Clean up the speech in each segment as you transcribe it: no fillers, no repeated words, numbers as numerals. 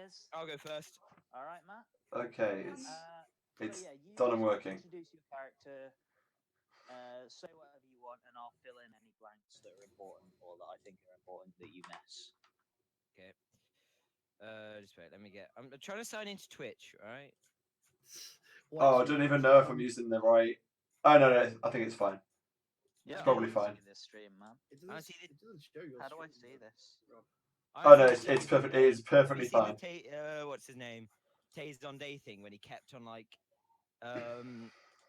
guys. I'll go first. All right, Matt. Okay, it's you done and working. Introduce your character. Say whatever you want, and I'll fill in any blanks that are important or that I think are important that you miss. Okay. Just wait. Let me get. I'm trying to sign into Twitch, right? Oh, I don't even know if I'm using the right. Oh no, I think it's fine. Yeah, probably fine. This stream, man. It doesn't show your How do I stream, see this? Oh no, it's perfect. It is perfectly You fine. see the what's his name? Taze on Day thing when he kept on like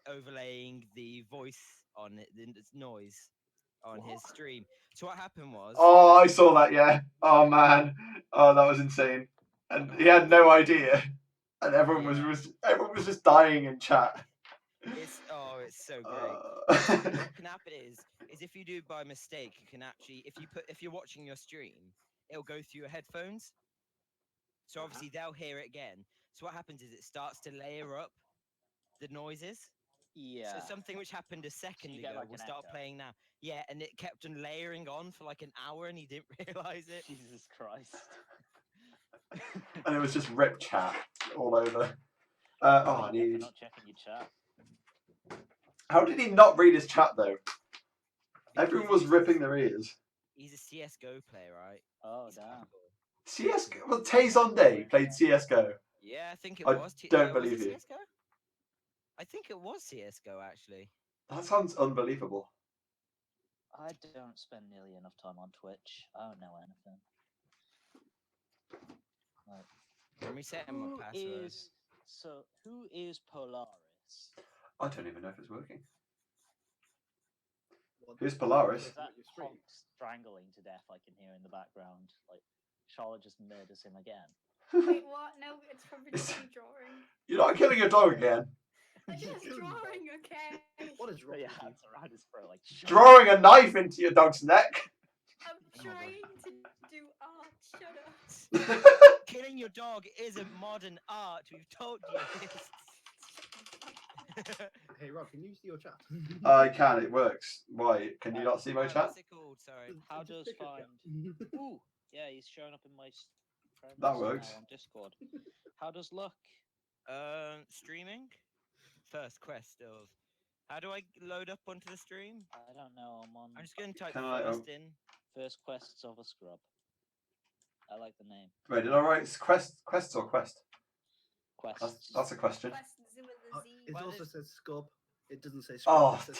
overlaying the voice on it, the noise on his stream. So what happened was. Oh, I saw that. Yeah. Oh man. Oh, that was insane. And he had no idea, and everyone was just dying in chat. It's so great. What can happen is if you do it by mistake, you can actually if you're watching your stream, it'll go through your headphones. So obviously they'll hear it again. So what happens is it starts to layer up the noises. Yeah. So something which happened a second ago like will an start echo. playing now. Yeah, and it kept on layering on for like an hour, and he didn't realize it. Jesus Christ. And it was just rip chat all over. I need. Not checking your chat. How did he not read his chat though? Everyone was ripping their ears. He's a CS:GO player, right? Oh damn. CS:GO. Well, Taze on Day played CS:GO. Yeah, I think it I was. don't believe you. CS:GO? I think it was CS:GO actually. That sounds unbelievable. I don't spend nearly enough time on Twitch. I don't know anything. Like, Let me set my password. Who is Polaris? I don't even know if it's working. Who's Polaris? Is that Honk strangling to death I can hear in the background? Like, Charlotte just murders him again. Wait, what? No, it's probably just you drawing. You're not killing your dog again. I'm just drawing, okay? What is wrong? Yeah, it's around his throat, like Drawing a knife into your dog's neck. I'm trying to do art. Shut up. Killing your dog isn't modern art. We've told you this. Hey Rob, can you see your chat? I can. It works. Why? Can you not see my chat? What's it called? Sorry. How does find? Ooh, yeah, he's showing up in my friends That works. now on Discord. How does luck? Streaming. First quest of. How do I load up onto the stream? I don't know. I'm just going to type Can I, first in. First quests of a scrub. I like the name. Wait, did I write quests or quest? Quests. That's a question. It also says scub. It doesn't say Oh, scrub.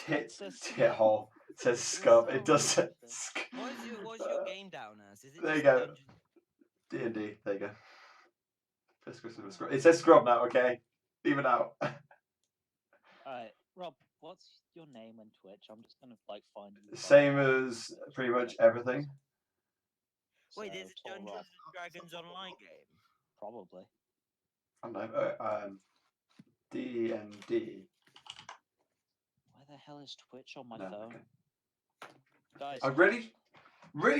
tit hole. It says scub. It does say scub. What's your game down as? Is it There you just go. Dungeon? D&D. There you go. First question of a scrub. It says scrub now. Okay, leave it out. Alright, Rob, what's your name on Twitch? I'm just gonna find you. Same as pretty much everything. Wait, there's a Dungeons and Dragons online game? Probably. I don't know. DND. Where the hell is Twitch on my No, phone? okay. Guys, I really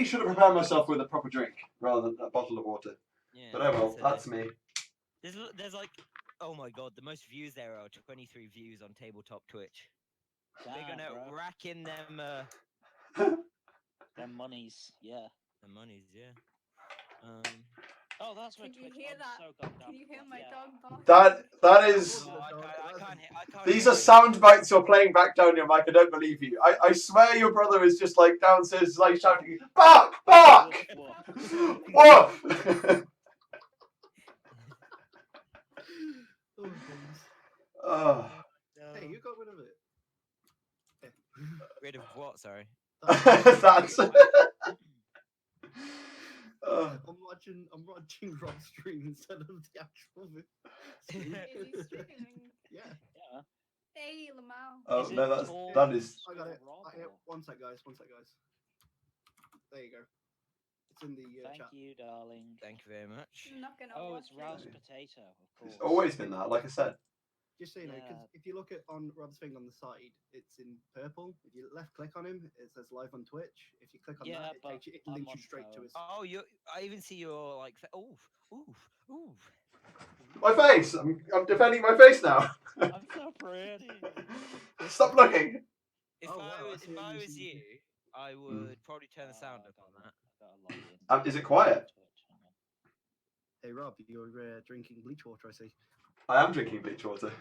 should have prepared myself with a proper drink rather than a bottle of water. Yeah. But oh well, that's me. There's like, oh my god, the most views there are 23 views on tabletop Twitch. They're gonna rack in them. Them monies, yeah. The monies, yeah. Oh, that's where Can you Twitch. hear that? So goddamn Can you hear my dog bark? That is. No, I can't. These are sound bites you're playing back down your mic. I don't believe you. I swear your brother is just like downstairs, like shouting, "Bark, bark, woof." Oh. Hey, you got rid of it. Rid of what? Sorry. That's. I'm watching Rob's stream instead of the actual stream. Is he streaming? Yeah. Hey, Lamau. Oh no, that is. I got it. One sec, guys. There you go. It's in the Thank chat. you, darling. Thank you very much. I'm not gonna Oh, watch it's it. RousedPotato, of course. It's always been that, like I said. Just so you know, because if you look at on Rob's thing on the side, it's in purple. If you left click on him, it says live on Twitch. If you click on that, it links you straight to his. Oh, I even see your like. Oof. My face. I'm defending my face now. I'm so pretty. Stop looking. If I was you, I would probably turn the sound up on that. Is it quiet? Hey Rob, you're drinking bleach water, I see. I am drinking bleach water.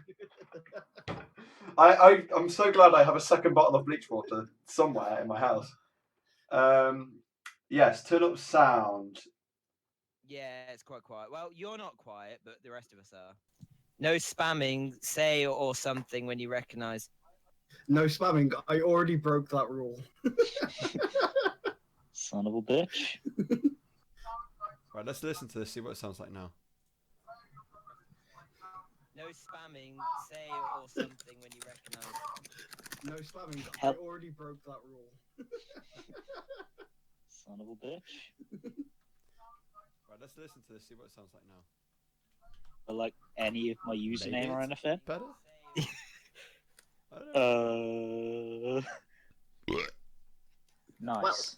I'm so glad I have a second bottle of bleach water somewhere in my house. Yes, turn up sound. Yeah, it's quite quiet. Well, you're not quiet, but the rest of us are. No spamming, say or something when you recognise. No spamming. I already broke that rule. Son of a bitch. Right, let's listen to this, see what it sounds like now. No spamming, say or something when you recognise. No spamming. Help. I already broke that rule. Son of a bitch. Right, let's listen to this, see what it sounds like now. But like any of my username or it's anything? better? I don't know. Nice.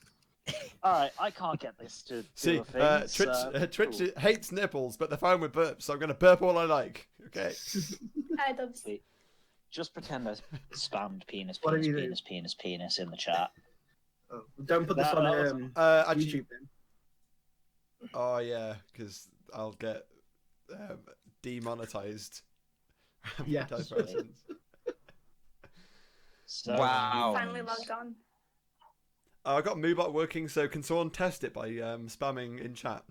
Alright, I can't get this to See, do a thing. Twitch cool. hates nipples, but they're fine with burps, so I'm going to burp all I like. Okay. I don't. Sweet. Just pretend I spammed penis, What penis, do you do? penis, penis, penis in the chat. Oh, don't put this on Actually, YouTube then. oh yeah, because I'll get demonetized. Yeah. So, Wow. Finally logged on. I got Moobot working, so can someone test it by spamming in chat?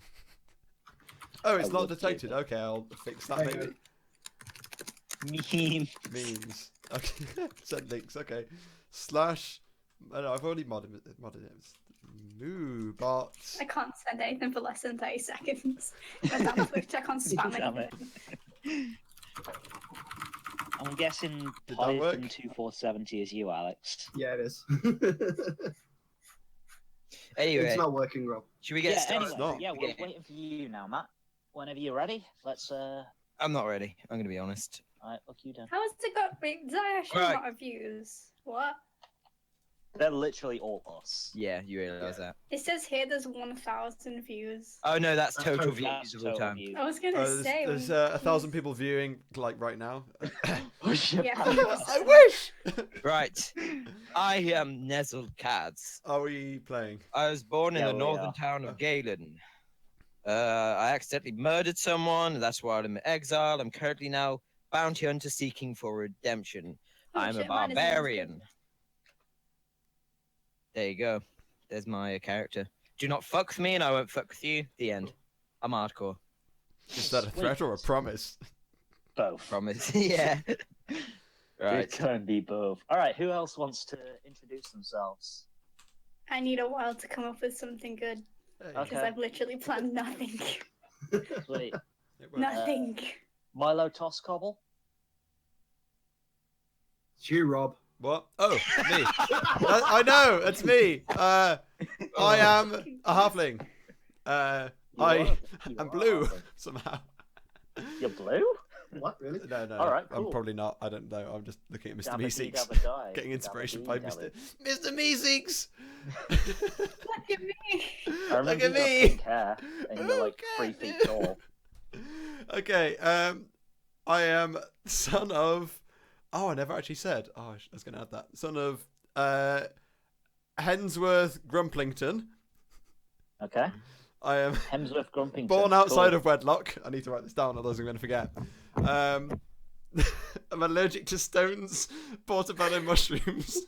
Oh, it's I not would do detected. that. Okay, I'll fix that Hey, maybe. mean. Memes. Okay, send links. Okay, slash. I know I've already modded it. Moobot. I can't send anything for less than 30 seconds. But on Twitch, I can't spam Damn anything. it. I'm guessing Did that work? Python 2470 is you, Alex. Yeah, it is. Anyway, It's not working, Rob. should we get started? It's not. Yeah, we're Yeah. waiting for you now, Matt. Whenever you're ready, let's I'm not ready. I'm going to be honest. alright, look you down. How has it got? Wait, did I actually Right. not have views? What? They're literally all us. Yeah, you realise that. It says here there's 1,000 views. Oh no, that's That's total total. views That's of all total time. views. I was gonna say. There's 1,000 people viewing like right now. Oh, shit. Yeah. I wish. Right. I am Nezzled Cads. Are we playing? I was born in Yeah, the we northern are. town of Galen. I accidentally murdered someone. That's why I'm in exile. I'm currently now bounty hunter seeking for redemption. Oh, I'm a shit, mine is in barbarian. There you go. There's my character. Do not fuck with me and I won't fuck with you. The end. I'm hardcore. Is that a threat or a promise? Both. Promise. Yeah. Right. It can be both. Alright, who else wants to introduce themselves? I need a while to come up with something good Hey, Okay. because I've literally planned nothing. Sweet. it works. Nothing. Milo Toss Cobble? It's you, Rob. What? Oh, me. I know, it's me. I am a halfling. I am blue somehow. You're blue? What, really? No, All right, I'm cool. probably not. I don't know. I'm just looking at Mr. Dabba dee Meeseeks. dabba die. Getting inspiration Dabba by dee Mr. Meeseeks. Look at me. I remember Look at you got me. pink hair and you're like 3 feet tall. Okay, I am son of. Oh, I never actually said. Oh, I was going to add that. Son of Hensworth Grumplington. Okay. I am Hemsworth Grumpington. born outside Cool. of wedlock. I need to write this down, otherwise I'm going to forget. I'm allergic to stones, portobello mushrooms,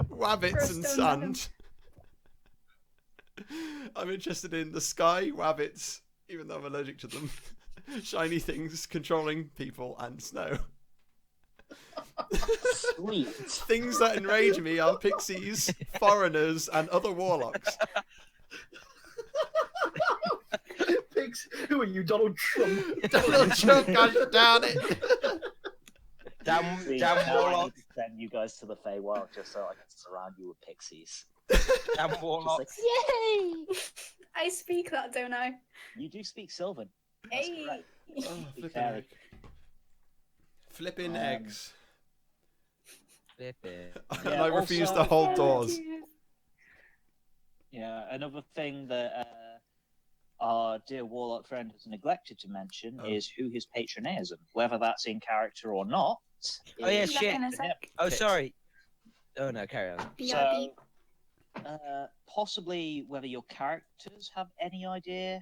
wabbits, and Stone venom. sand. I'm interested in the sky, wabbits, even though I'm allergic to them, shiny things, controlling people, and snow. Sweet. Things that enrage me are pixies, foreigners, and other warlocks. Pigs. Who are you, Donald Trump? Donald Trump, gosh darn it! Damn, See, damn now I warlock. need to send you guys to the Feywild just so I can surround you with pixies. Damn Just warlock. like, yay! I speak that, don't I? You do speak Sylvan. That's Hey. correct. Oh, Be flipping fairy. egg. Flipping Um, eggs. Flip it. And Yeah, I refuse also- to hold doors. Yeah, another thing that our dear warlock friend has neglected to mention Oh. is who his patron is, and whether that's in character or not. Oh, yeah, is Back shit. in a up to him. sec. Oh, Pit. sorry. Oh, no, carry on. BRB. So, possibly whether your characters have any idea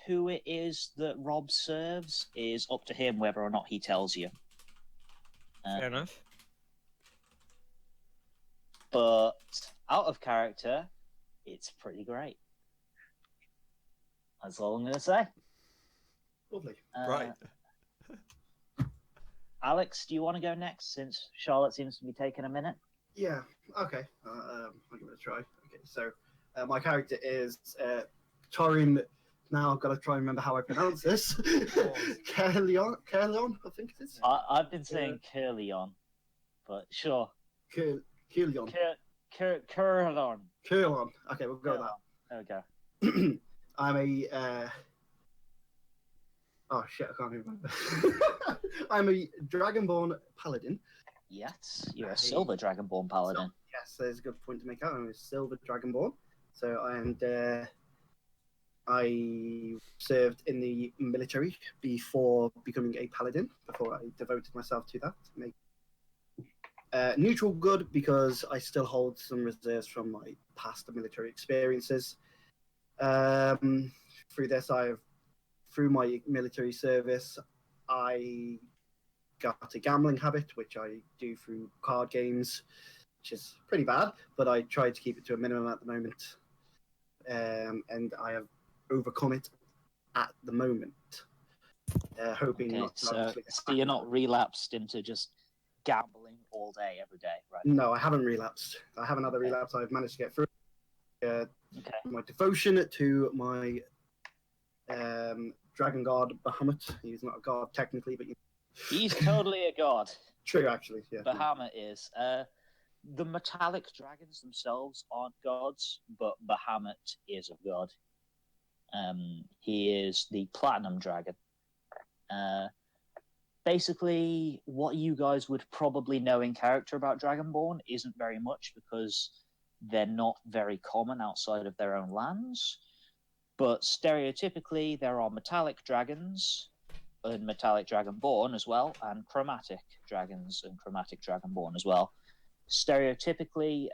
who it is that Rob serves is up to him whether or not he tells you. Fair enough. But out of character, it's pretty great. That's all I'm going to say. Lovely. Right. Alex, do you want to go next since Charlotte seems to be taking a minute? Yeah. Okay. I'll give it a try. Okay. So my character is Torin. Now I've got to try and remember how I pronounce this. Kerleon, I think it is. I've been saying Curleon, but sure. Kerleon. Curleon. Kerleon. Okay, we'll go with that. There we go. I'm a. Oh shit! I can't remember. I'm a Dragonborn paladin. Yes, you're a silver Dragonborn paladin. Yes, there's a good point to make out. I'm a silver Dragonborn. So I served in the military before becoming a paladin. Before I devoted myself to that. Neutral good because I still hold some reserves from my past military experiences. Through my military service, I got a gambling habit, which I do through card games, which is pretty bad, but I try to keep it to a minimum at the moment. And I have overcome it at the moment. Hoping okay, not to. So you're not relapsed into just gambling all day, every day, right? No, I haven't relapsed. I haven't had a relapse. I've managed to get through. My devotion to my dragon god Bahamut. He's not a god technically, but he's totally a god. True, actually. Yeah. Bahamut is. The metallic dragons themselves aren't gods, but Bahamut is a god. He is the platinum dragon. Basically, what you guys would probably know in character about Dragonborn isn't very much because they're not very common outside of their own lands. But stereotypically, there are metallic dragons and metallic Dragonborn as well, and chromatic dragons and chromatic Dragonborn as well. Stereotypically,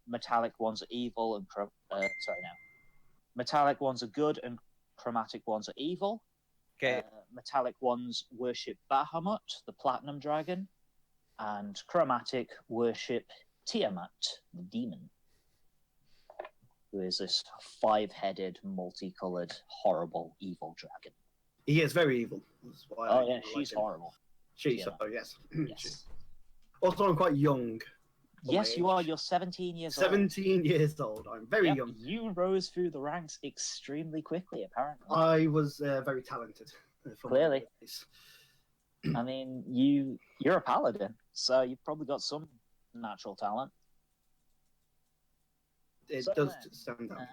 metallic ones are evil and metallic ones are good and chromatic ones are evil. Okay. Metallic ones worship Bahamut, the platinum dragon, and chromatic worship Tiamat, the demon, who is this 5-headed, multicolored, horrible, evil dragon. He is very evil. That's why she's horrible. Yes. Yes. Also, I'm quite young. Yes, you are. You're 17 years old. 17 years old. I'm very young. You rose through the ranks extremely quickly, apparently. I was very talented. Clearly. I mean, you're a paladin, so you've probably got some natural talent. It does stand out.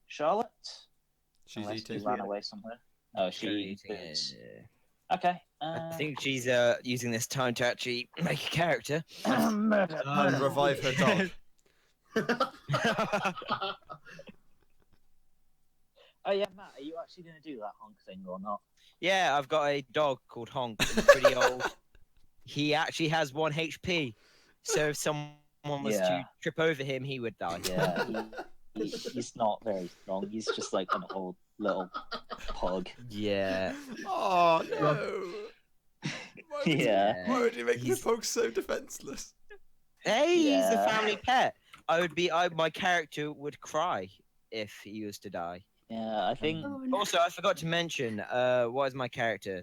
Charlotte? She's Unless eating. She ran away somewhere. Oh, she is. Okay. I think she's using this time to actually make a character. And revive her dog. Oh yeah, Matt, are you actually going to do that honk thing or not? Yeah, I've got a dog called Honk. He's pretty old. He actually has 1 HP. So if someone was to trip over him, he would die. Yeah, he's not very strong. He's just like an old little pug. Yeah. Oh no. Why would you make the pug so defenseless? Hey, he's a family pet. My character would cry if he was to die. Yeah, I think. Oh, no. Also, I forgot to mention. What is my character?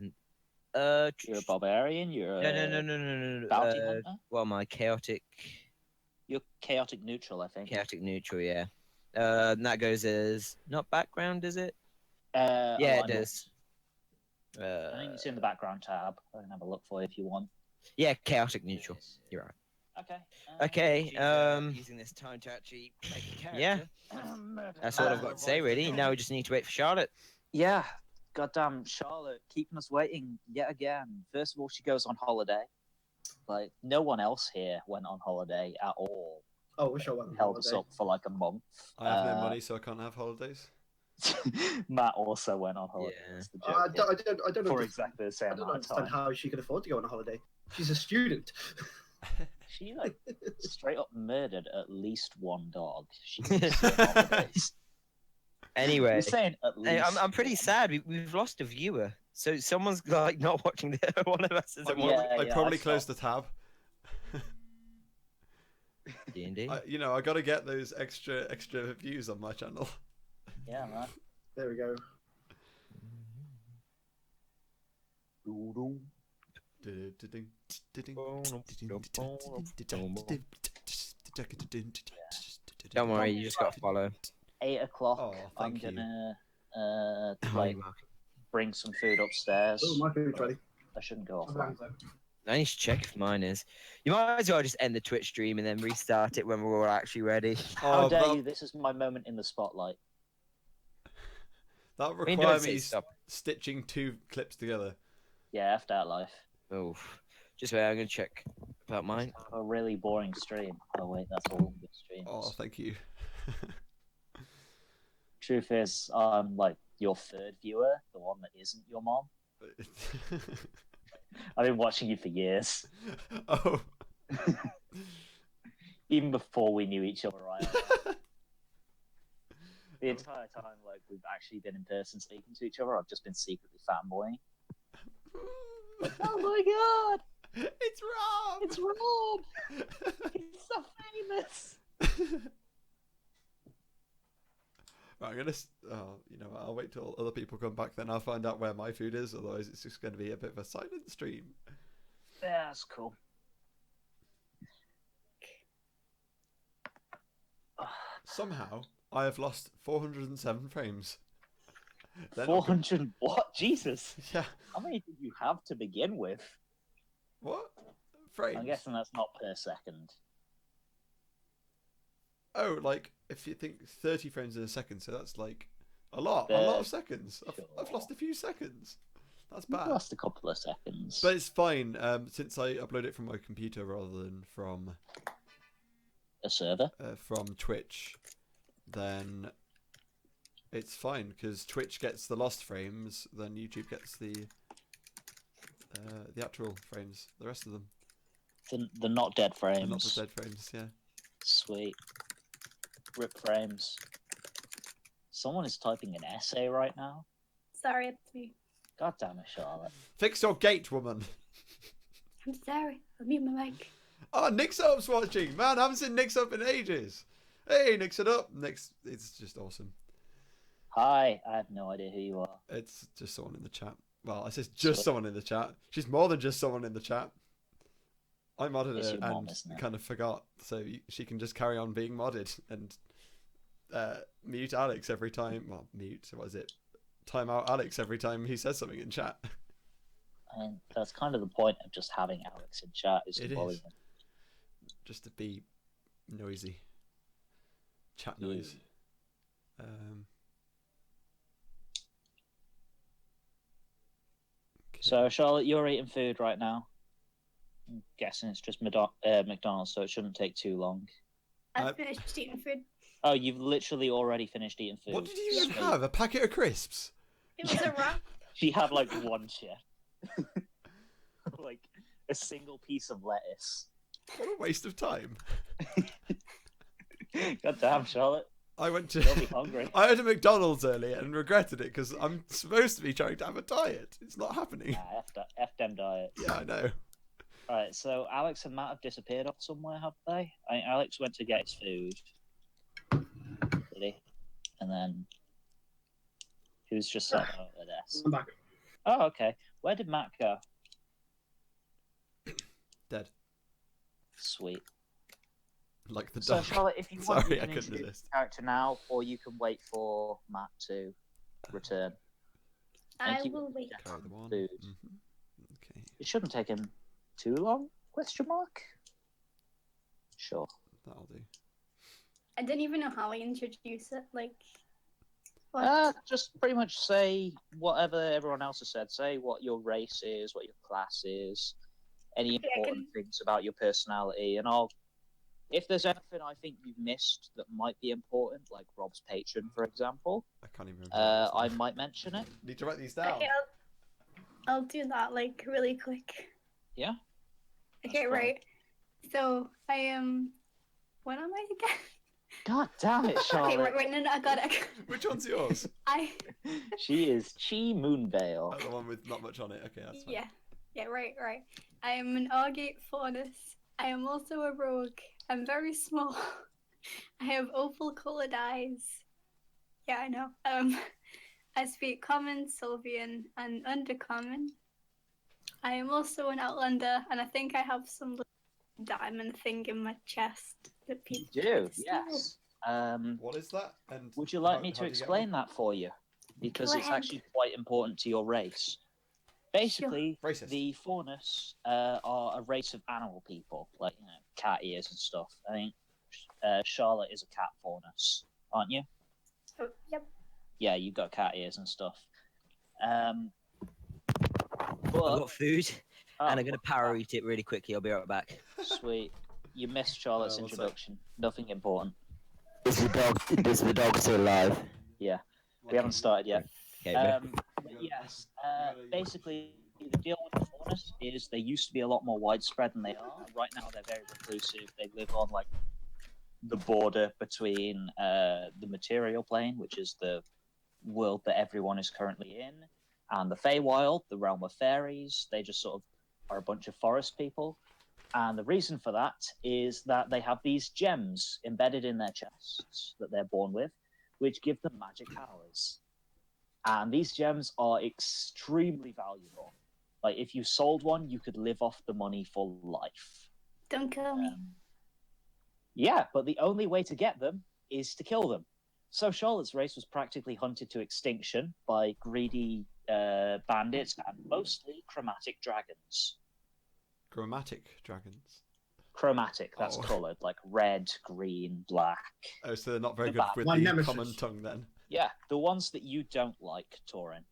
You're a barbarian. You're no. Bounty hunter. Well, my chaotic. You're chaotic neutral, I think. Chaotic neutral, yeah. And that goes as not background, is it? Yeah, it does. I think it's in the background tab. I can have a look for you if you want. Yeah, chaotic neutral. You're right. Okay. Using this time to actually make a character. Yeah. That's all I've got to say, really. Now we just need to wait for Charlotte. Yeah. Goddamn Charlotte, keeping us waiting yet again. First of all, she goes on holiday. Like, no one else here went on holiday at all. Oh, wish I went on Held holiday. us up for like a month. I have no money, so I can't have holidays. Matt also went on holiday. Yeah. I don't for exactly the same I don't amount of understand time. how she could afford to go on a holiday. She's a student. She like straight up murdered at least one dog. She was on holidays. Anyway, You're saying at hey, least. I'm pretty one. sad. We've lost a viewer. So someone's like not watching the one of us isn't yeah. watching I probably I closed the tab. D&D. You know, I got to get those extra views on my channel. Yeah, man. There we go. Don't worry, you just got to follow. 8 o'clock. Oh, I'm thank you. gonna Oh, like you're welcome. bring some food upstairs. Oh, my food's ready. I shouldn't go offline. I need to check if mine is. You might as well just end the Twitch stream and then restart it when we're all actually ready. How Oh, dare that, you? This is my moment in the spotlight. that I mean, requires don't say me stop. stitching 2 clips together. Yeah, after that life. Oh, just wait. I'm gonna check about mine. A really boring stream. Oh wait, that's all good streams. Oh, thank you. Truth is, I'm like your third viewer, the one that isn't your mom. I've been watching you for years, Oh. even before we knew each other. Right. The entire time, like we've actually been in person speaking to each other, I've just been secretly fanboying. Oh my god! It's Rob! It's Rob! He's so famous! Right, I'm gonna. You know, I'll wait till other people come back. Then I'll find out where my food is. Otherwise, it's just going to be a bit of a silent stream. Yeah, that's cool. Somehow, I have lost 407 frames. They're not 400 what? Jesus! Yeah. How many did you have to begin with? What? Frames? I'm guessing that's not per second. Oh, like if you think 30 frames in a second, so that's like a lot of seconds. I've lost a few seconds. That's You bad. lost a couple of seconds. But it's fine, since I upload it from my computer rather than from A server? Twitch, then it's fine because Twitch gets the lost frames, then YouTube gets the actual frames, the rest of them. The not dead frames. They're not the dead frames, yeah. Sweet. Rip frames. Someone is typing an essay right now. Sorry, it's me. God damn it, Charlotte. Fix your gate, woman. I'm sorry. I'll mute my mic. Oh, Nick's Up's watching. Man, I haven't seen Nick's Up in ages. Hey, Nick's Up. Nick's, it's just awesome. Hi, I have no idea who you are. It's just someone in the chat. Well, I said just someone in the chat. She's more than just someone in the chat. I modded It's her your mom, and isn't it? kind of forgot, so she can just carry on being modded and mute Alex every time. Well, mute, what is it? Time out Alex every time he says something in chat. And that's kind of the point of just having Alex in chat. Is It to bully is. him. Just to be noisy. Chat noise. Okay. So, Charlotte, you're eating food right now. I'm guessing it's just McDonald's, so it shouldn't take too long. I've finished eating food. Oh, you've literally already finished eating food. What did you even Sweet. have? A packet of crisps? It was a wrap. She had like one chip. Like a single piece of lettuce. What a waste of time. God damn, Charlotte. I went You'll be to. hungry. I had a McDonald's earlier and regretted it because I'm supposed to be trying to have a diet. It's not happening. Nah, F them diet. Yeah, I know. Alright, so Alex and Matt have disappeared off somewhere, have they? I think Alex went to get his food. Did he? And then he was just sat out at desk. I'm back. Oh, okay. Where did Matt go? Dead. Sweet. Like the So, dog. Charlotte, if you want, Sorry, you I can couldn't introduce resist. the character now, or you can wait for Matt to return. Thank I you. will wait. Carry the one. Food. Okay, It shouldn't take him too long? Question mark. Sure. that'll do. I didn't even know how I introduce it. Like, what? Just pretty much say whatever everyone else has said. Say what your race is, what your class is, any Okay, I important things about your personality, and I'll. If there's anything I think you've missed that might be important, like Rob's patron, for example, I can't even remember. I might mention it. Need to write these down. Okay, I'll do that like really quick. Yeah. Okay, That's fine. right. So I am. What am I again? God damn it, Okay, Charlotte. wait, no, I got it. Which one's yours? She is Chi Moonveil. Oh, the one with not much on it. Okay, that's fine. Yeah, right. I am an Argate Faunus. I am also a rogue. I'm very small. I have opal-colored eyes. Yeah, I know. I speak Common, Sylvian, and Undercommon. I am also an Outlander, and I think I have some little diamond thing in my chest that You people try do, to steal. yes. What is that? And Would you like how- me how to do you get explain that for you? Because Go it's ahead. actually quite important to your race. Basically, Racist. the Faunus are a race of animal people, like cat ears and stuff. I think Charlotte is a cat Faunus, aren't you? Oh, yep. Yeah, you've got cat ears and stuff. I've But got food, oh, and I'm gonna power eat it really quickly. I'll be right back. sweet. You missed Charlotte's What's that? introduction. Nothing important. Is the dog still alive? Yeah, we haven't started yet. Okay, bro. But yes, basically the deal with the Faunus is they used to be a lot more widespread than they are. Right now they're very reclusive. They live on like the border between the material plane, which is the world that everyone is currently in, and the Feywild, the realm of fairies. They just sort of are a bunch of forest people. And the reason for that is that they have these gems embedded in their chests that they're born with, which give them magic powers. And these gems are extremely valuable. Like, if you sold one, you could live off the money for life. Don't kill me. Yeah, but the only way to get them is to kill them. So Charlotte's race was practically hunted to extinction by greedy bandits and mostly chromatic dragons. Chromatic dragons. Chromatic, that's Oh. coloured, like red, green, black. Oh, so they're not very The good bad- with My the nemesis. common tongue then. Yeah, the ones that you don't like, Torin.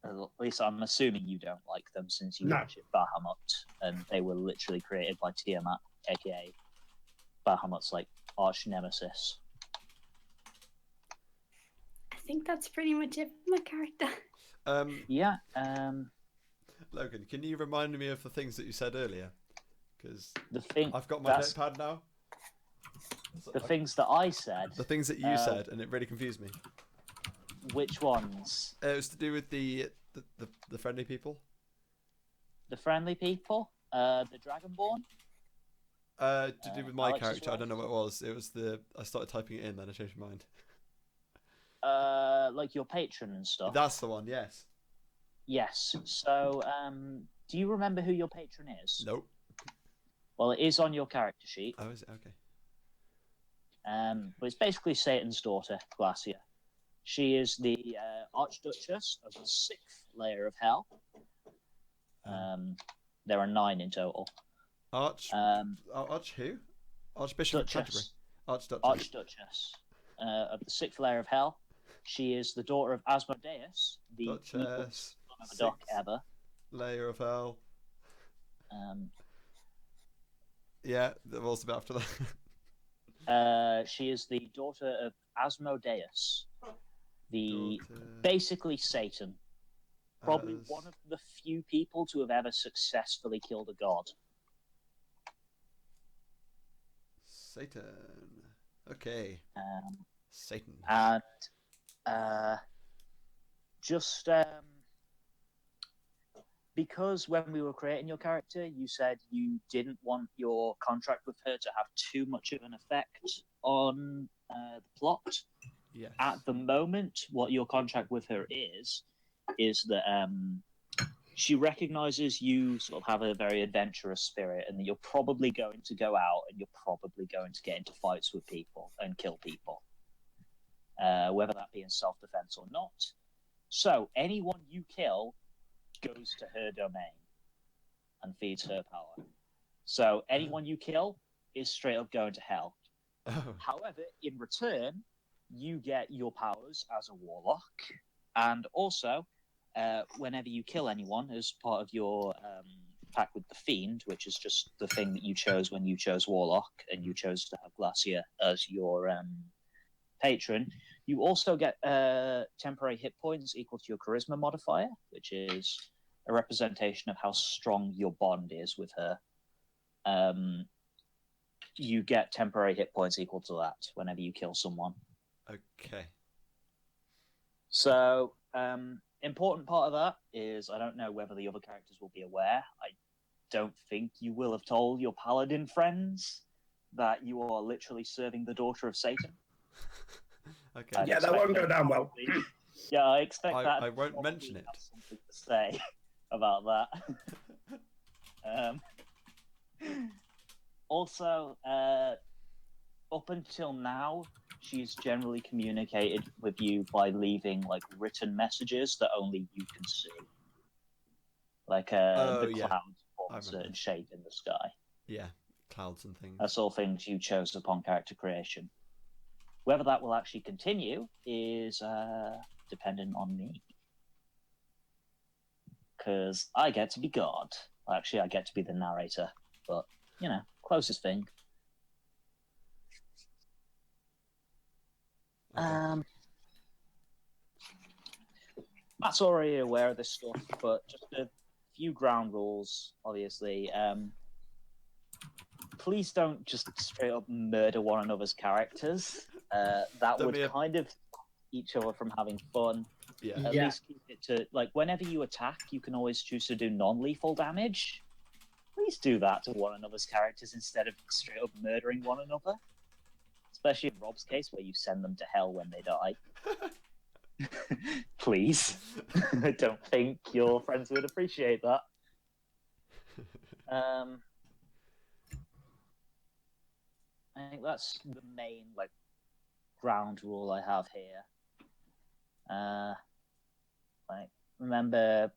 At least I'm assuming you don't like them since you No. worship Bahamut, and they were literally created by Tiamat, aka Bahamut's like arch nemesis. I think that's pretty much it for my character. Yeah, Logan, can you remind me of the things that you said earlier? Because the thing I've got my that's- notepad now. the things that I said. The things that you said, and it really confused me. Which ones? It was to do with the friendly people. The friendly people? The Dragonborn? To do with my Alex's character, I don't know wife? what it was. It was I started typing it in, then I changed my mind. Like your patron and stuff. That's the one, yes. Yes. So, do you remember who your patron is? Nope. Well, it is on your character sheet. Oh, is it? Okay. But it's basically Satan's daughter, Glacia. She is the Archduchess of the 6th layer of Hell. There are 9 in total. Arch who? Archbishop of Canterbury. Duchess. Archduchess. Archduchess of the 6th layer of Hell. She is the daughter of Asmodeus, the Duchess. evilest son of a duck ever. Layer of Hell. Um, Yeah, what was about after that? She is the daughter of Asmodeus, the Daughter basically Satan. Probably as one of the few people to have ever successfully killed a god. Satan. Okay. Satan. And just because when we were creating your character, you said you didn't want your contract with her to have too much of an effect on the plot. Yes. At the moment, what your contract with her is that she recognizes you sort of have a very adventurous spirit, and that you're probably going to go out and you're probably going to get into fights with people and kill people, whether that be in self-defense or not. So anyone you kill goes to her domain and feeds her power. So anyone you kill is straight up going to hell. Oh. However, in return, you get your powers as a warlock, and also whenever you kill anyone as part of your pact with the Fiend, which is just the thing that you chose when you chose warlock and you chose to have Glacia as your patron, you also get temporary hit points equal to your charisma modifier, which is a representation of how strong your bond is with her. you get temporary hit points equal to that whenever you kill someone. Okay. So, important part of that is I don't know whether the other characters will be aware. I don't think you will have told your paladin friends that you are literally serving the daughter of Satan. Okay. I'd Yeah, that expect won't go them down well. probably- Yeah, I expect that. I won't probably mention it. have something to say about that. Also, up until now, she's generally communicated with you by leaving like written messages that only you can see, like the yeah. clouds I form a remember. certain shape in the sky. Yeah, clouds and things. That's all things you chose upon character creation. Whether that will actually continue is dependent on me, because I get to be God. Actually, I get to be the narrator, but you know, closest thing. Okay. Matt's already aware of this stuff, but just a few ground rules, obviously. Please don't just straight up murder one another's characters. That Don't would be a- kind of stop each other from having fun. Yeah. At Yeah. least keep it to, like, whenever you attack, you can always choose to do non-lethal damage. Please do that to one another's characters instead of straight up murdering one another. Especially in Rob's case, where you send them to hell when they die. Please. I don't think your friends would appreciate that. I think that's the main like ground rule I have here. Like, remember,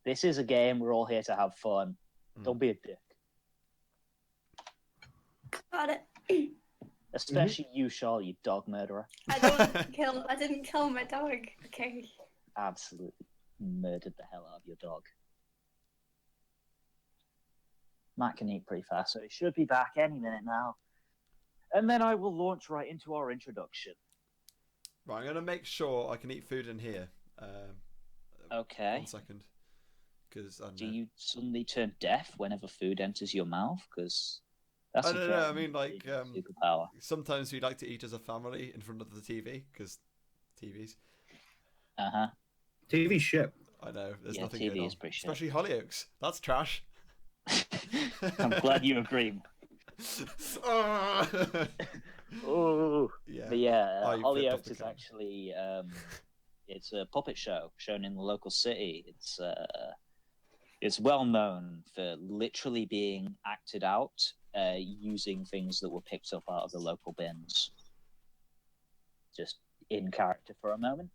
this is a game. We're all here to have fun. Don't be a dick. Got it. Especially you, Charles, you dog murderer. I didn't kill my dog. Okay. Absolutely murdered the hell out of your dog. Matt can eat pretty fast, so he should be back any minute now. And then I will launch right into our introduction. Right, I'm going to make sure I can eat food in here. Okay. 1 second. Because I don't Do know. you suddenly turn deaf whenever food enters your mouth? Because that's I a don't know. I very mean, like, big superpower. sometimes we like to eat as a family in front of the TV because TVs. Uh-huh. TV shit. I know. There's Yeah, nothing TV going on. is pretty shit. Especially Hollyoaks. That's trash. I'm glad you agree. Oh, Yeah. but yeah, I flipped off Hollyoaks the is camera. actually it's a puppet show shown in the local city. It's well known for literally being acted out using things that were picked up out of the local bins. Just in character for a moment.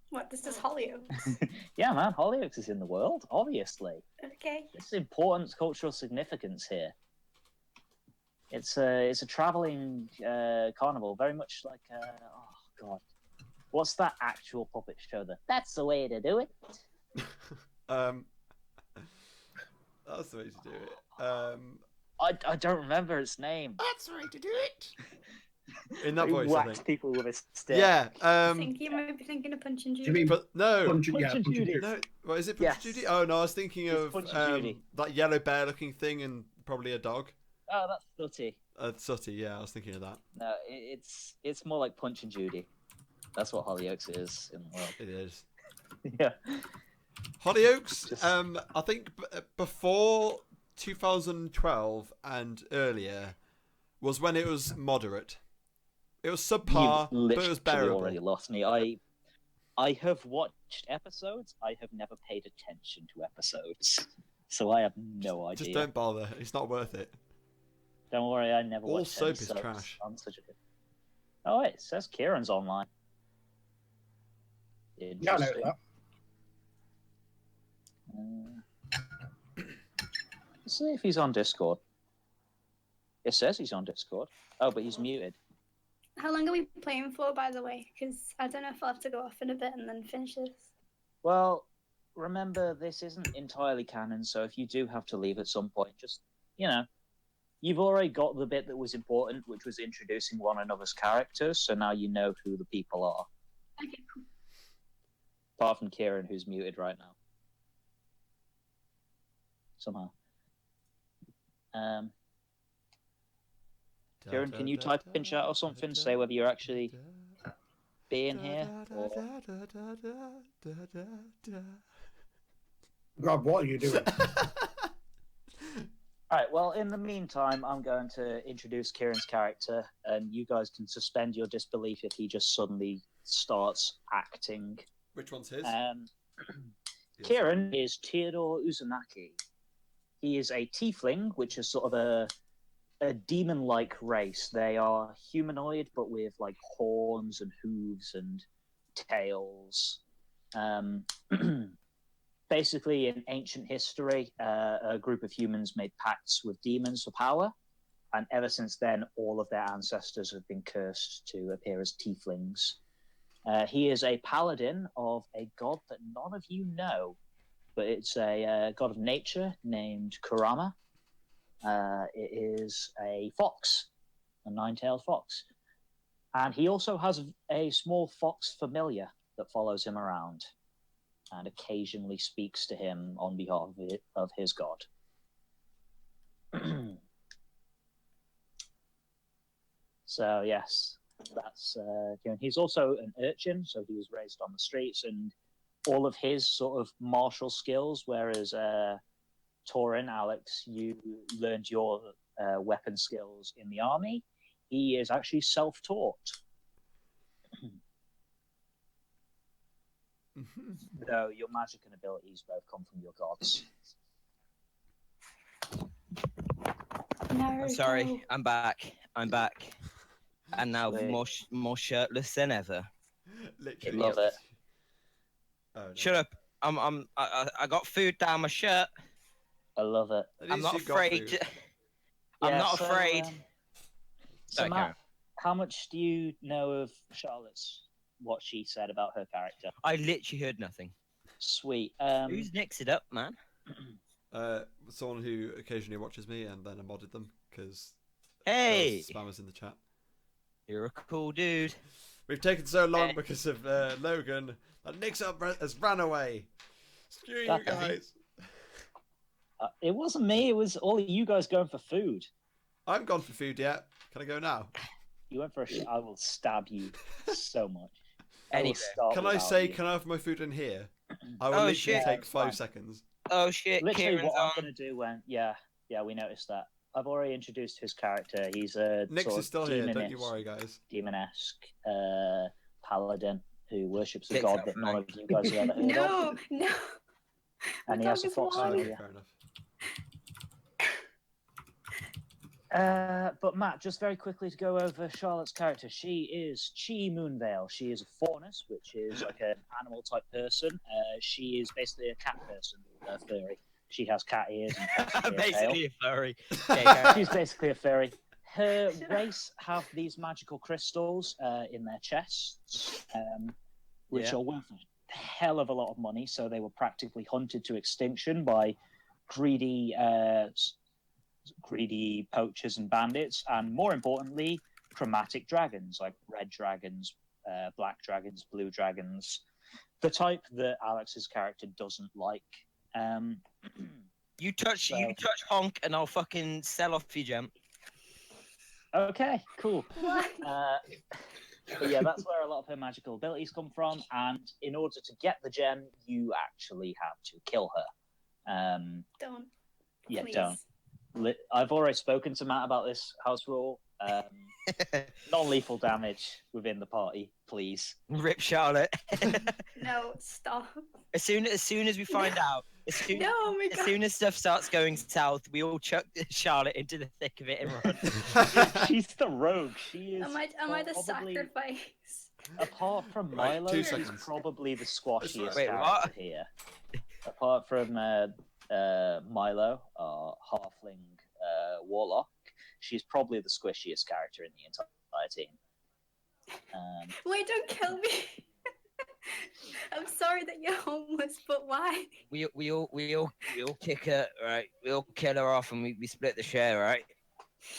What? This is Hollyoaks. Yeah, man, Hollyoaks is in the world, obviously. Okay. There's important cultural significance here. It's a traveling carnival, very much like oh god, what's that actual puppet show? That's the way to do it. That's the way to do it. I don't remember its name. That's the way to do it. In that He voice, I whacks think. people with a stick. Yeah. I think you might be thinking of Punch and Do Judy. you mean But no. Punch Punch and Judy. No. What is it? Punch and Yes. Judy? Oh no, I was thinking It's of Punch and Judy. that yellow bear-looking thing and probably a dog. Oh, that's Sooty. Sooty. Yeah, I was thinking of that. No, it's more like Punch and Judy. That's what Hollyoaks is in the world. It is. Yeah. Hollyoaks. Just- I think before 2012 and earlier was when it was moderate. It was subpar, You've but it was literally bearable. already lost me. I have watched episodes. I have never paid attention to episodes, so I have no idea. Just don't bother. It's not worth it. Don't worry, I never All watched soap any is soaps. trash. I'm such a good. Oh wait, it says Kieran's online. Yeah, I know Interesting. that. Let's see if he's on Discord. It says he's on Discord. Oh, but he's muted. How long are we playing for, by the way? Because I don't know if I'll have to go off in a bit and then finish this. Well, remember, this isn't entirely canon, so if you do have to leave at some point, just, you've already got the bit that was important, which was introducing one another's characters, so now you know who the people are. Okay, cool. Apart from Kieran, who's muted right now. Somehow. Kieran, can you type in chat or something? Say whether you're actually being here or... Rob, what are you doing? Alright, well, in the meantime, I'm going to introduce Kieran's character, and you guys can suspend your disbelief if he just suddenly starts acting. Which one's his? Kieran is Theodore Uzumaki. He is a tiefling, which is sort of a demon-like race. They are humanoid, but with like horns and hooves and tails. Basically, in ancient history, a group of humans made pacts with demons for power, and ever since then, all of their ancestors have been cursed to appear as tieflings. He is a paladin of a god that none of you know, but it's a god of nature named Kurama. It is a fox, a nine-tailed fox. And he also has a small fox familiar that follows him around and occasionally speaks to him on behalf of his god. So, yes, that's... he's also an urchin, so he was raised on the streets, and all of his sort of martial skills, whereas Torin, Alex, you learned your weapon skills in the army. He is actually self-taught. Though your magic and abilities both come from your gods. I'm sorry, I'm back. And now more shirtless than ever. Literally. Love it. Oh, no. Shut up. I got food down my shirt. I love it. I'm not afraid. I'm not afraid. So Matt, how much do you know of Charlotte's? What she said about her character? I literally heard nothing. Sweet. Who's mixed it up, man? Someone who occasionally watches me, and then I modded them because hey, spammers in the chat. You're a cool dude. We've taken so long because of Logan that Nick's up has ran away. Screw you guys. It wasn't me. It was all of you guys going for food. I'm gone for food yet. Can I go now? You went for I will stab you so much. Anyway, can I say, can I have my food in here? I will literally take 5 seconds. Oh shit! Literally, Kieran's what I'm gonna do when we noticed that. I've already introduced his character. He's a Nix is still here. Don't you worry, guys. Demon-esque paladin who worships a god that none of you guys have ever heard of. No. And he has a fox familiar. Fair enough. But Matt, just very quickly to go over Charlotte's character. She is Chi Moonveil. She is a faunus, which is like an animal type person. She is basically a cat person, a furry. She has cat ears and cat basically a furry. She's basically a furry. Her race have these magical crystals in their chests, which are worth a hell of a lot of money. So they were practically hunted to extinction by greedy poachers and bandits, and more importantly, chromatic dragons like red dragons, black dragons, blue dragons, the type that Alex's character doesn't like. You touch Honk, and I'll fucking sell off your gem. Okay, cool. But yeah, that's where a lot of her magical abilities come from, and in order to get the gem, you actually have to kill her. Don't. Yeah, Please. don't. I've already spoken to Matt about this house rule. Non-lethal damage within the party, please. Rip Charlotte. No, stop. As soon as we find out, as soon as stuff starts going south, we all chuck Charlotte into the thick of it and run. She's the rogue. She is. Am I the sacrifice? Apart from Milo, she's probably the squashiest character what? here. Apart from Milo, our halfling warlock, she's probably the squishiest character in the entire team. Wait, don't kill me. I'm sorry that you're homeless, but why? We all kick her, right? We all kill her off, and we split the share, right?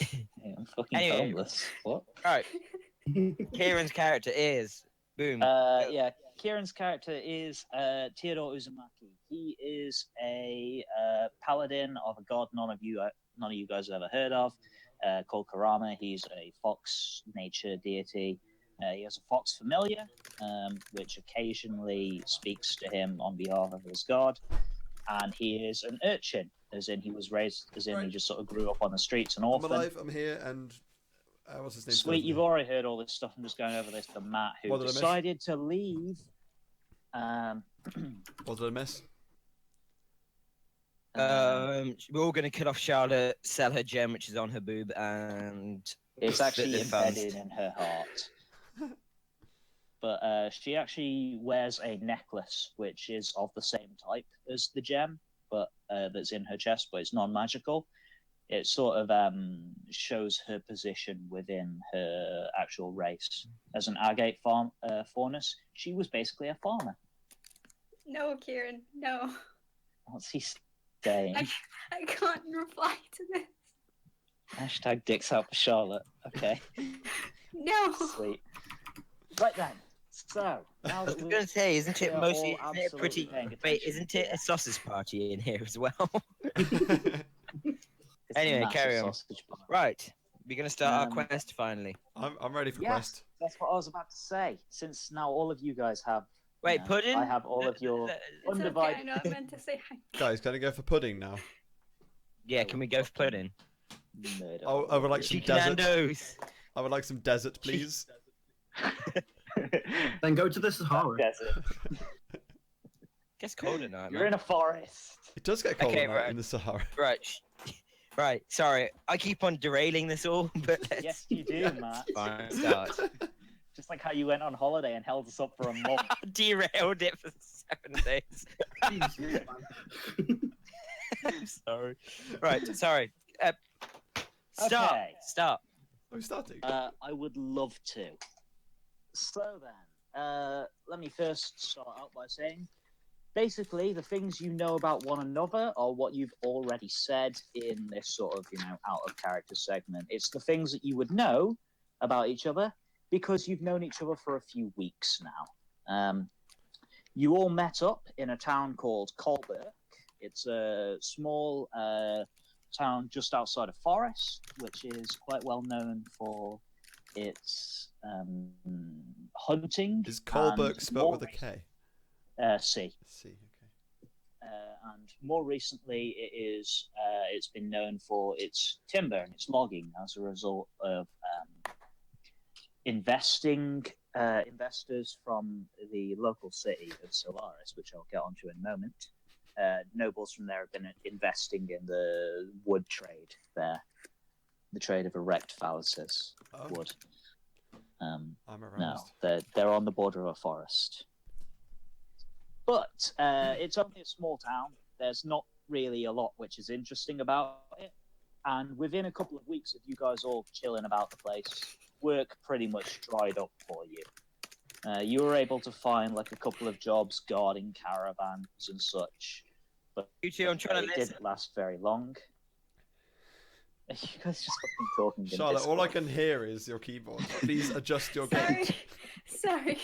Yeah, I'm fucking homeless. What? Right. Kieran's character is boom. Kieran's character is Theodore Uzumaki. He is a paladin of a god none of you guys have ever heard of. called Karama. He's a fox nature deity. He has a fox familiar, which occasionally speaks to him on behalf of his god. And he is an urchin, as in he was raised, as in he just sort of grew up on the streets, an orphan. I'm alive, I'm here, and what's his name? Sweet, you've already heard all this stuff. I'm just going over this for Matt, who decided to leave. What did I miss? We're all going to cut off Charlotte, sell her gem, which is on her boob, and it's actually embedded in her heart. But she actually wears a necklace, which is of the same type as the gem, but that's in her chest, but it's non-magical. It sort of shows her position within her actual race. As an agate faunus, she was basically a farmer. No, Kieran, no. What's he saying? I can't reply to this. Hashtag dicks out for Charlotte. Okay. No. Sweet. Right then. So, now I was going to say, isn't it a pretty... Wait, isn't it a sausage party in here as well? Anyway, carry on. Right, we're going to start our quest finally. I'm ready for quest. That's what I was about to say. Since now all of you guys have... Wait, pudding? I have all of your undivided... Okay, I know I meant to say hi. Guys, can I go for pudding now? Yeah, can we go for pudding? Oh, I would like some desert. I would like some desert, please. Then go to the Sahara. Gets cold at night. You're in a forest. It does get cold at night in the Sahara. Right. Sorry, I keep on derailing this all, but yes, you do, Matt. Fine, start. Just like how you went on holiday and held us up for a month. Derailed it for 7 days. I'm sorry. Right, sorry. Start. Okay. Start. Are we starting? I would love to. So then, let me first start out by saying, basically, the things you know about one another are what you've already said in this sort of, out of character segment. It's the things that you would know about each other because you've known each other for a few weeks now. You all met up in a town called Colberg. It's a small town just outside of Forest, which is quite well known for its hunting. Is Colberg spelled with a K? C. C, okay. And more recently, it's been known for its timber and its logging as a result of investors from the local city of Solaris, which I'll get onto in a moment. Nobles from there have been investing in the wood trade there, the trade of erect phalluses wood. I'm aroused. No, they're on the border of a forest. But it's only a small town. There's not really a lot which is interesting about it. And within a couple of weeks of you guys all chilling about the place, work pretty much dried up for you. You were able to find like a couple of jobs guarding caravans and such. But you two, I'm trying to listen. It didn't last very long. You guys just fucking talking. Charlotte, all I can hear is your keyboard. Please adjust your gate. Sorry.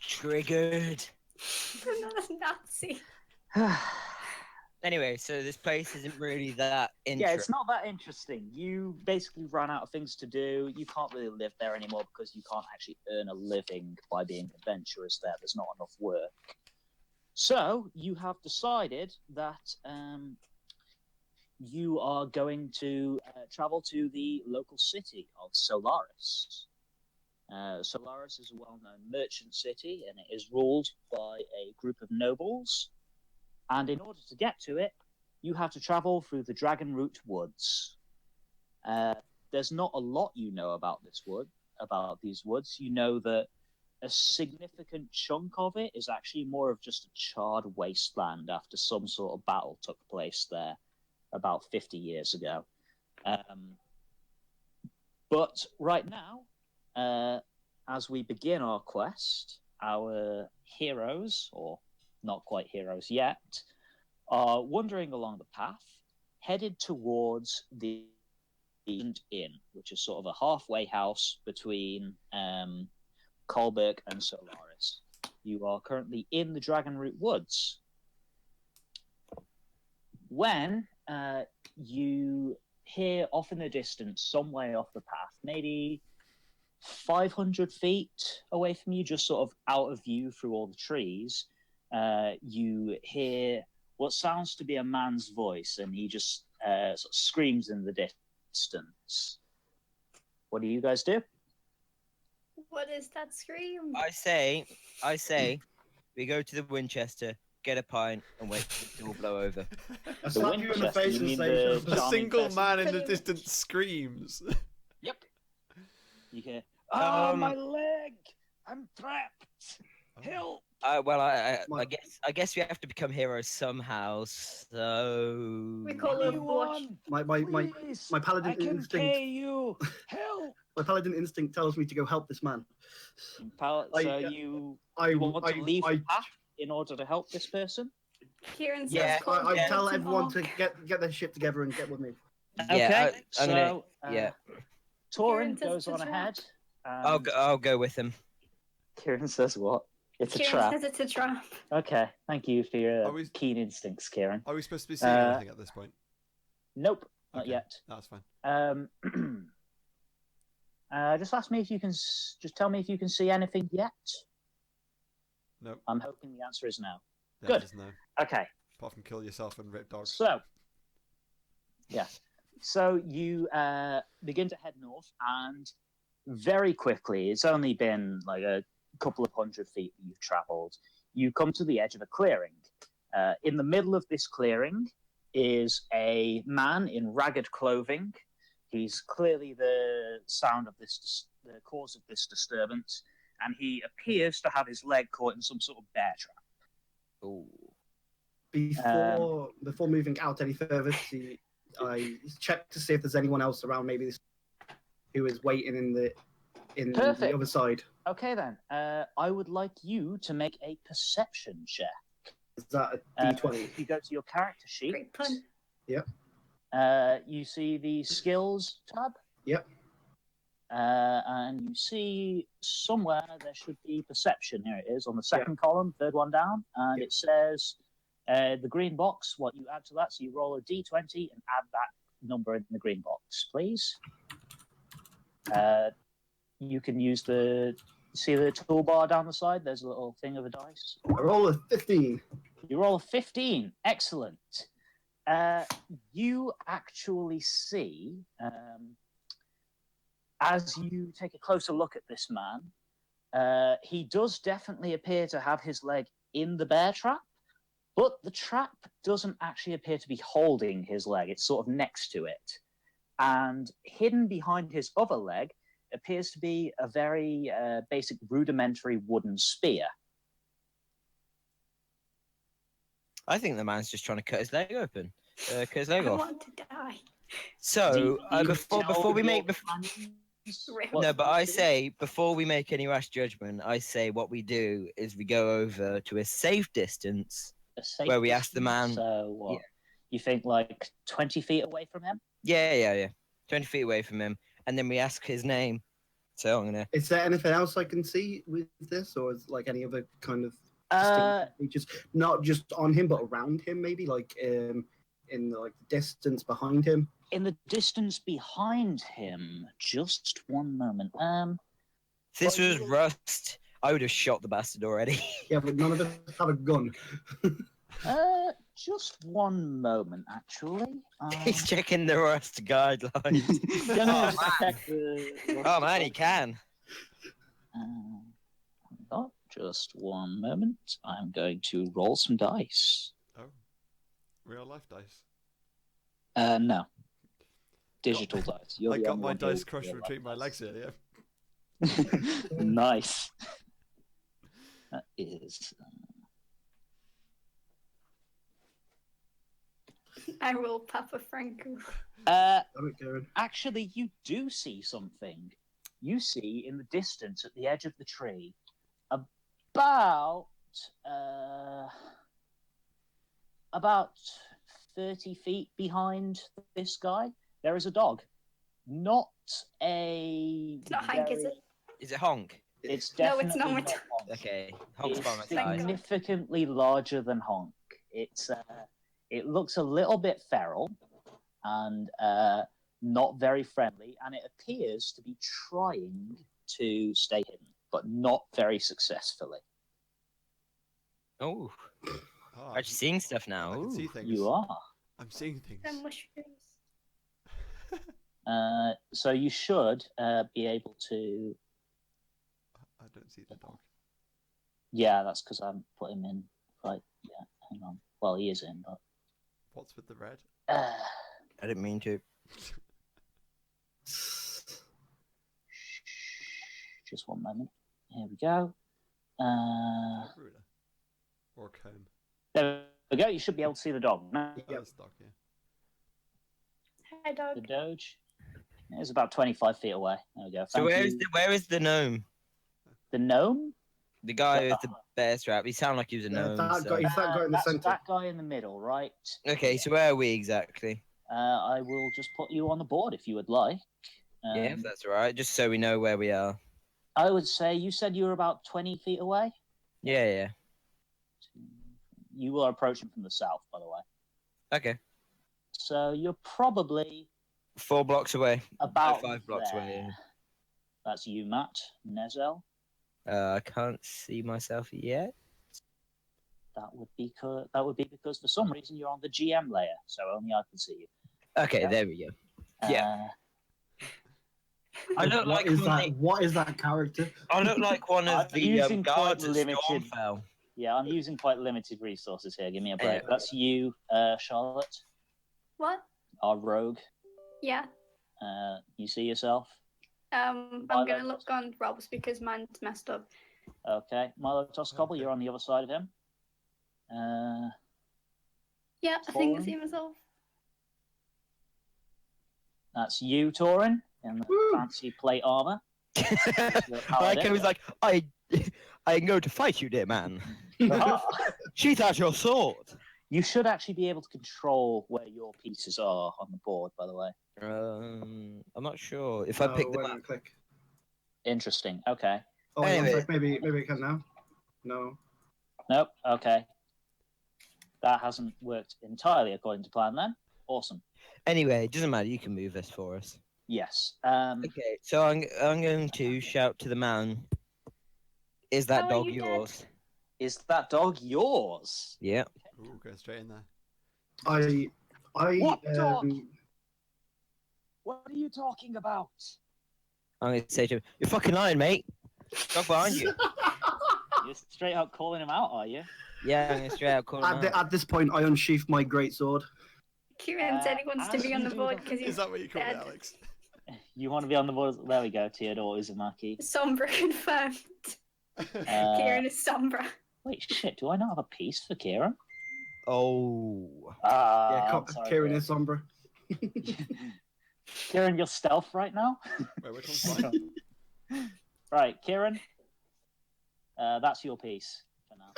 Triggered. Another Nazi. Anyway, so this place isn't really that interesting. Yeah, it's not that interesting. You basically ran out of things to do. You can't really live there anymore because you can't actually earn a living by being adventurous there. There's not enough work. So you have decided that you are going to travel to the local city of Solaris. Solaris is a well-known merchant city, and it is ruled by a group of nobles. And in order to get to it, you have to travel through the Dragonroot Woods. There's not a lot you know about these woods. You know that a significant chunk of it is actually more of just a charred wasteland after some sort of battle took place there about 50 years ago. But right now, as we begin our quest, our heroes, or not quite heroes yet, are wandering along the path, headed towards the Inn, which is sort of a halfway house between Kolberg and Solaris. You are currently in the Dragonroot Woods. when you hear off in the distance, some way off the path, maybe 500 feet away from you, just sort of out of view through all the trees, you hear what sounds to be a man's voice, and he just sort of screams in the distance. What do you guys do? What is that scream? I say, we go to the Winchester, get a pint, and wait for it to all blow over. I slap you in the Winchester, face you and mean say, the A charming single person? man in the Pretty much. distance screams. Yep. You hear, my Um, leg! I'm trapped! Help! Well, I My- guess we have to become heroes somehow. So We call him Blush. Please, my paladin I can instinct. pay you. Help! My paladin instinct tells me to go help this man. So I- you I want to leave I, the path in order to help this person? Kieran says Yeah, call I yeah. tell Blush an everyone to orc. get their shit together and get with me. yeah, Okay, I'm gonna. so Yeah, Torin Kieran says goes it's a on trap. ahead. I'll go with him. Kieran says what? It's a Kieran trap. says it's a trap. Okay, thank you for your Are we- keen instincts, Kieran. Are we supposed to be seeing Uh, anything at this point? Nope, not Okay, yet. That's fine. Just ask me if you can. Just tell me if you can see anything yet. Nope. I'm hoping the answer is no. Yeah, Good. it is no. Okay, Apart from kill yourself and rip dogs. so yeah, so you begin to head north, and very quickly, it's only been like a couple of 100 feet that you've travelled. You come to the edge of a clearing. In the middle of this clearing is a man in ragged clothing. He's clearly the sound of this, the cause of this disturbance, and he appears to have his leg caught in some sort of bear trap. Ooh. Before moving out any further, I check to see if there's anyone else around, maybe who is waiting in the Perfect. other side. Okay then, I would like you to make a perception check. Is that a D20? If you go to your character sheet, Great pun. you see the skills tab. Yep. And you see somewhere there should be perception. Here it is on the second column, third one down, and it says the green box. What you add to that? So you roll a d20 and add that number in the green box, please. You can use see the toolbar down the side. There's a little thing of a dice. I roll a 15. You roll a 15. Excellent. You actually see, as you take a closer look at this man, he does definitely appear to have his leg in the bear trap, but the trap doesn't actually appear to be holding his leg. It's sort of next to it. And hidden behind his other leg appears to be a very basic rudimentary wooden spear. I think the man's just trying to cut his leg open. Cut his leg I off. want to die. So Do you before tell we your make companions Rip. what no, you but I do? say before we make any rash judgment, I say what we do is we go over to a safe distance. A safe where we ask the distance, man- So what? Yeah. You think like 20 feet away from him? Yeah. 20 feet away from him, and then we ask his name. So I'm gonna. Is there anything else I can see with this, or is like any other kind of Uh, distinct features, not just on him but around him, maybe like in the distance behind him? in the distance behind him, just one moment. If this Well, was you- Rust, I would have shot the bastard already. Yeah, but none of us have a gun. Just one moment, actually. He's checking the Rust guidelines. Let me Oh, just check the- Oh man, he can. Just one moment. I'm going to roll some dice. Oh, real life dice. No. Digital dice. You're I the got only my one who dice will crushed real between my life legs earlier. dice. Nice. That is. I roll Papa Franco. Damn it, Karen. Actually, you do see something. You see in the distance at the edge of the tree, about 30 feet behind this guy, there is a dog. Not a. It's not Hank, is it? Is it Honk? It's No, definitely it's not. not Honk. Okay, Honk's by my It's Thank side. God. significantly larger than Honk. It's It looks a little bit feral and not very friendly, and it appears to be trying to stay hidden, but not very successfully. Oh, Oh, I'm actually seeing stuff now. I can see Ooh. things. You are. I'm seeing things. The mushrooms. So you should be able to. I don't see the dog. Yeah, that's because I haven't put him in. Right. Yeah. Hang on. Well, he is in, but. What's with the red? I didn't mean to. Just one moment. Here we go. Ruler. Or a comb. There we go. You should be able to see the dog. No, Oh, Yep. that's dog, yeah. Hi, dog. the Doge. It's about 25 feet away. There we go. So Thank you. where is the gnome? The gnome? The guy with the bear strap. He sounded like he was a gnome. That so- guy, he's that guy in the That's center. that guy in the middle, right? Okay, so where are we exactly? I will just put you on the board if you would like. Yeah, if that's all right. Just so we know where we are. I would say you said you were about 20 feet away. Yeah, yeah. You are approaching from the south, by the way. Okay. So you're probably 4 blocks away. about 5 blocks there. away. That's you, Matt. Nezel. I can't see myself yet. That would be because for some reason you're on the GM layer, so only I can see you. Okay, Yeah. there we go. Yeah. I look What like is one that? of What is that character? I look like one of I'm the using quite guards at limited- Stormfell. Yeah, I'm using quite limited resources here. Give me a break. Yeah. That's you, Charlotte, What? our rogue. Yeah. You see yourself? I'm Milo. gonna look on Rob's because mine's messed up. Okay. Milo Toscobble, Okay. you're on the other side of him. Yeah, I think I Torin? see myself. That's you, Torin, in the Woo! fancy plate armor. Like I was like, I am going to fight you, dear man. Sheath out your sword. You should actually be able to control where your pieces are on the board, by the way. I'm not sure if I pick them wait a up. minute, click. Interesting. Okay. Oh, hang on a Anyway. sec, maybe I can now. No. Nope. Okay. That hasn't worked entirely according to plan then. Awesome. Anyway, it doesn't matter. You can move this for us. Yes. Okay, so I'm going to shout to the man. Is that How are dog you dead? yours? Is that dog yours? Yeah. Ooh, go straight in there. I What dog? What are you talking about? I'm going to say to him, "You're fucking lying, mate. Dog behind you." You're straight out calling him out, are you? Yeah, I'm going to straight out call him out. at this point, I unsheath my greatsword. Kieran said he wants to as be on you the do board that- because Is he's that what you call it, dead. Alex? You want to be on the board? There we go. Theodore Uzumaki. Sombra confirmed. Kieran is Sombra. Wait, shit. Do I not have a piece for Kieran? Oh. Yeah, I'm sorry, Kieran is Sombra. Kieran, you're stealth right now? Wait, which one's mine? Right, Kieran. That's your piece for now.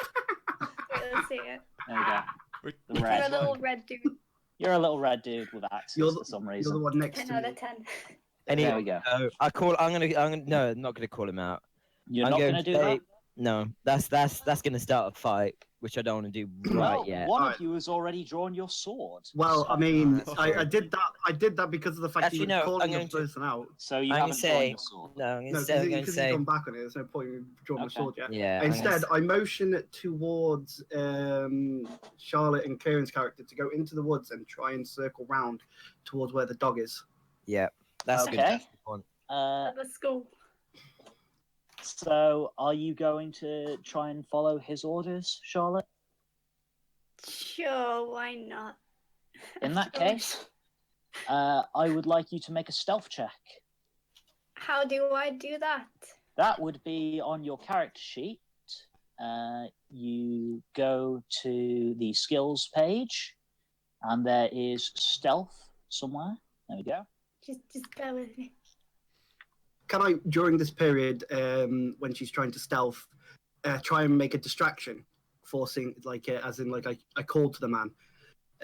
Wait, let's see it. There we go. Which- The which You're red. a little red dude. You're a little red dude with axes You're for some You're the reason. one next 10 to out me. of 10. Anyway, There we go. no, I'm not gonna call him out. You're I'm not going going to to do say- that? No, that's gonna start a fight, which I don't want to do right Well, yet. one Alright. of you has already drawn your sword. Well, so, I mean, that's I true. did that because of the fact Actually, you were no, calling I'm the going to- person out. So you I'm haven't gonna drawn say your sword. no. I'm No, gonna say. I'm going to because say. he's gone back on it. There's no point in drawing my Okay. sword yet. Yeah. I'm gonna Instead, I motion towards Charlotte and Kieran's character to go into the woods and try and circle round towards where the dog is. Yeah, that's a good. Okay. That's a good one. Let's go. So are you going to try and follow his orders, Charlotte? Sure, why not? In that After all, case, I would like you to make a stealth check. How do I do that? That would be on your character sheet. You go to the skills page, and there is stealth somewhere. There we go. Just bear with me. Can I, during this period, when she's trying to stealth, try and make a distraction, forcing, like, as in, like, I called to the man,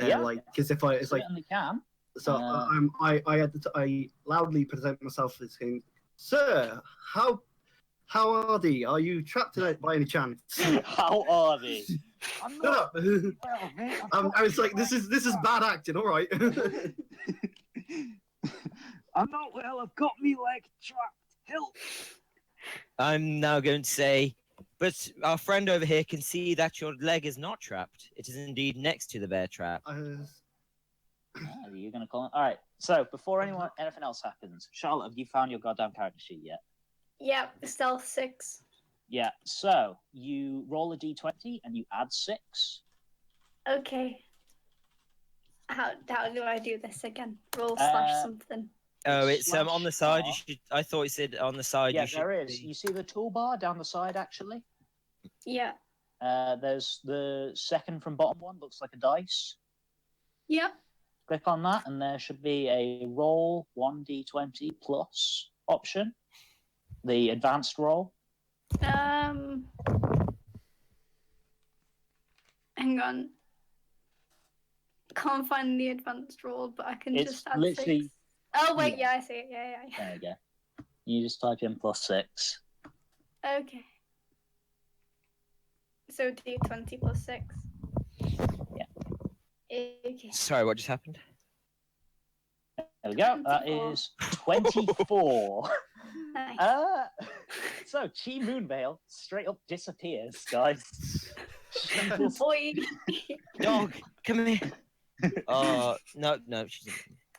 Yeah. like, because if I, it's like, Certainly can. so I loudly present myself as saying, "Sir, how How are they? Are you trapped tonight by any chance? How are they? I'm Shut not. up. Well, mate, I was like, this is bad acting. All right. I'm not well. I've got me leg trapped. Help! I'm now going to say, but our friend over here can see that your leg is not trapped. It is indeed next to the bear trap. You're gonna call it. All right. So before anything else happens, Charlotte, have you found your goddamn character sheet yet? Yeah, stealth 6. Yeah. So you roll a d20 and you add 6. Okay. How do I do this again? Roll / something. Oh, it's Slash on the side. You R. should. I thought you said on the side. Yeah, you should there is. be- You see the toolbar down the side, actually. Yeah. There's the second from bottom one. Looks like a dice. Yeah. Click on that, and there should be a roll 1d20 plus option. The advanced roll. Hang on. Can't find the advanced roll, but I can It's just add literally- 6. Oh wait, yeah. yeah, I see it. Yeah. There you go. You just type in +6. Okay. So d20 plus 6. Yeah. Okay. Sorry, what just happened? There we go. That 24. is 24. Nice. So Chi Moonveil straight up disappears, guys. Boy. Dog, come here. No, she's.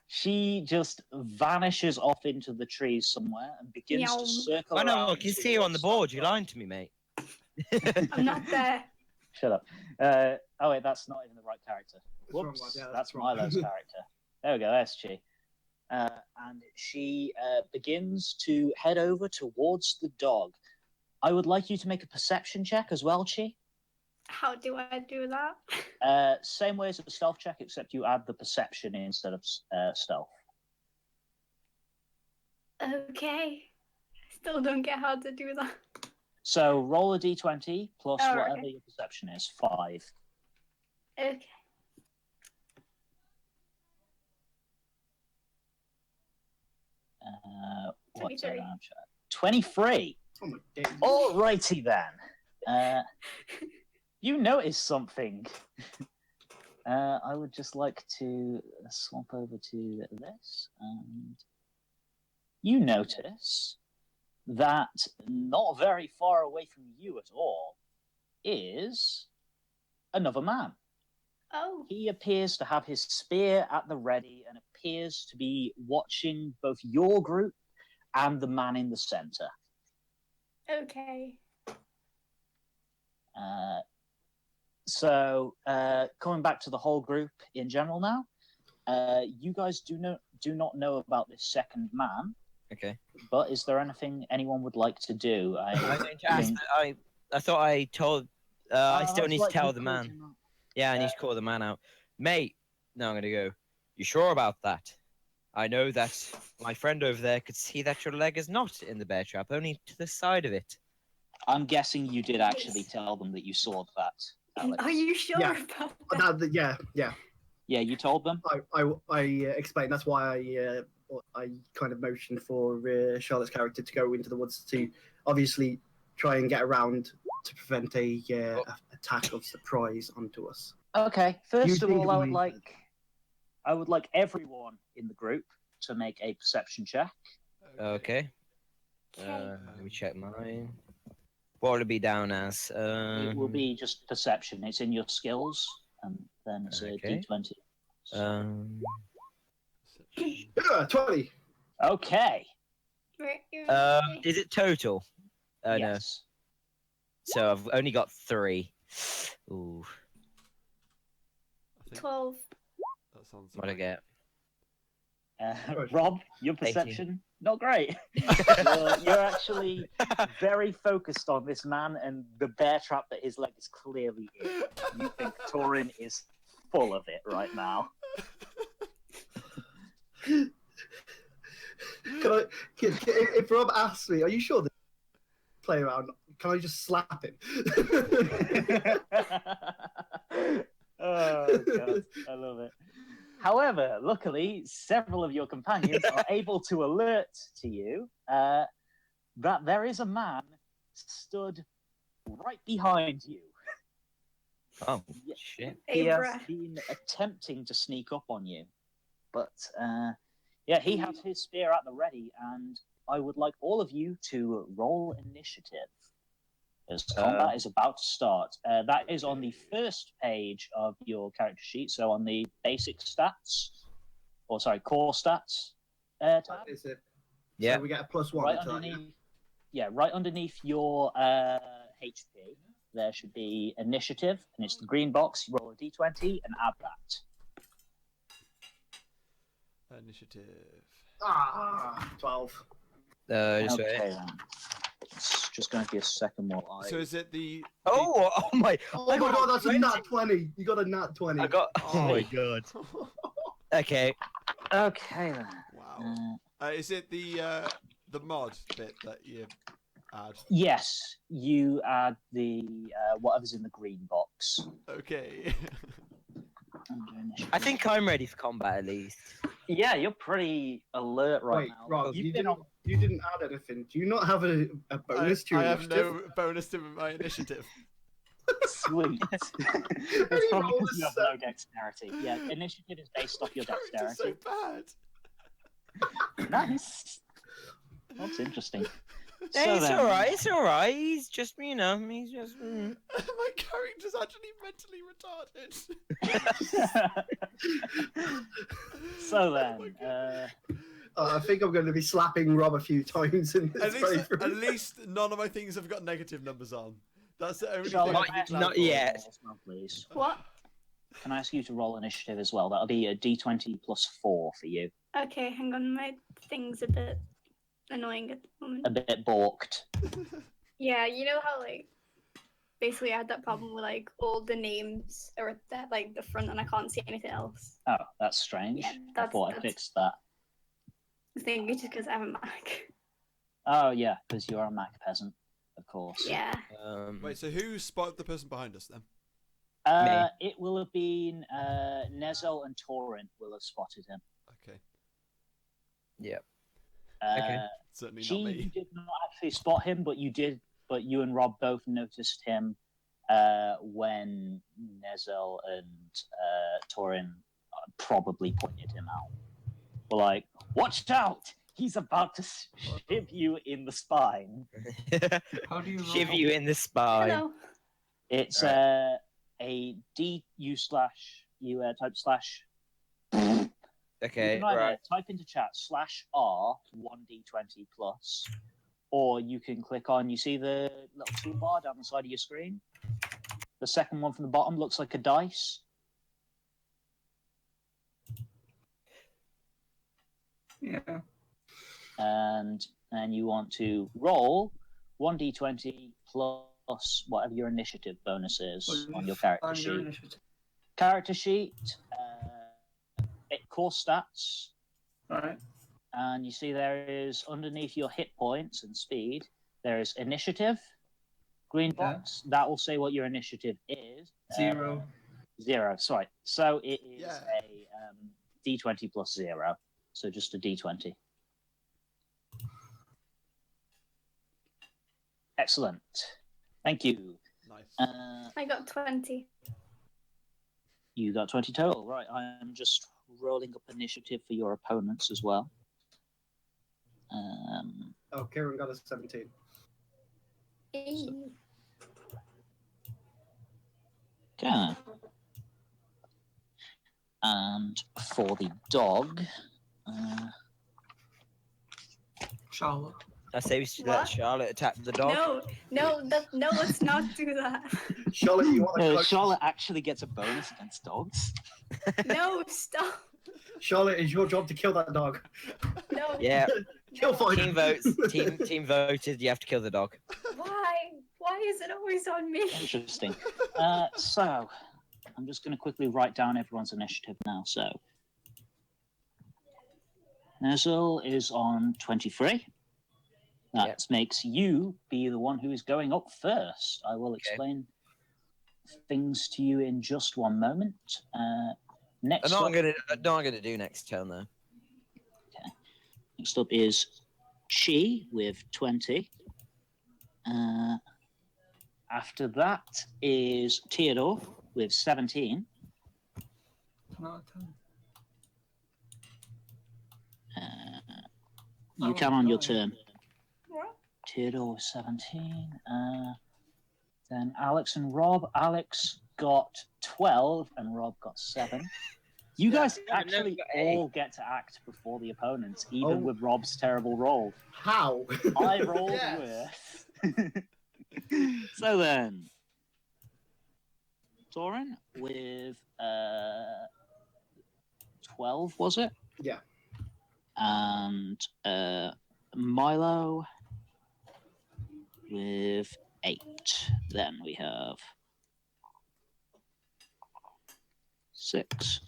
She just vanishes off into the trees somewhere and begins Meow. to circle I know. around. I can see you on the board. You're lying to me, mate. I'm not there. Shut up. Oh wait, that's not even the right character. wrong Whoops, one, yeah, that's that's wrong. Milo's character. There we go, that's Chi. And she begins to head over towards the dog. I would like you to make a perception check as well, Chi. How do I do that? Same way as a stealth check, except you add the perception instead of stealth. Okay. Still don't get how to do that. So roll a d20 plus Oh, whatever okay. your perception is, 5. Okay. What's 23. that? 23. Oh my days. Alrighty then. You notice something. I would just like to swap over to this, and you notice that not very far away from you at all is another man. Oh. He appears to have his spear at the ready and appears to be watching both your group and the man in the center. Okay. So coming back to the whole group in general now, you guys do not know about this second man. Okay. But is there anything anyone would like to do? I'm going to ask. I thought I told. I still need to tell the man. Yeah, I need to call the man out, mate. No, I'm gonna go. You sure about that? I know that my friend over there could see that your leg is not in the bear trap, only to the side of it. I'm guessing you did actually tell them that you saw that, Alex. Are you sure Yeah. about that? Yeah. Yeah, you told them? I explained. That's why I kind of motioned for Charlotte's character to go into the woods to obviously try and get around to prevent a attack of surprise onto us. Okay, first of think all, of I would like everyone in the group to make a perception check. Okay. Let me check mine. What will it be down as? It will be just perception. It's in your skills, and then it's Okay. a d20. Yeah, 20. Okay. Is it total? Yes. No. So I've only got 3. Ooh, I think 12. that sounds what I right. get? Rob, your 18. perception, not great. You're actually very focused on this man and the bear trap that his leg is clearly in. You think Torin is full of it right now. If Rob asks me, are you sure that play around? Can I just slap him? Oh, God, I love it. However, luckily, several of your companions are able to alert to you that there is a man stood right behind you. Oh, Yeah, shit. He has bruh. been attempting to sneak up on you, but yeah, he has his spear at the ready, and I would like all of you to roll initiative as combat is about to start. That is on the first page of your character sheet, so on the basic stats, or sorry, core stats tab. Is it? Yeah. So we get a +1 Right to that, underneath, right underneath your HP, there should be initiative, and it's the green box. You roll a d20 and add that. Initiative. Ah, 12. Just wait. Okay, then. It's just going to be a second while I. So is it the? Oh my! Oh I my got god, that's a 20. nat 20. You got a nat 20. I got. Oh my Sweet. god. Okay. Okay then. Wow. Is it the mod bit that you add? Yes, you add the whatever's in the green box. Okay. I think I'm ready for combat at least. Yeah, you're pretty alert right Wait, now. Rob, You've you been didn't add anything. Do you not have a bonus to I your have initiative? no bonus to my initiative. Sweet. It's He probably rolled because a you have no dexterity. Yeah, initiative is based off your Character's dexterity. so bad. Nice. That's interesting. Hey, it's then- alright. It's alright. He's just, he's just. My character's actually mentally retarded. So Oh my then, God. I think I'm going to be slapping Rob a few times in this playthrough. At least none of my things have got negative numbers on. That's the only Charlotte, thing I can I can ask be you glad not for. yet. roll as well, please? What? Can I ask you to roll initiative as well? That'll be a d20 plus 4 for you. Okay, hang on. My thing's a bit annoying at the moment. A bit balked. Yeah, you know how like basically I had that problem with like all the names are at the front and I can't see anything else. Oh, that's strange. Yeah, I thought I that's fixed that. the thing. It's just because I have a Mac. Oh, yeah, because you're a Mac peasant, of course. Yeah. Wait, so who spotted the person behind us then? It will have been Nezel and Torin will have spotted him. Okay. Yep. Okay. Certainly She not me. did not actually spot him, but you and Rob both noticed him when Nezel and Torin probably pointed him out. We're like, watch out! He's about to shiv you in the spine. How do you roll? Shiv you in the spine. Hello. It's Alright. a du slash you type slash. Okay, You can either right. type into chat /R 1d20 plus, or you can click on. You see the little toolbar down the side of your screen. The second one from the bottom looks like a dice. Yeah. And then you want to roll 1d20 plus whatever your initiative bonus is on your character On your sheet. initiative. Character sheet, core stats, Alright. and you see there is underneath your hit points and speed, there is initiative, green box. That will say what your initiative is. 0. 0, sorry. So it is Yeah. a d20 plus 0. So just a d20. Excellent. Thank you. Nice. I got 20. You got 20 total. Right, I'm just rolling up initiative for your opponents as well. Oh, Kieran got a 17. Hey. Okay. And for the dog, Charlotte. I say we should What? let Charlotte attack the dog. No, let's not do that. Charlotte, you want to Charlotte actually gets a bonus against dogs. No, stop. Charlotte, it's your job to kill that dog. No. Yeah. Kill fight. Team votes. Team voted. You have to kill the dog. Why? Why is it always on me? Interesting. So, I'm just going to quickly write down everyone's initiative now. So, Nezel is on 23. That makes you be the one who is going up first. I will explain things to you in just one moment. Next No, up, I'm gonna do next turn though. next up is Chi with 20. After that is Theodore with 17. 10 out of 10. You Oh, can on your nice. turn. What? Theodore 17. Then Alex and Rob. Alex got 12 and Rob got 7. You guys Yeah, actually got 8. all get to act before the opponents, even Oh. with Rob's terrible roll. How? I rolled Yes. worse. So then, Torin with 12, was it? Yeah. And Milo with 8. Then we have 6.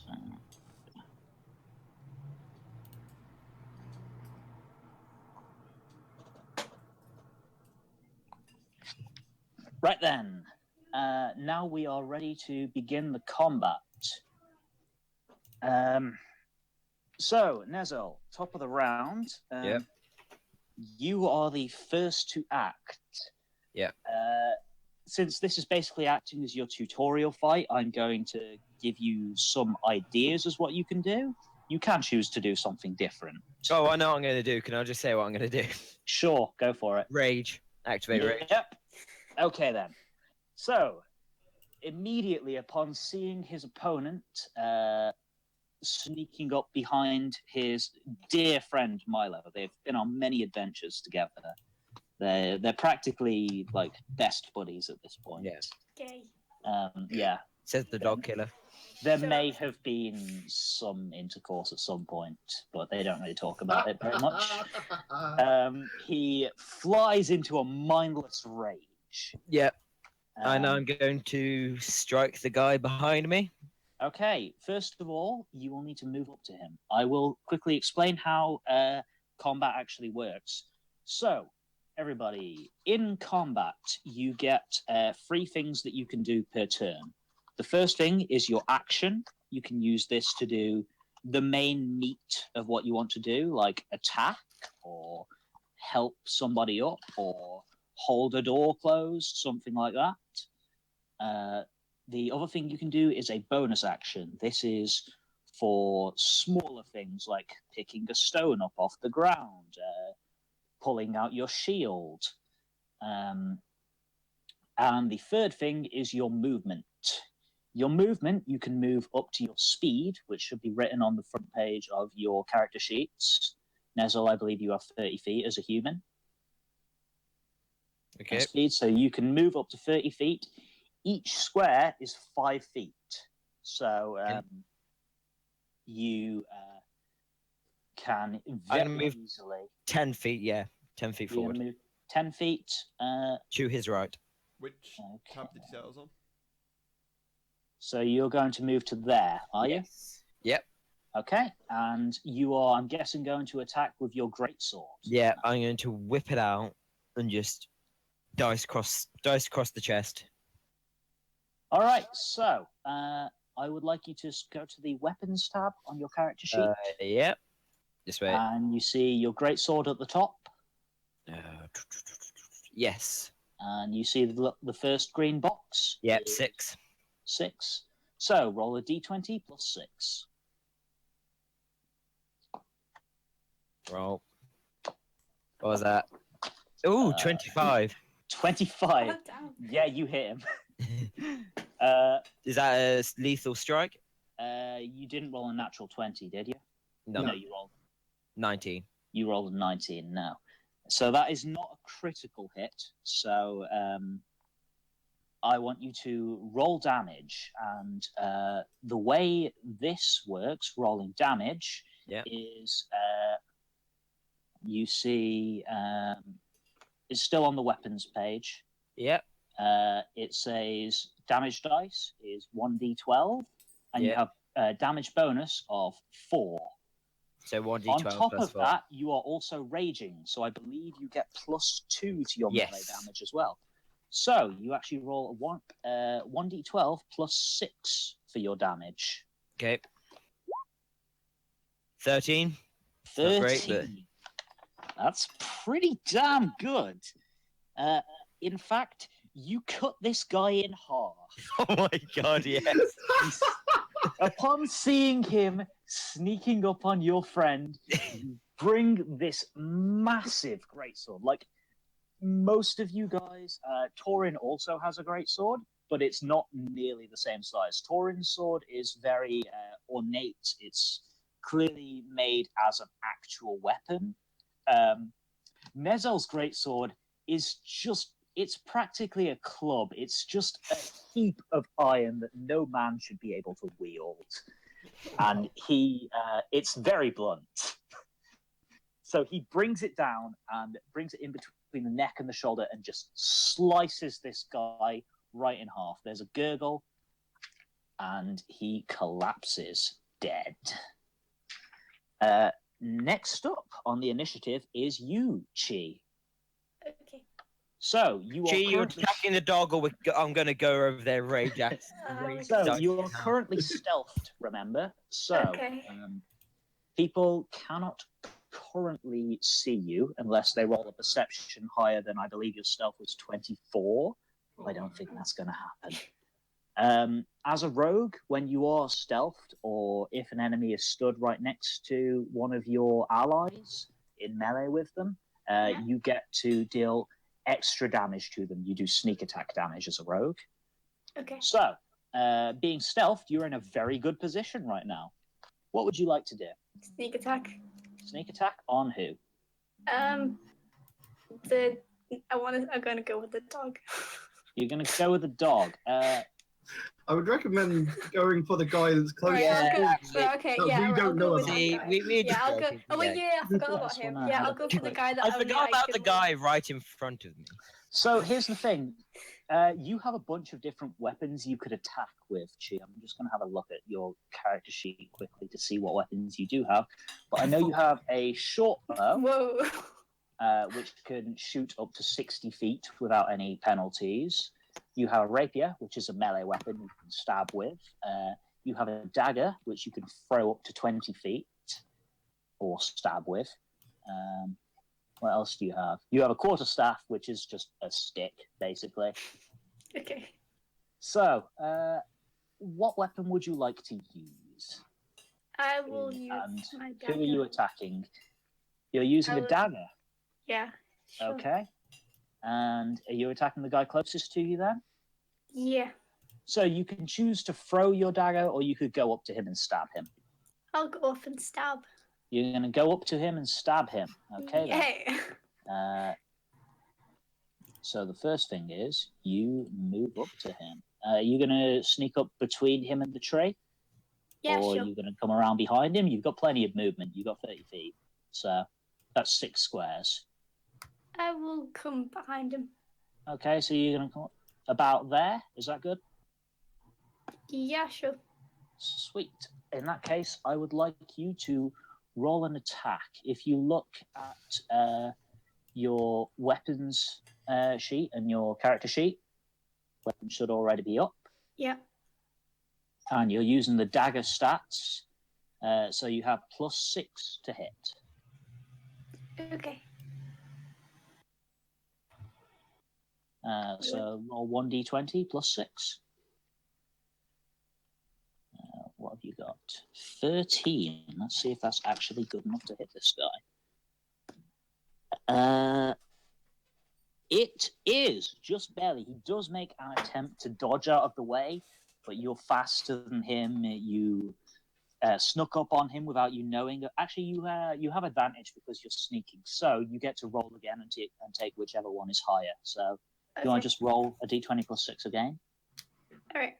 Right then, now we are ready to begin the combat. So, Nezel, top of the round. Yep. You are the first to act. Yep. Since this is basically acting as your tutorial fight, I'm going to give you some ideas as what you can do. You can choose to do something different. Oh, I know what I'm going to do. Can I just say what I'm going to do? Sure, go for it. Rage. Activate rage. Yep. Okay then. So, immediately upon seeing his opponent sneaking up behind his dear friend Milo, they've been on many adventures together. They're practically like best buddies at this point. Yeah. Gay. Yeah. Says the dog killer. There may have been some intercourse at some point, but they don't really talk about it very much. He flies into a mindless rage. Yep. And Um, I'm going to strike the guy behind me. Okay, first of all, you will need to move up to him. I will quickly explain how combat actually works. So, everybody, in combat, you get 3 things that you can do per turn. The first thing is your action. You can use this to do the main meat of what you want to do, like attack or help somebody up or hold a door closed, something like that. The other thing you can do is a bonus action. This is for smaller things like picking a stone up off the ground, pulling out your shield. And the third thing is your movement. Your movement, you can move up to your speed, which should be written on the front page of your character sheets. Nezel, I believe you have 30 feet as a human. Okay. Speed, so you can move up to 30 feet. Each square is 5 feet. So you can very move easily 10 feet, yeah. 10 feet you're gonna forward. move 10 feet. To his right. Which tab did you say that was on? So you're going to move to there, are you? Yep. Okay. And you are, I'm guessing, going to attack with your greatsword. Yeah, I'm going to whip it out and just dice across the chest. All right. So I would like you to go to the weapons tab on your character sheet. Yep. This way. And you see your greatsword at the top. Yes. And you see the first green box. Yep, 6. 6. So roll a d20 plus 6. Roll. What was that? Ooh, 25. 25. Oh, damn. Yeah, you hit him. Is that a lethal strike? You didn't roll a natural 20, did you? No. No, you rolled. 19. You rolled a 19. No. So that is not a critical hit. So I want you to roll damage, and the way this works, rolling damage, is you see it's still on the weapons page. Yep. It says damage dice is 1d12, and you have a damage bonus of 4. So 1d12 On top plus of 4. that, you are also raging, so I believe you get +2 to your melee damage as well. So you actually roll a 1d12 plus 6 for your damage. Okay. 13. 13. Not great, but... That's pretty damn good. In fact, you cut this guy in half. Oh my god, yes. Upon seeing him sneaking up on your friend, you bring this massive greatsword. Like most of you guys, Torin also has a greatsword, but it's not nearly the same size. Torin's sword is very ornate. It's clearly made as an actual weapon. Mezel's greatsword is just, it's practically a club. It's just a heap of iron that no man should be able to wield. And it's very blunt. So he brings it down and brings it in between the neck and the shoulder and just slices this guy right in half. There's a gurgle and he collapses dead. Next up on the initiative is you, Chi. Okay. So you are Gee, you're currently... attacking the dog, or I'm going to go over there, rage at. So you are currently stealthed, remember? So Okay. people cannot currently see you unless they roll a perception higher than, I believe your stealth was 24. I don't think that's going to happen. As a rogue, when you are stealthed, or if an enemy is stood right next to one of your allies in melee with them, you get to deal extra damage to them. You do sneak attack damage as a rogue. Okay. So, being stealthed, you're in a very good position right now. What would you like to do? Sneak attack. Sneak attack on who? I'm gonna go with the dog. You're going to go with the dog. I would recommend going for the guy that's closest. Okay, that yeah, we don't I'll go know with about. that See, guy. we're just I'll go. joking Oh wait, today. yeah, I forgot about That's him. when I Yeah, had I'll a go for the quick- guy that I only forgot about the can guy right in front of me. So here's the thing. You have a bunch of different weapons you could attack with, Chi. I'm just going to have a look at your character sheet quickly to see what weapons you do have. But I know you have a short bow, Whoa. which can shoot up to 60 feet without any penalties. You have a rapier, which is a melee weapon you can stab with. You have a dagger, which you can throw up to 20 feet or stab with. What else do you have? You have a quarterstaff, which is just a stick, basically. Okay. So, what weapon would you like to use? I will use And my who dagger. are you attacking? You're using a dagger. Yeah. Sure. Okay. And are you attacking the guy closest to you then? Yeah. So you can choose to throw your dagger, or you could go up to him and stab him. I'll go off and stab. You're going to go up to him and stab him. Okay, Yay. then. So the first thing is you move up to him. You're going to sneak up between him and the tree? Yeah, or sure. you're going to come around behind him? You've got plenty of movement. You've got 30 feet. So that's 6 squares. I will come behind him. Okay, so you're going to come about there. Is that good? Yeah, sure. Sweet. In that case, I would like you to roll an attack. If you look at your weapons sheet and your character sheet, weapon should already be up. Yeah. And you're using the dagger stats, so you have +6 to hit. Okay. So roll 1d20 +6. What have you got? 13. Let's see if that's actually good enough to hit this guy. It is just barely. He does make an attempt to dodge out of the way, but you're faster than him. You snuck up on him without you knowing. Actually, you have advantage because you're sneaking, so you get to roll again and take whichever one is higher. So you want to just roll a d20 +6 again? All right.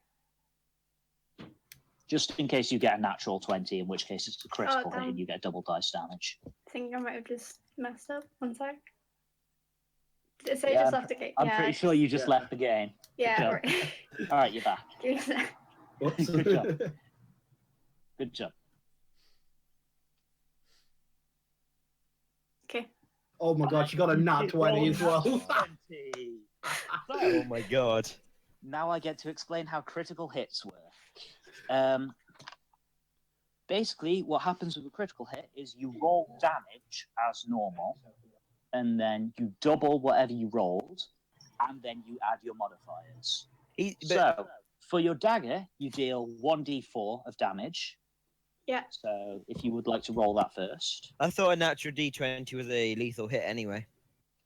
Just in case you get a natural 20, in which case it's a critical hit damn. and you get double dice damage. I think I might have just messed up. One sec. So Yeah, just left the game. I'm pretty sure you just left the game. Yeah. Right. All right, you're back. Give me a sec. Good job. Good job. Okay. Oh my god, she got a nat 20 as well. 20. Oh my god. Now I get to explain how critical hits work. Basically, what happens with a critical hit is you roll damage as normal, and then you double whatever you rolled, and then you add your modifiers. But So, for your dagger, you deal 1d4 of damage. Yeah. So, if you would like to roll that first. I thought a natural D20 was a lethal hit anyway.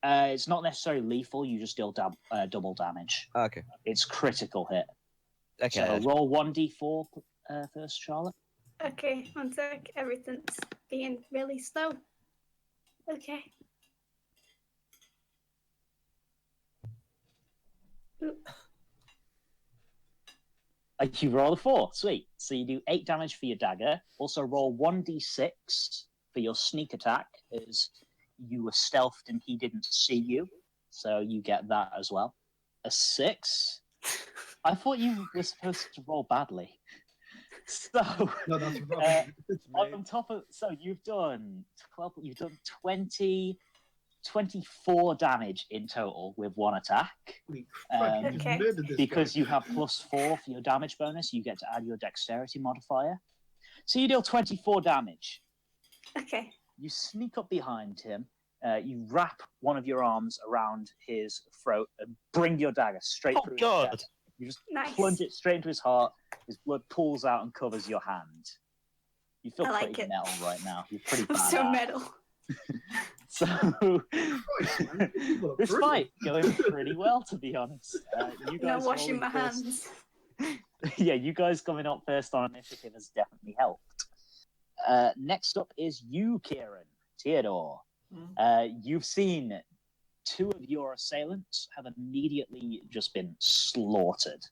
It's not necessarily lethal, you just deal double damage. Okay. It's critical hit. Okay. So, roll 1d4 first, Charlotte. Okay, one sec. Everything's being really slow. Okay. You roll a 4. Sweet. So you do 8 damage for your dagger. Also roll 1d6 for your sneak attack, as you were stealthed and he didn't see you. So you get that as well. A 6? I thought you were supposed to roll badly. So No, that's rubbish. on top of you've done 12, you've done 24 damage in total with one attack. Holy crap, you just Okay. murdered this Because guy. you have +4 for your damage bonus, you get to add your dexterity modifier. So you deal 24 damage. Okay. You sneak up behind him. You wrap one of your arms around his throat and bring your dagger straight through his God. chest. You just Nice. plunge it straight into his heart. His blood pools out and covers your hand. You feel I like pretty it. metal right now. You're pretty I'm badass. so metal. So Christ, man. People are this brutal. fight going pretty well, to be honest. You guys Not washing rolling my first. hands. Yeah, you guys coming up first on initiative has definitely helped. Next up is you, Kieran. Theodore. You've seen 2 of your assailants have immediately just been slaughtered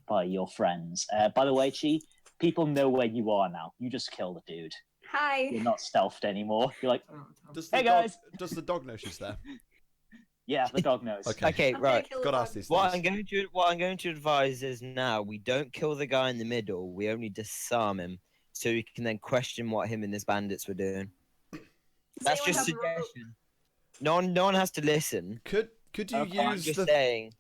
by your friends. By the way, Chi, people know where you are now. You just killed a dude. Hi. You're not stealthed anymore. You're like, Does hey the dog, guys. Does the dog know she's there? Yeah, the dog knows. Okay. Okay, I'm gonna right. kill the Gotta dog. ask these What things. I'm going to advise is now we don't kill the guy in the middle. We only disarm him, so we can then question what him and his bandits were doing. Does That's anyone just have a rope? suggestion. No one has to listen. Could you Okay. I'm use just the saying.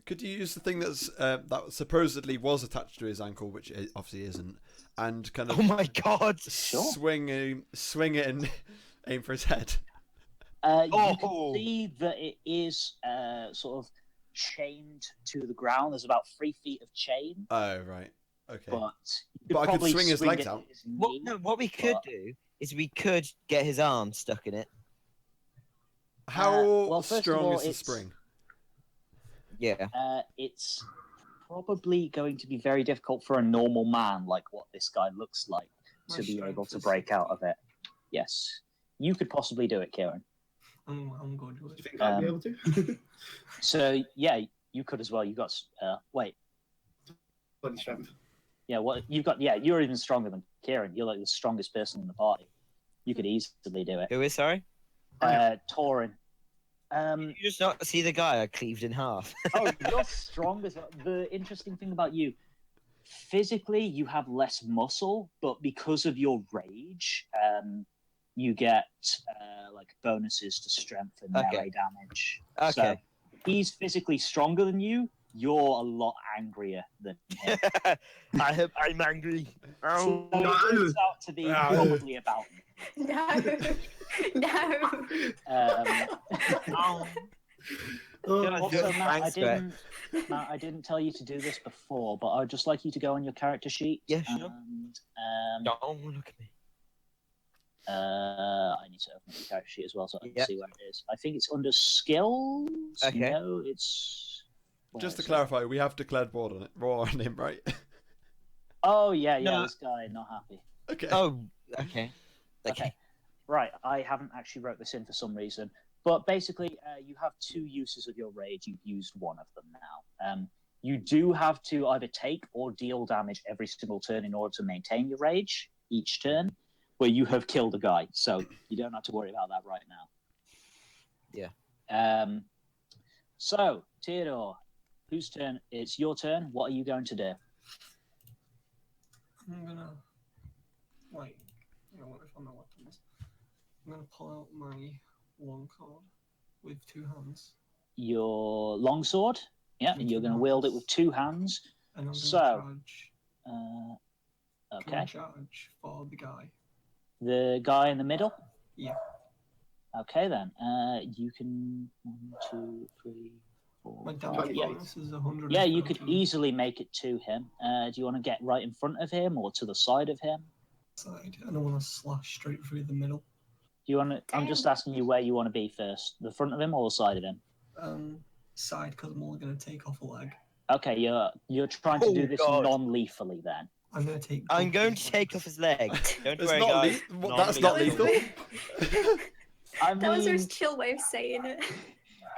Could you use the thing that's that supposedly was attached to his ankle, which it obviously isn't, and kind of Oh my god! Sure. swing it and aim for his head? You Oh. can see that it is sort of chained to the ground. There's about 3 feet of chain, Oh right, okay. but you But I could probably swing his legs it out. at his knee. What we could but- do is we could get his arm stuck in it. How well, first of strong all, is the it's- spring? Yeah. It's probably going to be very difficult for a normal man like what this guy looks like My to be strength able to is break out 60. of it. Yes, you could possibly do it, Kieran. I'm going to do Do you it. think I'd be able to? So yeah, you could as well. You got wait, Body strength. yeah. What you've got? Yeah, you're even stronger than Kieran. You're like the strongest person in the party. You could easily do it. Who is sorry? Tauren. You just not see the guy I cleaved in half. Oh, you're strong as well. The interesting thing about you, physically, you have less muscle, but because of your rage, you get like bonuses to strength and Okay. melee damage. Okay. So he's physically stronger than you. You're a lot angrier than him. I hope I'm angry. So Oh. it turns out to be probably about me. No. No. Oh. Also, Just Matt, thanks, Greg. I didn't tell you to do this before, but I would just like you to go on your character sheet. Yeah, sure. And, Don't look at me. I need to open up the character sheet as well so I can Yep. see where it is. I think it's under skills. Okay. No, it's. where Just to is it? clarify, we have declared war on him, right? Oh yeah, No. this guy not happy. Okay. Oh, okay. Okay. Right, I haven't actually wrote this in for some reason, but basically, you have 2 uses of your rage. You've used one of them now. You do have to either take or deal damage every single turn in order to maintain your rage each turn, where you have killed a guy, so you don't have to worry about that right now. Yeah. So, Theodore, whose turn? It's your turn. What are you going to do? I'm gonna wait. You know what? If I'm not weapons, I'm gonna pull out my long sword with 2 hands, Your longsword. Yeah, With you're two going to wield it hands. with 2 hands. and I'm gonna So, charge. Okay. Charge for the guy. The guy in the middle. Yeah. Okay then. You can 1, 2, 3, 4, My 5. damage Yeah. bonus is 100. Yeah, you could easily make it to him. Do you want to get right in front of him or to the side of him? Side. I don't want to slash straight through the middle. Do you want to? I'm just asking you where you want to be first, the front of him or the side of him. Side, because I'm only going to take off a leg. Okay, you're trying to do this God. non-lethally then. I'm going to take. I'm going to take off his leg. Don't It's worry, not guys. that's not lethal. I That was mean, her chill way of saying it.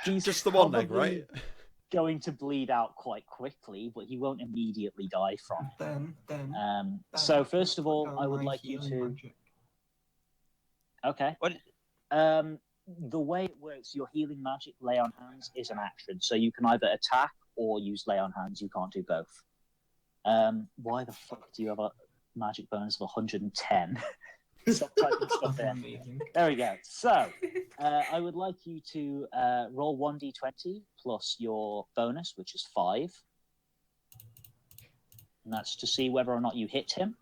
he's Just the one leg, probably right? going to bleed out quite quickly, but he won't immediately die from it. Then. So first of all, I would like you to. Magic. Okay. What? The way it works, your healing magic, lay on hands, is an action. So you can either attack or use lay on hands. You can't do both. Why the fuck do you have a magic bonus of 110? Stop typing stuff in. Amazing. There we go. So I would like you to roll 1d20 plus your bonus, which is 5. And that's to see whether or not you hit him.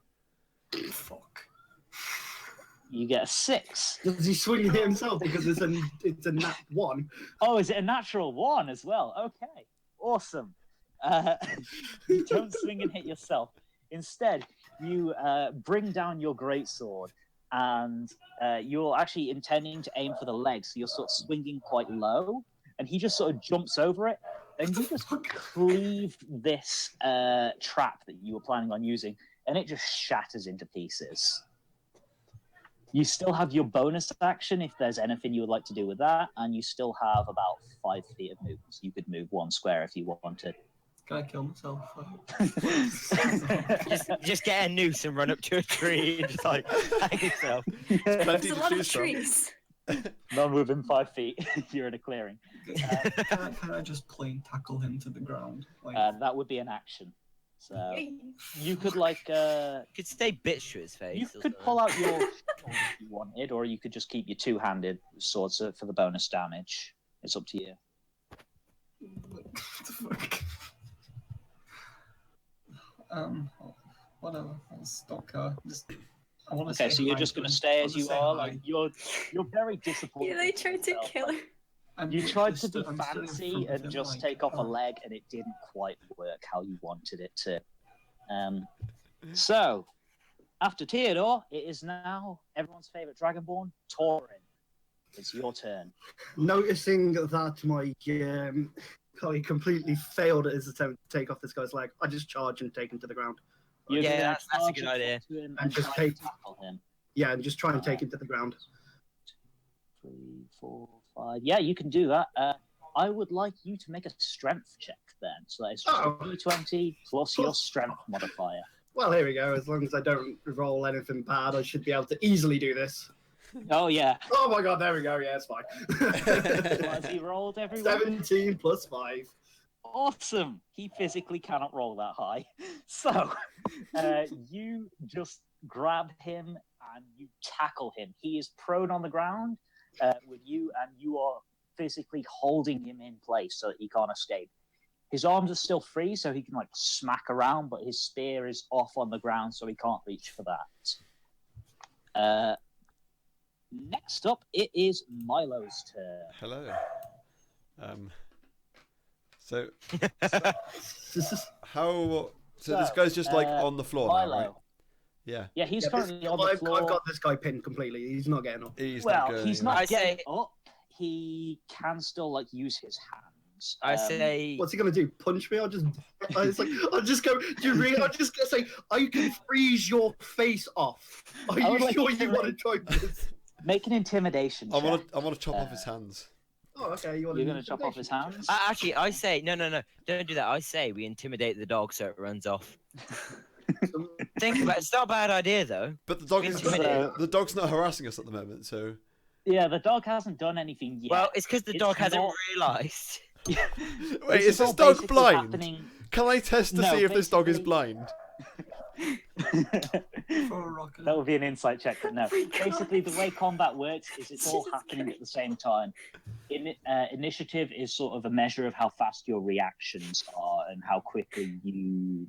Fuck. You get a 6. Does he swing and hit himself because it's a nat 1? Oh, is it a natural 1 as well? Okay, awesome. You don't swing and hit yourself. Instead, you bring down your greatsword, and you're actually intending to aim for the leg, so you're sort of swinging quite low, and he just sort of jumps over it, and you just cleave this trap that you were planning on using, and it just shatters into pieces. You still have your bonus action if there's anything you would like to do with that, and you still have about 5 feet of movement. So you could move 1 square if you wanted. Can I kill myself? Just get a noose and run up to a tree and just like hang yourself. There's Plenty a to lot of choose from. trees. Not within 5 feet. You're in a clearing. Can I just plain tackle him to the ground? Like, That would be an action. So you could Could stay bitch to his face. you or could something. pull out your sword if you wanted, or you could just keep your two-handed swords for the bonus damage. It's up to you. what the fuck? Whatever. I'll stock her. I want to Okay, so you're just going to stay as you are. Like Hi. you're very disappointed. Yeah, they tried to yourself. kill her. You tried to be fancy and just take off a leg, and it didn't quite work how you wanted it to. So, after Theodore, it is now everyone's favourite Dragonborn, Taurin. It's your turn. Noticing that my I completely failed at his attempt to take off this guy's leg, I just charge and take him to the ground. You're Yeah, gonna that's a charge good up idea. to him And and just try to take- tackle him. Yeah, and just try and take him to the ground. 3, 4, 5. Yeah, you can do that. I would like you to make a strength check then. So it's just a d20 plus your strength modifier. Well, here we go. As long as I don't roll anything bad, I should be able to easily do this. Oh, yeah. Oh my god, there we go. Yeah, it's fine. What has he rolled, everyone? 17 plus 5. Awesome. He physically cannot roll that high. So you just grab him and you tackle him. He is prone on the ground with you, and you are physically holding him in place so that he can't escape. His arms are still free, so he can like smack around, but his spear is off on the ground, so he can't reach for that. Next up, it is Milo's turn. Hello. So how? So this guy's just like on the floor now, right? Yeah. Yeah, he's Yeah, currently on the floor. I've got this guy pinned completely. He's not getting up. He's Well, not going he's anywhere. not I getting say- up. He can still like use his hands. I say What's he gonna do? Punch me? I'll just go. Do you really? I'll just say I can freeze your face off. Are I would you like sure you to you want to try this? make an intimidation I check. want to chop off his hands. Oh, okay. You want You're going to chop off his hands? actually, I say no, don't do that. I say we intimidate the dog so it runs off. Think about it. It's not a bad idea though. But the dog is Intimidate. the dog's not harassing us at the moment, so Yeah, the dog hasn't done anything yet. Well, it's because the It's dog hasn't not- realised. wait, is all this dog basically blind? happening- Can I test to No, see if this dog is basically- blind? Throw a rock at That him. would be an insight check, but no. Oh my God. Basically, the way combat works is it's all Jesus happening at the same time. Initiative is sort of a measure of how fast your reactions are and how quickly you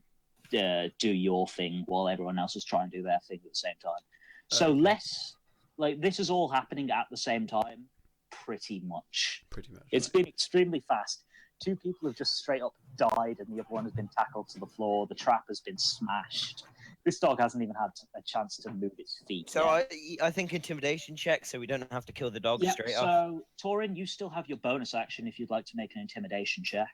do your thing while everyone else is trying to do their thing at the same time. So Okay. less like this is all happening at the same time. pretty much. Pretty much. It's been extremely fast. 2 people have just straight up died, and the other one has been tackled to the floor. The trap has been smashed. This dog hasn't even had a chance to move its feet. So yet. I think intimidation check, so we don't have to kill the dog Yeah, straight off. so Torin, you still have your bonus action if you'd like to make an intimidation check.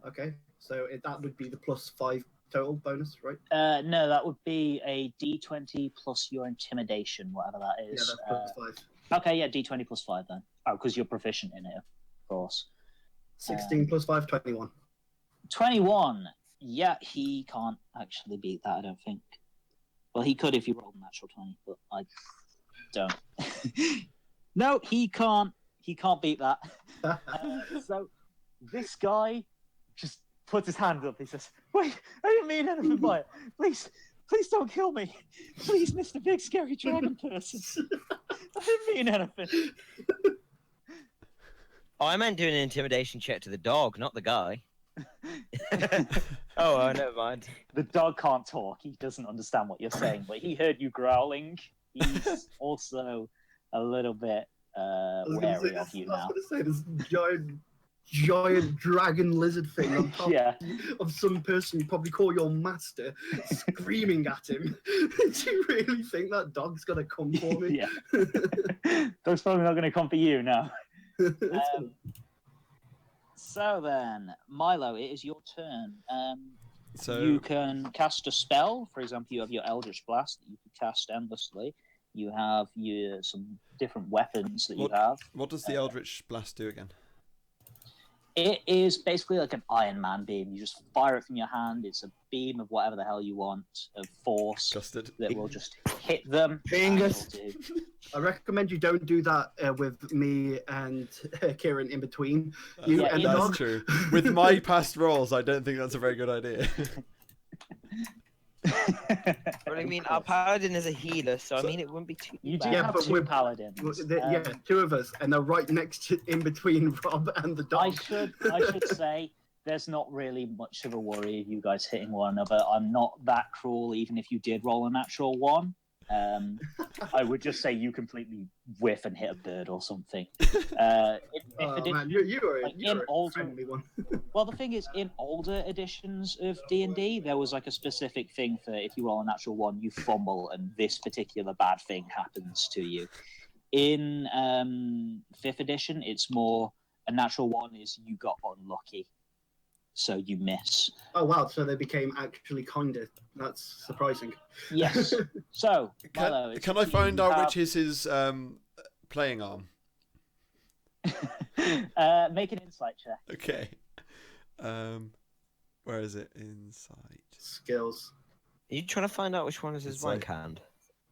Okay, so that would be the +5 total bonus, right? No, that would be a D20 plus your intimidation, whatever that Yeah, is. that's +5. Okay, yeah, D20 plus 5 then. Oh, because you're proficient in it, of course. 16 + 5, 21. 21. Yeah, he can't actually beat that, I don't think. Well, he could if you rolled a natural 20, but I don't. No, he can't. He can't beat that. So this guy just puts his hand up. He says, "Wait, I didn't mean anything by it. Please don't kill me. Please, Mr. Big Scary Dragon Person. I didn't mean anything." Oh, I meant doing an intimidation check to the dog, not the guy. Oh, never mind. The dog can't talk. He doesn't understand what you're saying, but he heard you growling. He's also a little bit wary of you now. I was going to say, this giant dragon lizard thing on top of some person you probably call your master, screaming at him. Do you really think that dog's going to come for me? Yeah. Dog's probably not going to come for you now. So then, Milo, it is your turn. So you can cast a spell. For example, you have your Eldritch Blast that you can cast endlessly. You have some different weapons that you have. What does the Eldritch Blast do again? It is basically like an Iron Man beam. You just fire it from your hand. It's a beam of whatever the hell you want, of force Custard. that will just hit them. Fingers. I recommend you don't do that with me and Kieran in between. You and the That's dog. true. With my past roles, I don't think that's a very good idea. But I mean, our paladin is a healer, so I mean, it wouldn't be too You do bad. Yeah, have but 2 paladins. Yeah, 2 of us, and they're right next to, in between Rob and the I dog. should say there's not really much of a worry of you guys hitting one another. I'm not that cruel, even if you did roll a natural 1. I would just say you completely whiff and hit a bird or something. Man, you're a older, friendly one. well, the thing is, in older editions of D&D, there was like a specific thing for if you roll a natural 1, you fumble, and this particular bad thing happens to you. In 5th edition, it's more a natural 1 is you got unlucky, so you miss. Oh wow! So they became actually kinder. That's surprising. Yes. So, Milo, Can I find out which is his playing arm? Make an insight check. Okay. Where is it? Insight. Skills. Are you trying to find out which one is his It's right like- hand?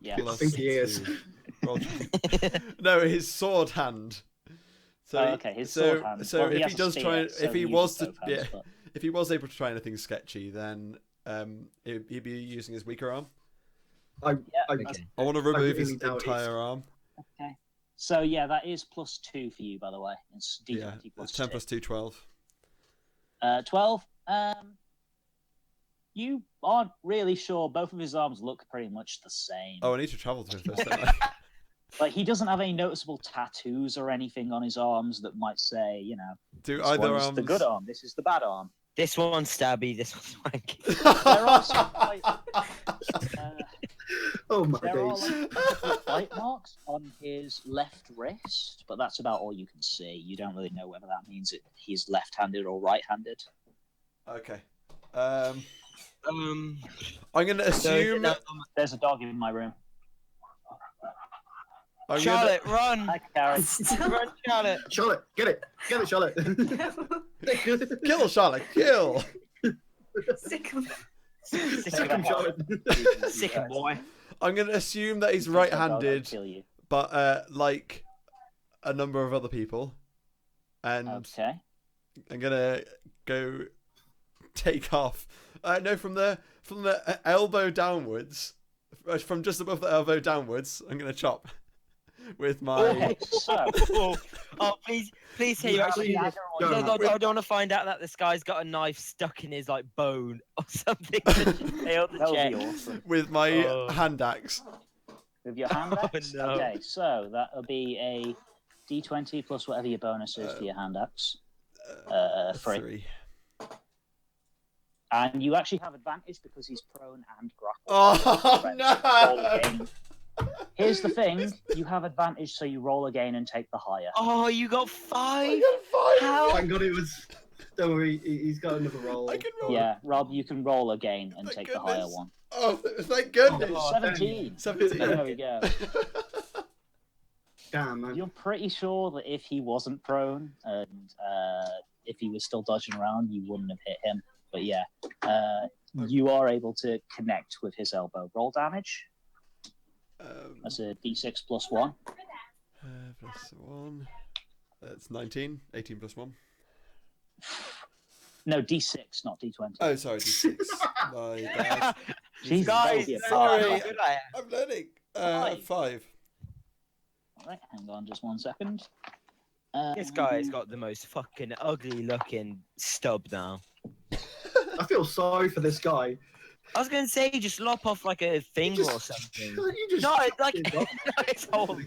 Yeah. I think he is. Roll- No, his sword hand. So, Okay, his sword hand. So Well, he if has he a does spear, try, so if he uses was to, both hands, but- if he was able to try anything sketchy, then he'd be using his weaker arm. I I want to remove his really doubt it. entire arm. Okay. So yeah, that is +2 for you, by the way. It's D20 Yeah, plus it's 10 2. plus 2, 12. 12. You aren't really sure. Both of his arms look pretty much the same. Oh, I need to travel to him first. Don't I? Like, he doesn't have any noticeable tattoos or anything on his arms that might say, you know, Do this either one's arms? the good arm, this is the bad arm. This one's stabby, this one's wanky. There are some quite, Oh my there are days. like a couple of bite marks on his left wrist, but that's about all you can see. You don't really know whether that means he's left-handed or right-handed. Okay. Um, I'm going to assume. There's a dog in my room. I'm Charlotte, run! Hi, Karen. Run, Charlotte! Charlotte, get it, Charlotte. Gonna... Kill Charlotte, kill! Sick of Sick Sick of of Charlotte. Sick of boy. I'm going to assume that he's Dog, I'll right-handed, kill you. but like a number of other people, and Okay. I'm gonna go take off. No, from the elbow downwards, from just above the elbow downwards. I'm gonna chop with my. Okay, so Oh, please say you have actually. a dagger Go on No, you. no, I don't want to find out that this guy's got a knife stuck in his like bone or something. To fail the That would check. be awesome. with my Oh. hand axe. With your hand axe? Oh, no. Okay, so that'll be a D20 plus whatever your bonus is for your hand axe. 3. 3. And you actually have advantage because he's prone and grappled. Oh, Roll no! again. Here's the thing: you have advantage, so you roll again and take the higher. Oh, you got 5? I got 5! How? Thank God it was. Don't worry, he's got another roll. I can roll. Yeah, Rob, you can roll again and Thank take the higher goodness. one. Oh, thank goodness. Oh, 17. 17. There we go. Damn, man. You're pretty sure that if he wasn't prone and if he was still dodging around, you wouldn't have hit him. But yeah, you are able to connect with his elbow. Roll damage. That's a d6 plus 1. Plus 1. That's 19. 18 plus 1. No, d6, not d20. Oh, sorry, d6. My bad. Jesus, Guys, yeah, sorry. how good I am. I'm learning. 5. All right, hang on just 1 second. This guy's got the most fucking ugly looking stub now. I feel sorry for this guy. I was gonna say just lop off like a finger or something. You just No, it's like fucking no, it's whole.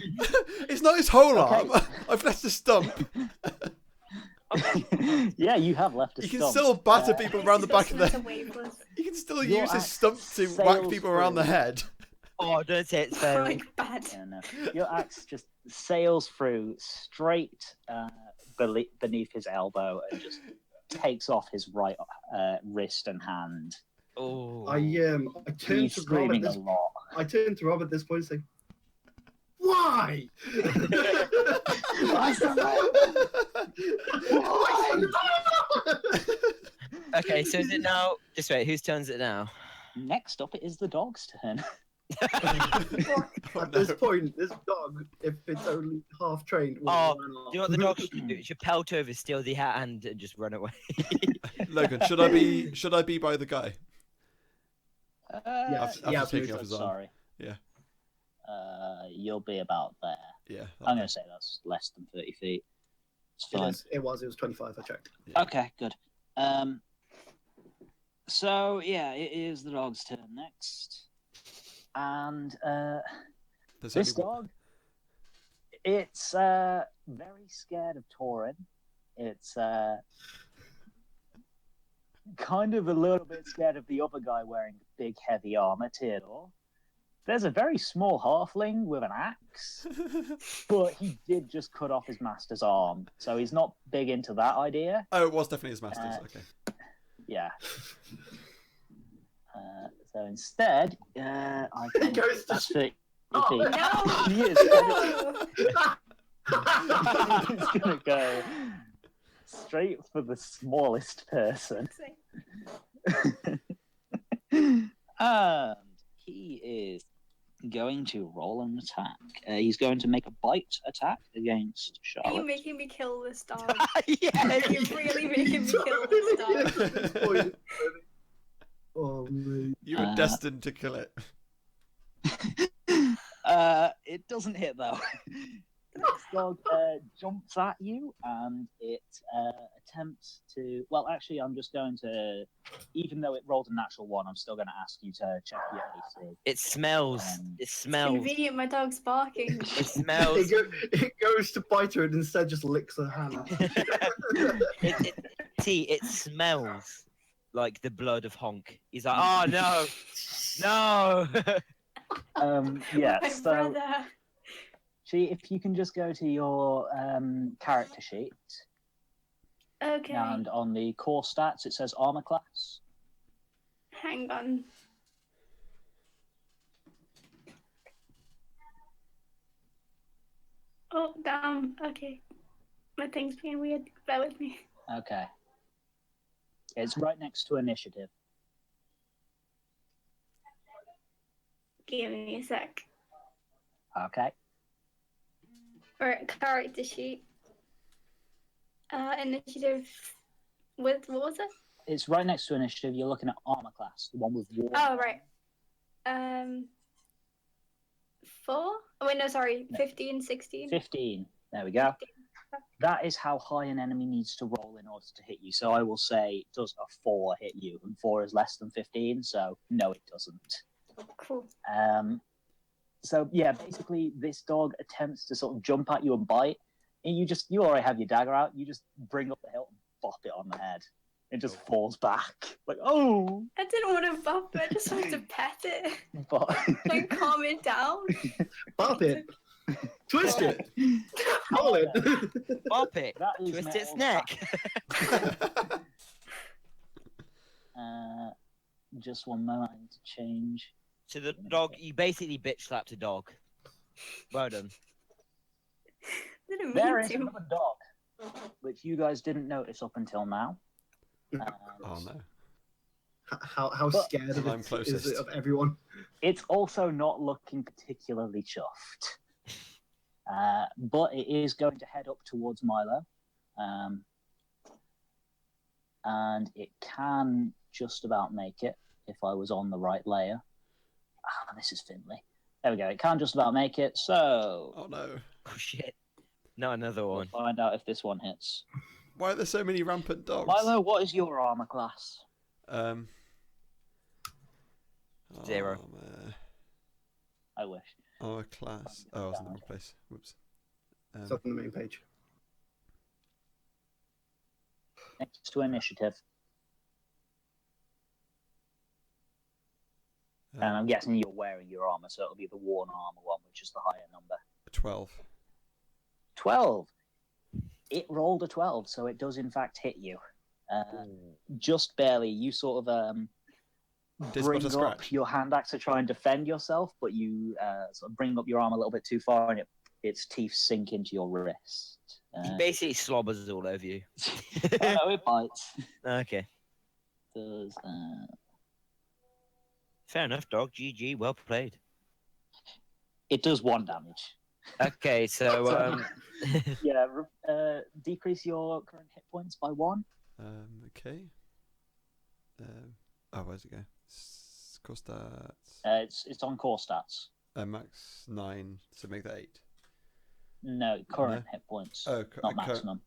It's not his whole Okay. arm. I've left a stump. Yeah, you have left a You stump. can still batter people around the back of the. Wave was You can still Your use his axe stump to whack sails people around the through. head. Oh, don't say it's fair. like bad. Yeah, no. Your axe just sails through straight beneath his elbow and just takes off his right wrist and hand. Oh, I turned He's to Rob at screaming a this. lot. I turned to Rob at this point and say, "Why? Okay, so is it now? Just wait, whose turn is it now? Next up, it is the dog's turn. At this point, this dog, if it's only half trained, will Oh, run Do off. you know what the dog should do? It should pelt over, steal the hand, and just run away. Logan, should I be by the guy? Yes, After yeah, taking off his arm. Sorry. Yeah. You'll be about there. Yeah. I'm going to say that's less than 30 feet. It's fine. It was 25. I checked. Okay, good. So yeah, it is the dog's turn next, and There's this only one- dog, it's very scared of Torin. It's kind of a little bit scared of the other guy wearing big heavy armor, Theodore. There's a very small halfling with an axe, but he did just cut off his master's arm, so he's not big into that idea. Oh, it was definitely his master's. Okay. Yeah. So instead, I He goes to that's 30 Oh, feet. no! He is he's gonna go straight for the smallest person. And he is going to roll an attack. He's going to make a bite attack against Are you Charlotte. making me kill this dog? Yeah. You're really making me kill this dog. At this point. Oh, mate. You were destined to kill it. It doesn't hit though. The next dog jumps at you and it attempts to. Well, actually, I'm just going to. Even though it rolled a natural 1, I'm still going to ask you to check your AC. It smells. It smells. Convenient, my dog's barking. It smells. It goes to bite her and instead just licks her hand. It smells like the blood of Honk. He's like, oh no, no. Yeah. My So, brother. if you can just go to your character sheet, Okay. and on the core stats it says armor class. Hang on. Oh, damn. Okay. My thing's being weird. Bear with me. Okay. It's right next to initiative. Give me a sec. Okay. Alright, character sheet. Initiative with, what was it? It's right next to initiative. You're looking at armor class, the one with war. Oh, right. 4? Oh, wait, no, sorry. 15, 16. 15. There we go. That is how high an enemy needs to roll in order to hit you. So I will say, does a 4 hit you? And 4 is less than 15, so no, it doesn't. Cool. So yeah, basically this dog attempts to sort of jump at you and bite. you already have your dagger out. You just bring up the hilt and bop it on the head. It just falls back. Like, oh! I didn't want to bop it, I just wanted to pet it. But... and calm it down. Bop it. Twist it. Pull it. Bop it. That is Twist metal its neck. Just one moment, I need to change. So the dog, you basically bitch slapped a dog. Well done. Didn't There mean is to. another dog, which you guys didn't notice up until now. Oh no. How But- scared of I'm it is closest. it of everyone? It's also not looking particularly chuffed. But it is going to head up towards Milo. And it can just about make it if I was on the right layer. This is Finley. There we go. It can just about make it. So Oh no. Oh shit. Not another we'll one. find out if this one hits. Why are there so many rampant dogs? Milo, what is your armor class? 0. Oh, man. I wish. Armor class. Oh, I was in the wrong place. Whoops. It's up on the main page. Next to initiative. And I'm guessing you're wearing your armor, so it'll be the worn armor one, which is the higher number. 12. 12. It rolled a 12, so it does in fact hit you. Just barely. You sort of Did bring spot a up scratch. your hand axe to try and defend yourself, but you sort of bring up your arm a little bit too far, and its teeth sink into your wrist. He basically slobbers all over you. Oh, no, it bites. Okay. Does, Fair enough, dog. GG. Well played. it does 1 damage. Okay, so Yeah, decrease your current hit points by 1. Okay. Oh, where's it go? Core stats. It's on core stats. Max 9, so make that 8. No, current No? hit points, Oh, not maximum.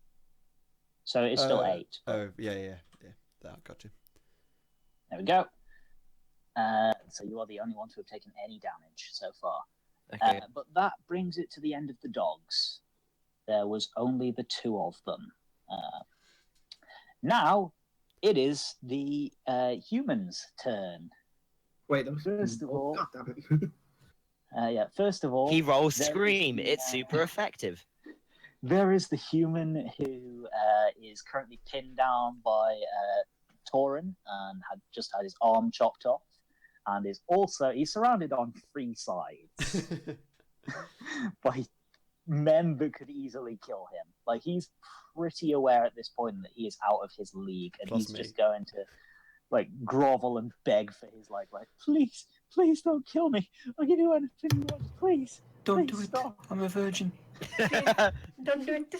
So it's still 8. Oh, yeah. That got you. There we go. So you are the only one to have taken any damage so far. okay. But that brings it to the end of the dogs. There was only the 2 of them. Now it is the humans' turn. Wait, that was First of all- God damn it. First of all, He rolls there is scream. the, It's super effective. There is the human who is currently pinned down by Torin and had just had his arm chopped off, and he's surrounded on 3 sides by men that could easily kill him. Like, he's pretty aware at this point that he is out of his league, and Plus he's me. just going to like grovel and beg for his life. Like, please don't kill me. I'll give you anything you want. Please. Don't Please do it. stop. I'm a virgin. Don't do it.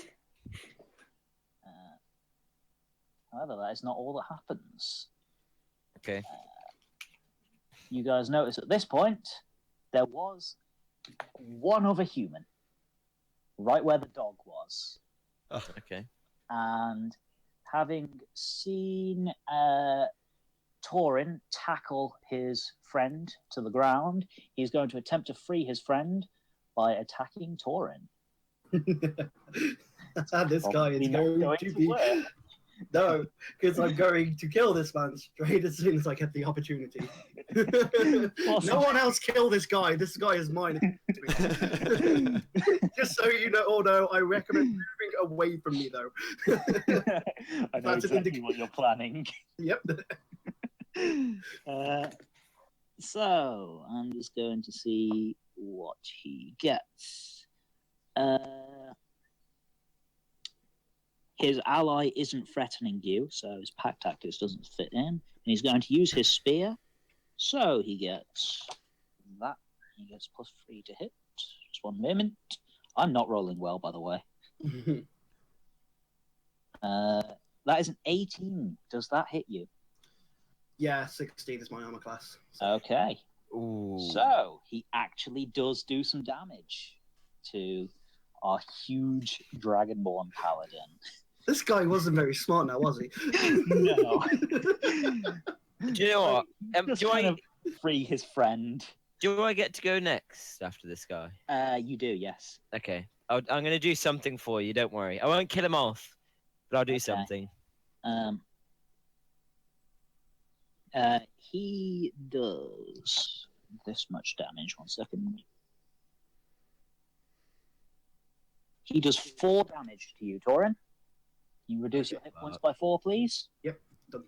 However, that is not all that happens. Okay. You guys notice at this point, there was one other human right where the dog was. Okay. And having seen Torin tackle his friend to the ground, he's going to attempt to free his friend by attacking Torin. This guy is Probably not going to be. work. No, because I'm going to kill this man straight as soon as I get the opportunity. No one else kill this guy. This guy is mine. Just so you know, although I recommend moving away from me, though. I know That's an exactly what you're planning. Yep. So, I'm just going to see what he gets. His ally isn't threatening you, so his pack tactics doesn't fit in. And he's going to use his spear. So he gets that. He gets +3 to hit. Just one moment. I'm not rolling well, by the way. That is an 18. Does that hit you? Yeah, 16 is my armor class. So. Okay. Ooh. So he actually does do some damage to our huge Dragonborn paladin. This guy wasn't very smart now, was he? No. Do you know what? Just Do kind I of free his friend. do I get to go next after this guy? You do, yes. Okay. I'm gonna do something for you. Don't worry. I won't kill him off, but I'll do Okay. something. He does this much damage. 1 second. He does 4 damage to you, Torin. Can you reduce your hit points by 4, please? Yep. Done.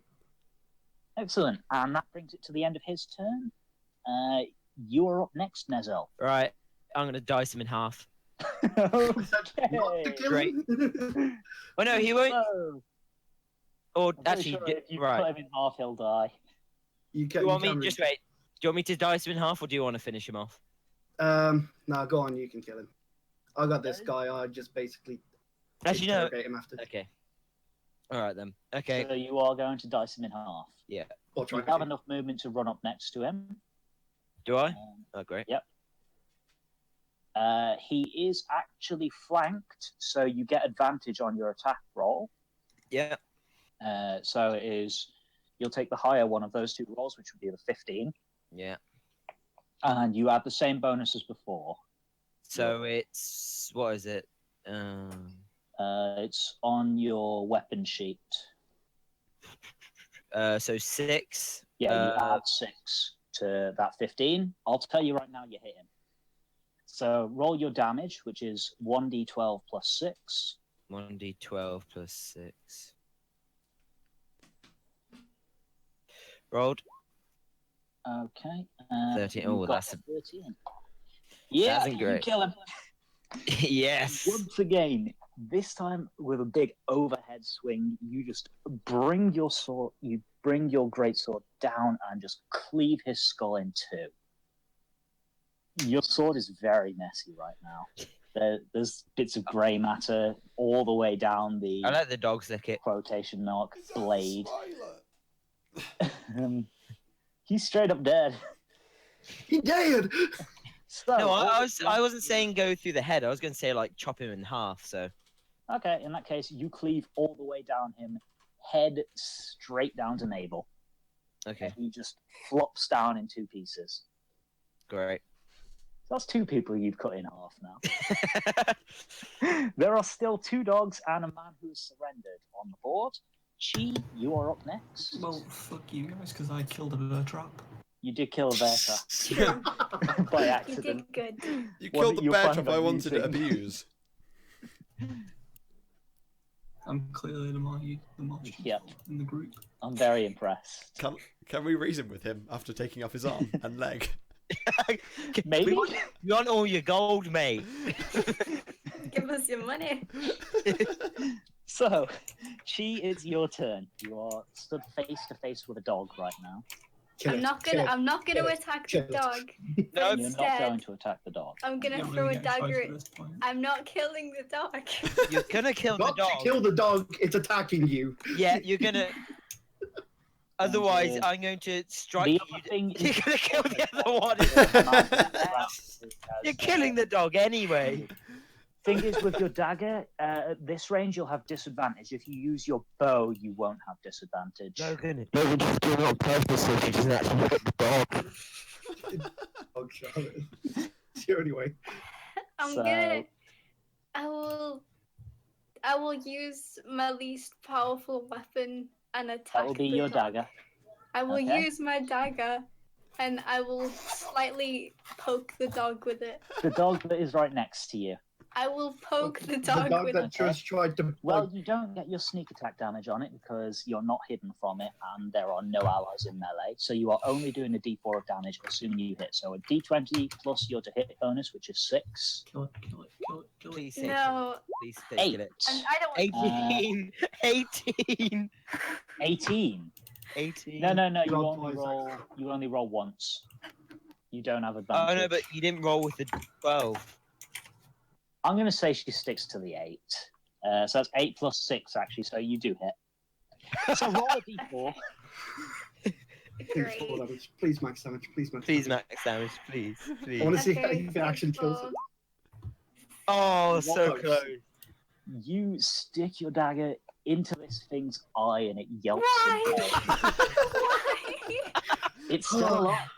Excellent. And that brings it to the end of his turn. You are up next, Nezel. Right. I'm gonna dice him in half. Not to Okay. kill Great. him. Oh no, he won't. So, Or I'm pretty actually, sure if you right. cut him in half, he'll die. You Do can, you want you me? can Just wait. Do you want me to dice him in half, or do you want to finish him off? No, go on. You can kill him. I got this guy. I just basically Actually, no. interrogate him after. Okay. All right then. Okay. So you are going to dice him in half. Yeah. Or try You to. have enough movement to run up next to him. Do I? Um, Oh, great. Yep. He is actually flanked, so you get advantage on your attack roll. Yeah. So it is, you'll take the higher one of those 2 rolls, which would be the 15, Yeah. and you add the same bonus as before. So it's what is it? It's on your weapon sheet. So 6. Yeah, you add 6 to that 15. I'll tell you right now, you hit him. So roll your damage, which is 1d12 plus 6. 1d12 plus 6. Rolled. Okay. 13. you Oh, got that's a 13. Yeah, That's you great. kill him. Yes. Once again, this time with a big overhead swing, you just bring your sword, you bring your greatsword down and just cleave his skull in 2. Your sword is very messy right now. There's bits of grey matter all the way down the I let the dogs lick it. quotation mark blade. He's straight up dead. He did. So, No, I wasn't saying go through the head. I was going to say like chop him in half. So okay, in that case, you cleave all the way down him, head straight down to navel. okay, He just flops down in 2 pieces. great. That's 2 people you've cut in half now. There are still 2 dogs and a man who has surrendered on the board. Chi, you are up next. Well, fuck you guys, because I killed a bear trap. You did kill a bear trap by You accident. did good. You One killed that the you're bear planning trap I on wanted to using. abuse. I'm clearly the most Yep. in the group. I'm very impressed. Can we reason with him after taking off his arm and leg? Maybe? You want all your gold, mate? Give us your money. So, Chi, it's your turn. You are stood face to face with a dog right now. Kill I'm it, not kill gonna. it. I'm not gonna Kill it, attack the kill it. dog. No, But You're not instead, going to attack the dog. I'm gonna You're throw really a getting close dagger. at this point. I'm not killing the dog. You're gonna kill the Not to dog. kill the dog. It's attacking you. Yeah, you're gonna. Otherwise, And, I'm going to strike the you. other thing You're is- gonna kill the other one. You're killing the dog anyway. Thing is, with your dagger, at this range, you'll have disadvantage. If you use your bow, you won't have disadvantage. Logan just doing it on purpose so she doesn't actually hit the dog. Oh, Charlotte. It's your only way. I'm So- gonna. I will use my least powerful weapon and attack. That will be the your dog. dagger. I will Okay. use my dagger, and I will slightly poke the dog with it. The dog that is right next to you. I will poke the The dog dog with that it. just tried to. Well, you don't get your sneak attack damage on it because you're not hidden from it and there are no allies in melee. So you are only doing a d4 of damage assuming you hit. So a d20 plus your to hit bonus, which is 6. Kill it, kill it, kill it, kill it. Please take No, it. Please 8. take it. and I don't. 18. 18. 18. 18. No, you You rolled only twice, roll. You only roll once. You don't have Oh advantage. no, but you didn't roll with the 12. I'm going to say she sticks to the 8. So that's 8 plus 6 actually. So you do hit. So roll a d4. Please, full Great. damage. Please, max damage. Please, max Please damage. max damage, please. I want Please. to see Okay, if it actually kills it. Oh, so Close. close. You stick your dagger into this thing's eye and it yelps. Why? in pain. Why? It's still alive.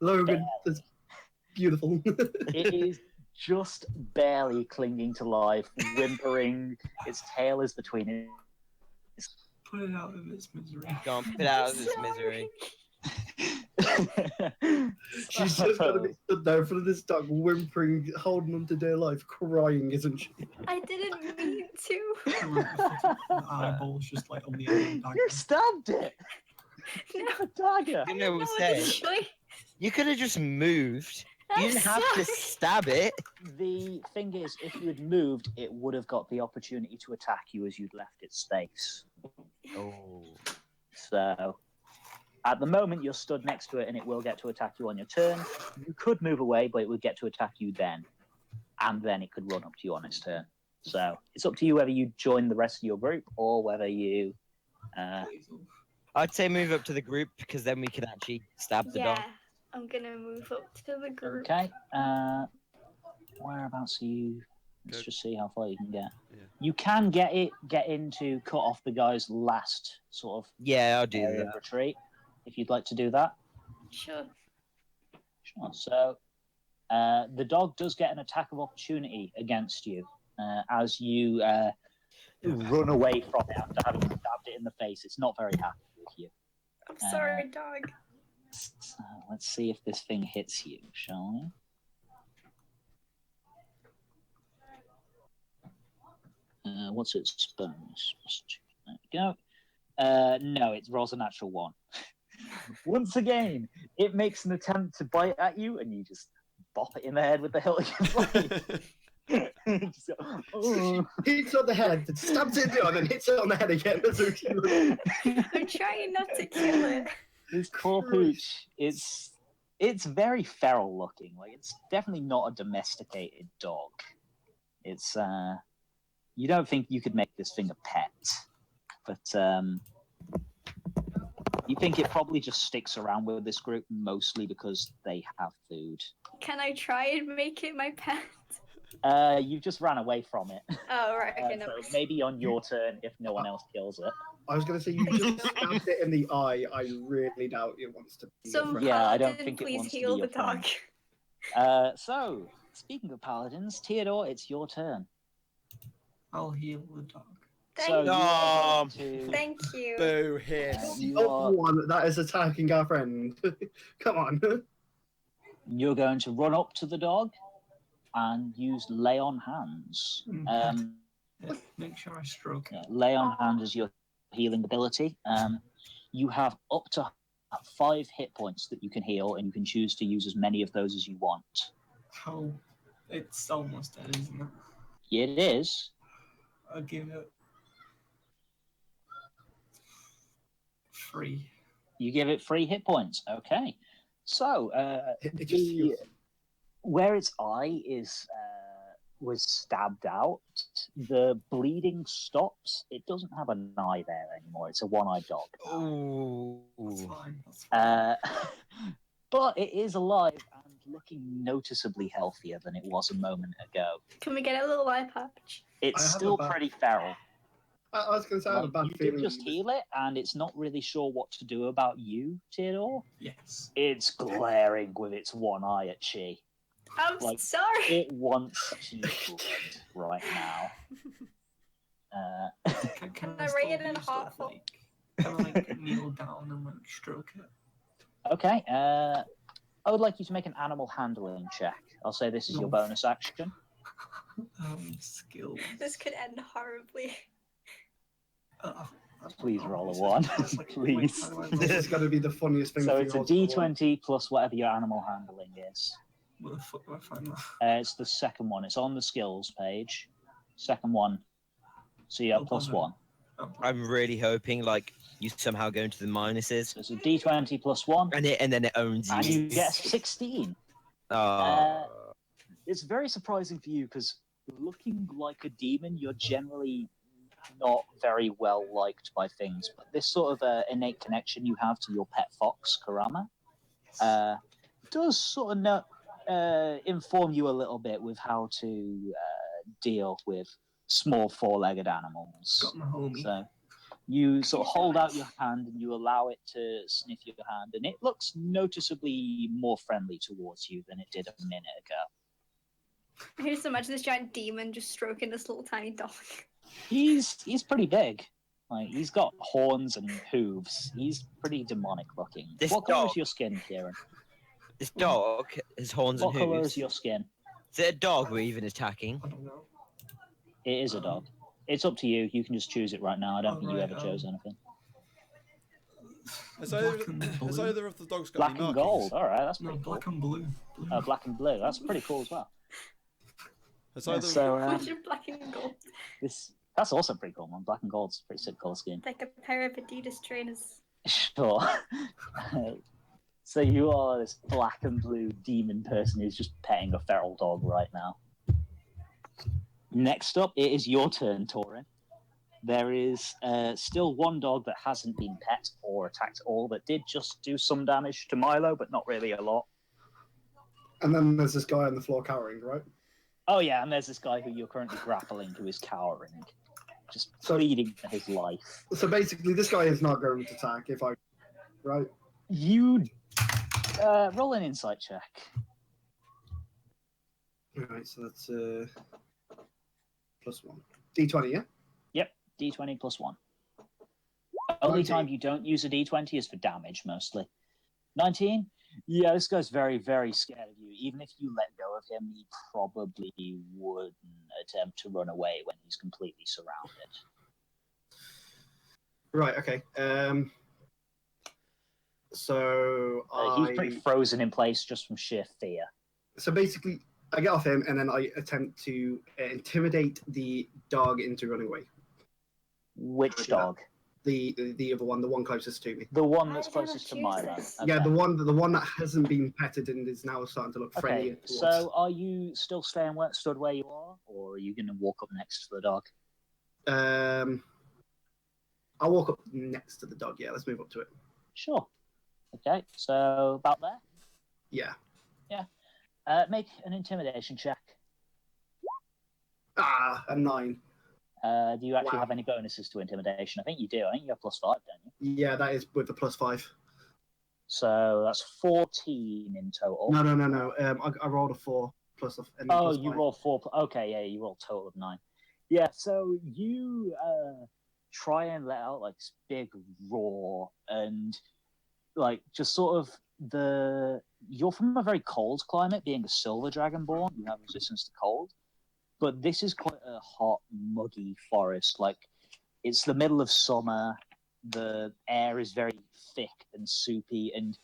Logan, that's beautiful. It is just barely clinging to life, whimpering. Its tail is between it. Put it out of its misery. Can't put it out of this misery. She's just gonna be stood there in front of this dog, whimpering, holding on to dear life, crying, isn't she? I didn't mean to. The eyeball's just like on the end of the dagger. You stabbed it! No, A dagger! You know what no, I'm it's saying? a choice. You could have just moved. You I'm didn't have to sorry. stab it. The thing is, if you had moved, it would have got the opportunity to attack you as you'd left its space. Oh. So, at the moment, you're stood next to it and it will get to attack you on your turn. You could move away, but it would get to attack you then. And then it could run up to you on its turn. So, it's up to you whether you join the rest of your group or whether you... I'd say move up to the group because then we can actually stab the Yeah, dog. I'm gonna move up to the group. Okay. Whereabouts are you? Let's just see how far you can get. Yeah. You can get in to cut off the guy's last sort of Yeah, I'll do area of that. retreat, if you'd like to do that. Sure. Sure. So, the dog does get an attack of opportunity against you as you run away from it after having stabbed it in the face. It's not very happy with you. I'm sorry, dog. So, let's see if this thing hits you, shall we? What's its bonus? There we go. No, it rolls a natural 1. Once again, it makes an attempt to bite at you, and you just bop it in the head with the hilt of your blade. Just go, "Oh." Hits on the head, then stabs it in the arm, and hits it on the head again. That's what she was. I'm trying not to kill it. This poor pooch, it's very feral looking. Like, it's definitely not a domesticated dog. It's you don't think you could make this thing a pet, but you think it probably just sticks around with this group mostly because they have food. Can I try and make it my pet? You just ran away from it. Oh, right. Okay, So no. maybe on your turn if no one else kills it. I was going to say, you just stabbed it in the eye. I really doubt it wants to be your So, friend. Yeah, I don't Paladin, think it please wants to be heal your the dog. So, speaking of paladins, Theodore, it's your turn. I'll heal the dog. So you are going to... Thank you. Boo hiss. You Not are, one that is attacking our friend. Come on. you're going to run up to the dog and use lay on hands. Yeah, make sure I stroke it. Lay on hand is your healing ability. You have up to 5 hit points that you can heal, and you can choose to use as many of those as you want. How? It's almost dead, isn't it? It is. I'll give it 3. You give it 3 hit points. Okay. So, It just feels... where its eye is was stabbed out, the bleeding stops. It doesn't have an eye there anymore. It's a one-eyed dog. Ooh. That's fine. That's fine. But it is alive and looking noticeably healthier than it was a moment ago. Can we get a little eye patch? It's I have still a bad- pretty feral. I was going to say, I have a Like, bad you feeling. did just heal it, and it's not really sure what to do about you, Theodore. Yes. It's glaring with its one eye at Chi. I'm Like, sorry. It wants Chi blood right now. Can I I rate still it in do hot stuff fo- like, can I like kneel down and like stroke it? Okay, I would like you to make an animal handling check. I'll say this is your No. bonus action. Skills. This could end horribly. Please roll a 1, please. This is going to be the funniest thing So for it's a you all to watch. D20 plus whatever your animal handling is. Where the fuck do I find that? It's the second one. It's on the skills page. Second one. So you have plus 1. Oh, I'm really hoping like you somehow go into the minuses So it's a D20 plus 1, and then it owns you. and you get 16. Oh. It's very surprising for you because looking like a demon, you're generally not very well liked by things. But this sort of innate connection you have to your pet fox, Karama, does sort of inform you a little bit with how to deal with small four-legged animals. got my homie. So you sort of hold out your hand and you allow it to sniff your hand, and it looks noticeably more friendly towards you than it did a minute ago. I just imagine this giant demon just stroking this little tiny dog. He's pretty big. Like he's got horns and hooves. He's pretty demonic looking. This What colour dog- is your skin, Kieran? This dog has horns What and colour hooves. is your skin? Is it a dog we're even attacking? I don't know. It is a dog. It's up to you. You can just choose it right now. I don't think you Alright, ever chose anything. Has Black and has blue. either of the dogs got Black any and markings? gold. All right, that's No, pretty cool. black and blue. Oh, black and blue. That's pretty cool as well. Has Yeah, either so What's your black and gold? that's also pretty cool, man. Black and gold's a pretty sick colour scheme. Like a pair of Adidas trainers. Sure. So you are this black and blue demon person who's just petting a feral dog right now. Next up, it is your turn, Torin. There is still one dog that hasn't been pet or attacked at all, that did just do some damage to Milo, but not really a lot. And then there's this guy on the floor cowering, right? Oh yeah, and there's this guy who you're currently grappling who is cowering, just So- pleading for his life. So basically, this guy is not going to attack if I. Right? You roll an insight check. Alright, so that's +1. D20, yeah? Yep, D20 plus 1. Only 19. time you don't use a D20 is for damage, mostly. 19? Yeah, this guy's very, very scared of you. Even if you let go of him, he probably wouldn't attempt to run away when he's completely surrounded. Right, okay. So He's pretty frozen in place just from sheer fear. So basically, I get off him and then I attempt to intimidate the dog into running away. Which Okay. dog? The other one, the one closest to me. The one Why that's did I not closest to choose Milo. this? Yeah, Okay. the one that hasn't been petted and is now starting to look friendly. Okay, so are you still stood where you are, or are you going to walk up next to the dog? I'll walk up next to the dog. Yeah, let's move up to it. Sure. Okay, so about there. Yeah. Make an intimidation check. A 9. Do you actually Wow. have any bonuses to intimidation? I think you do. I think you have +5, don't you? Yeah, that is with the +5. So that's 14 in total. No. I rolled a 4 plus a. And then Oh, plus you 5. roll 4. Okay, yeah, you roll a total of 9. Yeah, so you try and let out like this big roar, and like just sort of you're from a very cold climate, being a silver dragonborn. You have resistance to cold, but this is quite a hot, muggy forest. Like it's the middle of summer. The air is very thick and soupy, and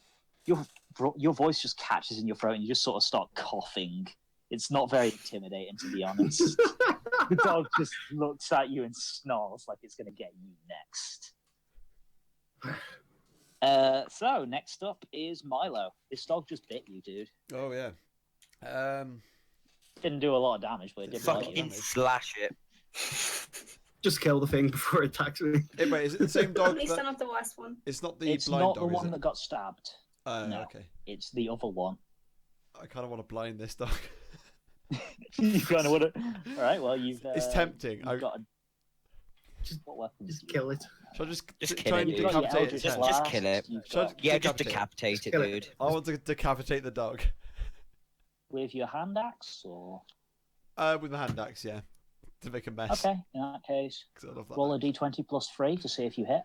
your voice just catches in your throat, and you just sort of start coughing. It's not very intimidating, to be honest. The dog just looks at you and snarls like it's going to get you next. So next up is Milo. This dog just bit you, dude. Oh yeah. Didn't do a lot of damage, but it did bite Fucking you. slash it. Just kill the thing before it attacks me. Hey, wait, is it the same At dog? least I'm That... not the worst one. It's not the It's blind not dog, the is one it? that got stabbed. No. Okay. It's the other one. I kind of want to blind this dog. You kind of want to. All right. Well, you've. It's tempting. You've got Just- what weapons? Just do you kill have? it. Shall I just Just try kill and it, dude. You've got your decapitate Eldritch its Just- head? just Blast, kill it. you've Shall I got- Yeah, just decapitate it? decapitate it, Kill it. dude. I want to decapitate the dog. With your hand axe, or With my hand axe, yeah, to make a mess. okay. In that case, 'Cause I love that. roll a d20 plus 3 to see if you hit.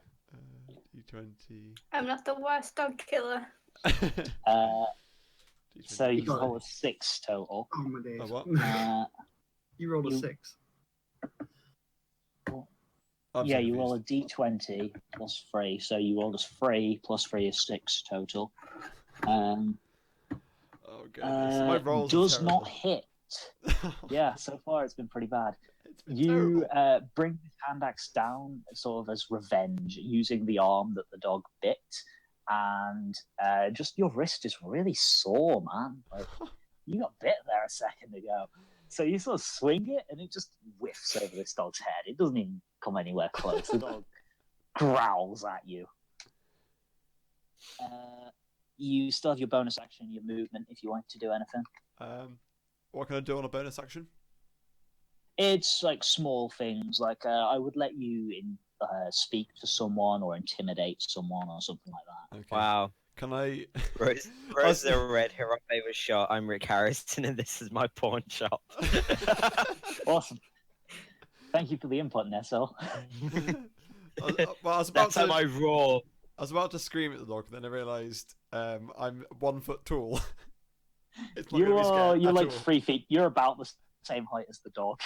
D20. I'm not the worst dog killer. Uh, D20. so you got it. roll a 6 total. Oh my days. Oh, what? You rolled a you- 6. I'm Yeah, so you roll a confused. d20 plus 3, so you roll as 3 plus 3 is 6 total. Oh goodness, my rolls are Does not terrible. hit. Yeah, so far it's been pretty bad. It's been You terrible. bring the hand axe down sort of as revenge using the arm that the dog bit, and just your wrist is really sore, man. Like, you got bit there a second ago. So you sort of swing it, and it just whiffs over this dog's head. It doesn't even come anywhere close. The dog growls at you. You still have your bonus action, your movement, if you want to do anything. What can I do on a bonus action? It's like small things, like I would let you speak to someone or intimidate someone or something like that. Okay. Wow. Can I? Rose is a red Harambe was shot. I'm Rick Harrison, and this is my pawn shop. Awesome. Thank you for the input, Nessel. That's how I roar. I was about to scream at the dog, then I realised I'm 1 foot tall. You're like 3 feet. You're about the same height as the dog,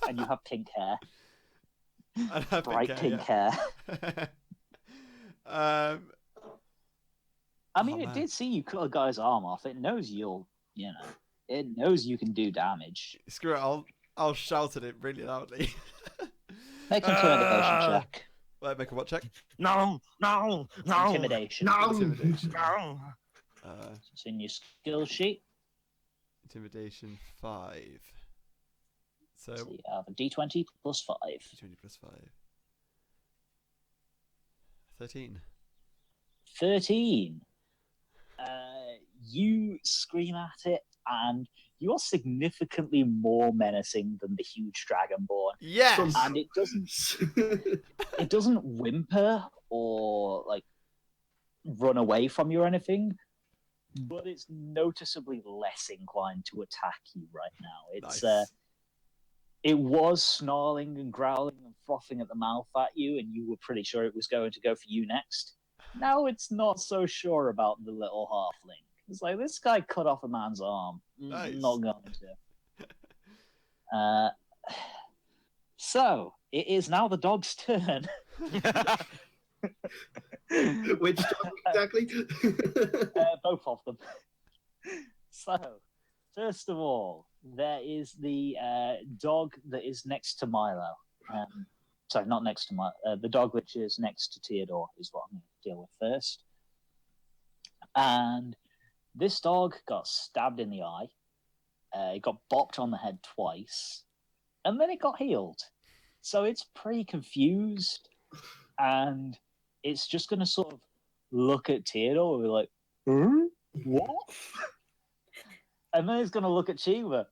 and you have pink hair. I have Bright pink hair. I mean, it did see you cut a guy's arm off. It knows it knows you can do damage. Screw it, I'll shout at it really loudly. Make an intimidation check. Make a what check? No. Intimidation. No. It's in your skill sheet. Intimidation 5. So you have a D20 plus 5. D20 plus 5. 13. 13. You scream at it, and you are significantly more menacing than the huge dragonborn. Yes, and it doesn't whimper or like run away from you or anything, but it's noticeably less inclined to attack you right now. It's nice. It was snarling and growling and frothing at the mouth at you, and you were pretty sure it was going to go for you next. Now it's not so sure about the little halfling. It's like, this guy cut off a man's arm. Nice. Not going to. So, it is now the dog's turn. Which dog exactly? Both of them. So, first of all, there is the dog that is next to Milo. Sorry, not next to Milo. The dog which is next to Theodore is what I'm going to deal with first. And this dog got stabbed in the eye. It got bopped on the head twice. And then it got healed. So it's pretty confused. And it's just going to sort of look at Theodore and be like, what? And then it's going to look at Chiva.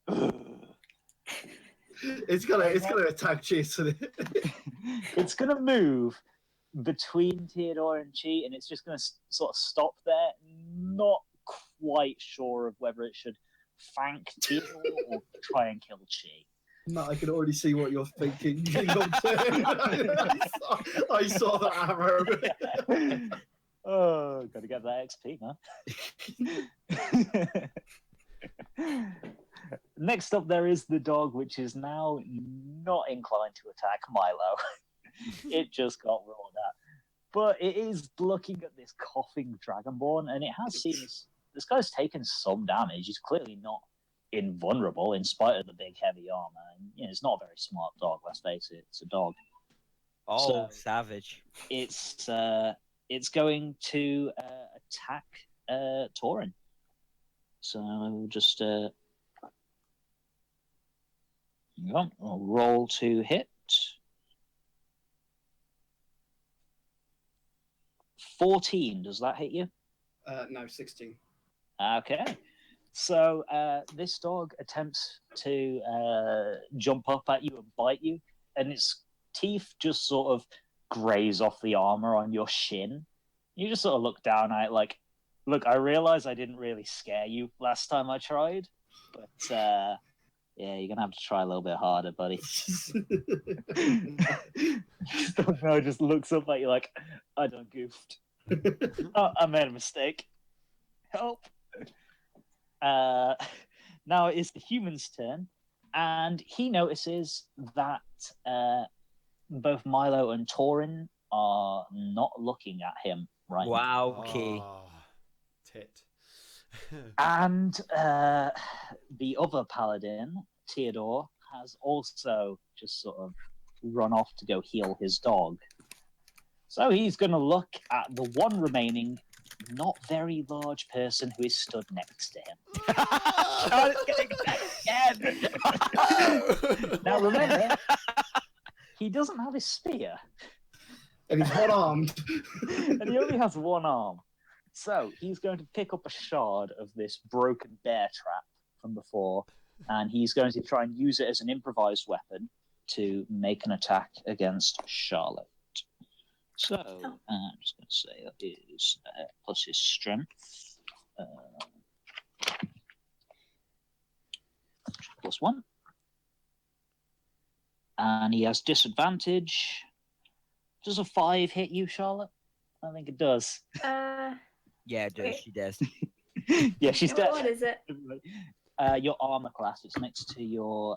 It's gonna attack Jason. It's going to move between Theodore and Chi, and it's just going to sort of stop there. Not quite sure of whether it should thank Theodore or try and kill Chi. Matt, I can already see what you're thinking. I saw that arrow. Oh, gotta get that XP, man. Next up, there is the dog, which is now not inclined to attack Milo. It just got rolled at. But it is looking at this coughing dragonborn, and it has seen this guy's taken some damage. He's clearly not invulnerable in spite of the big heavy armor. And, it's not a very smart dog, let's face it. It's a dog. Oh, So savage. It's going to attack Torin. So we'll just I'll roll to hit. 14, does that hit you? No, 16. Okay. So this dog attempts to jump up at you and bite you, and its teeth just sort of graze off the armor on your shin. You just sort of look down at it like, look, I realize I didn't really scare you last time I tried, but yeah, you're going to have to try a little bit harder, buddy. Stomach just looks up at you like, I done goofed. Oh, I made a mistake. Help. Now it is the human's turn, and he notices that both Milo and Torin are not looking at him right now. Wow, okay. Tit. And the other paladin, Theodore, has also just sort of run off to go heal his dog. So he's going to look at the one remaining, not very large person who is stood next to him. Oh, it's getting again. Now remember, he doesn't have his spear. And he's one-armed. And he only has one arm. So he's going to pick up a shard of this broken bear trap from before, and he's going to try and use it as an improvised weapon to make an attack against Charlotte. So I'm just going to say that is plus his strength. +1. And he has disadvantage. Does a 5 hit you, Charlotte? I think it does. Yeah, it does. Wait. She does. Yeah, she's dead. What is it? Your armor class. It's next to your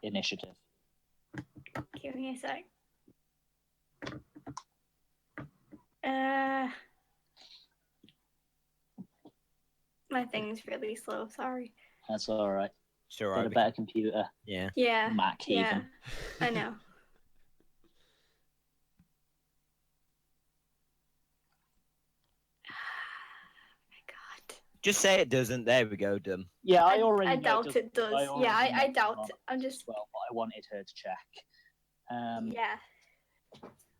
initiative. Give me a sec. My thing's really slow. Sorry. That's all right. It's all Get a right. better computer. Yeah. Yeah. Mac Yeah. even. I know. Just say it doesn't. There we go, dumb. Yeah, I already. I know doubt it does. I Yeah, already know I doubt it's it. I'm not just. as well, but I wanted her to check. Yeah.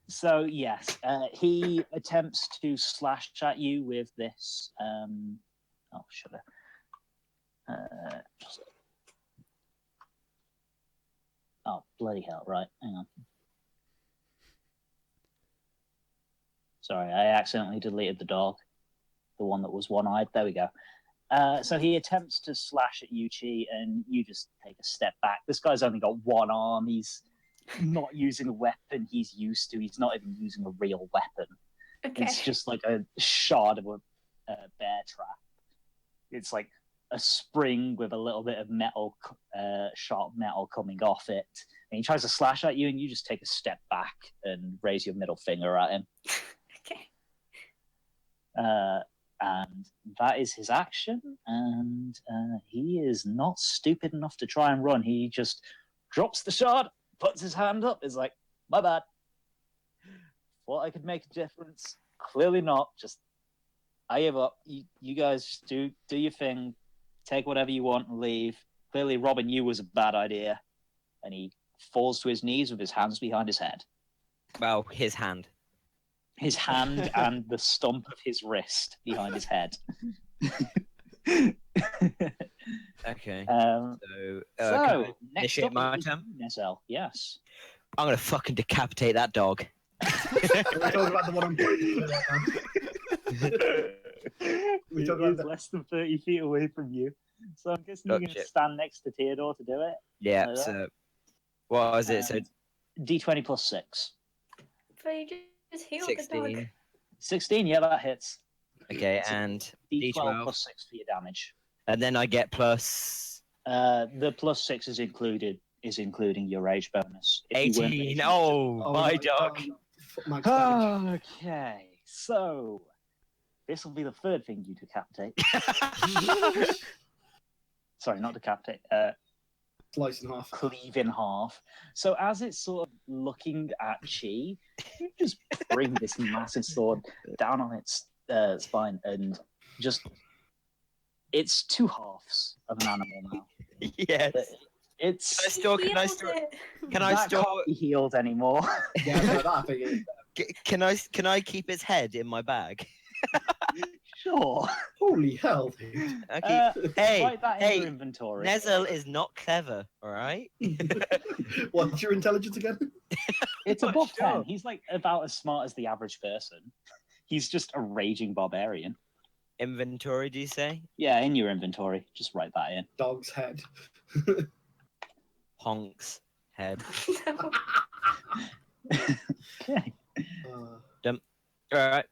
So yes, he attempts to slash at you with this. Oh, should I? Oh, bloody hell! Right, hang on. Sorry, I accidentally deleted the dog, the one that was one-eyed. There we go. So he attempts to slash at you, Chi, and you just take a step back. This guy's only got one arm. He's not using a weapon he's used to. He's not even using a real weapon. Okay. It's just like a shard of a bear trap. It's like a spring with a little bit of metal, sharp metal coming off it. And he tries to slash at you, and you just take a step back and raise your middle finger at him. Okay. And that is his action. And he is not stupid enough to try and run. He just drops the shard, puts his hand up, is like, my bad. Thought I could make a difference. Clearly not. Just, I give up. You guys do your thing. Take whatever you want and leave. Clearly robbing you was a bad idea. And he falls to his knees with his hands behind his head. Well, his hand. His hand and the stump of his wrist behind his head. Okay. So can I next initiate up my is turn? Nesel. Yes. I'm gonna fucking decapitate that dog. We're talking about the one I'm pointing to right now. He talk about is that. less than 30 feet away from you. So I'm guessing you're Oh, going to shit. stand next to Theodore to do it. Yeah. Like that? So, what was it? So D20 plus 6. But you just healed the dog. 16. 16, yeah, that hits. Okay, So and D12 D12. plus 6 for your damage. And then I get plus The plus 6 is including your rage bonus. If you weren't 18. raging, Oh, my dog. Max damage. Okay, so this will be the third thing you decapitate. Sorry, not decapitate. Slice in half. Cleave in half. So as it's sort of looking at Chi, you just bring this massive sword down on its spine and just... It's two halves of an animal now. Yes. It's... Can I store? Can I that store? can't be healed anymore. Yeah, no, that I think is. Can I keep its head in my bag? Sure. Holy hell, dude. Okay. Hey, Write that in hey, your inventory. Nezel is not clever. All right. What's your intelligence again? It's above Sure. 10. He's like about as smart as the average person. He's just a raging barbarian. Inventory, do you say? Yeah, in your inventory. Just write that in. Dog's head. Honk's head. Okay. All right.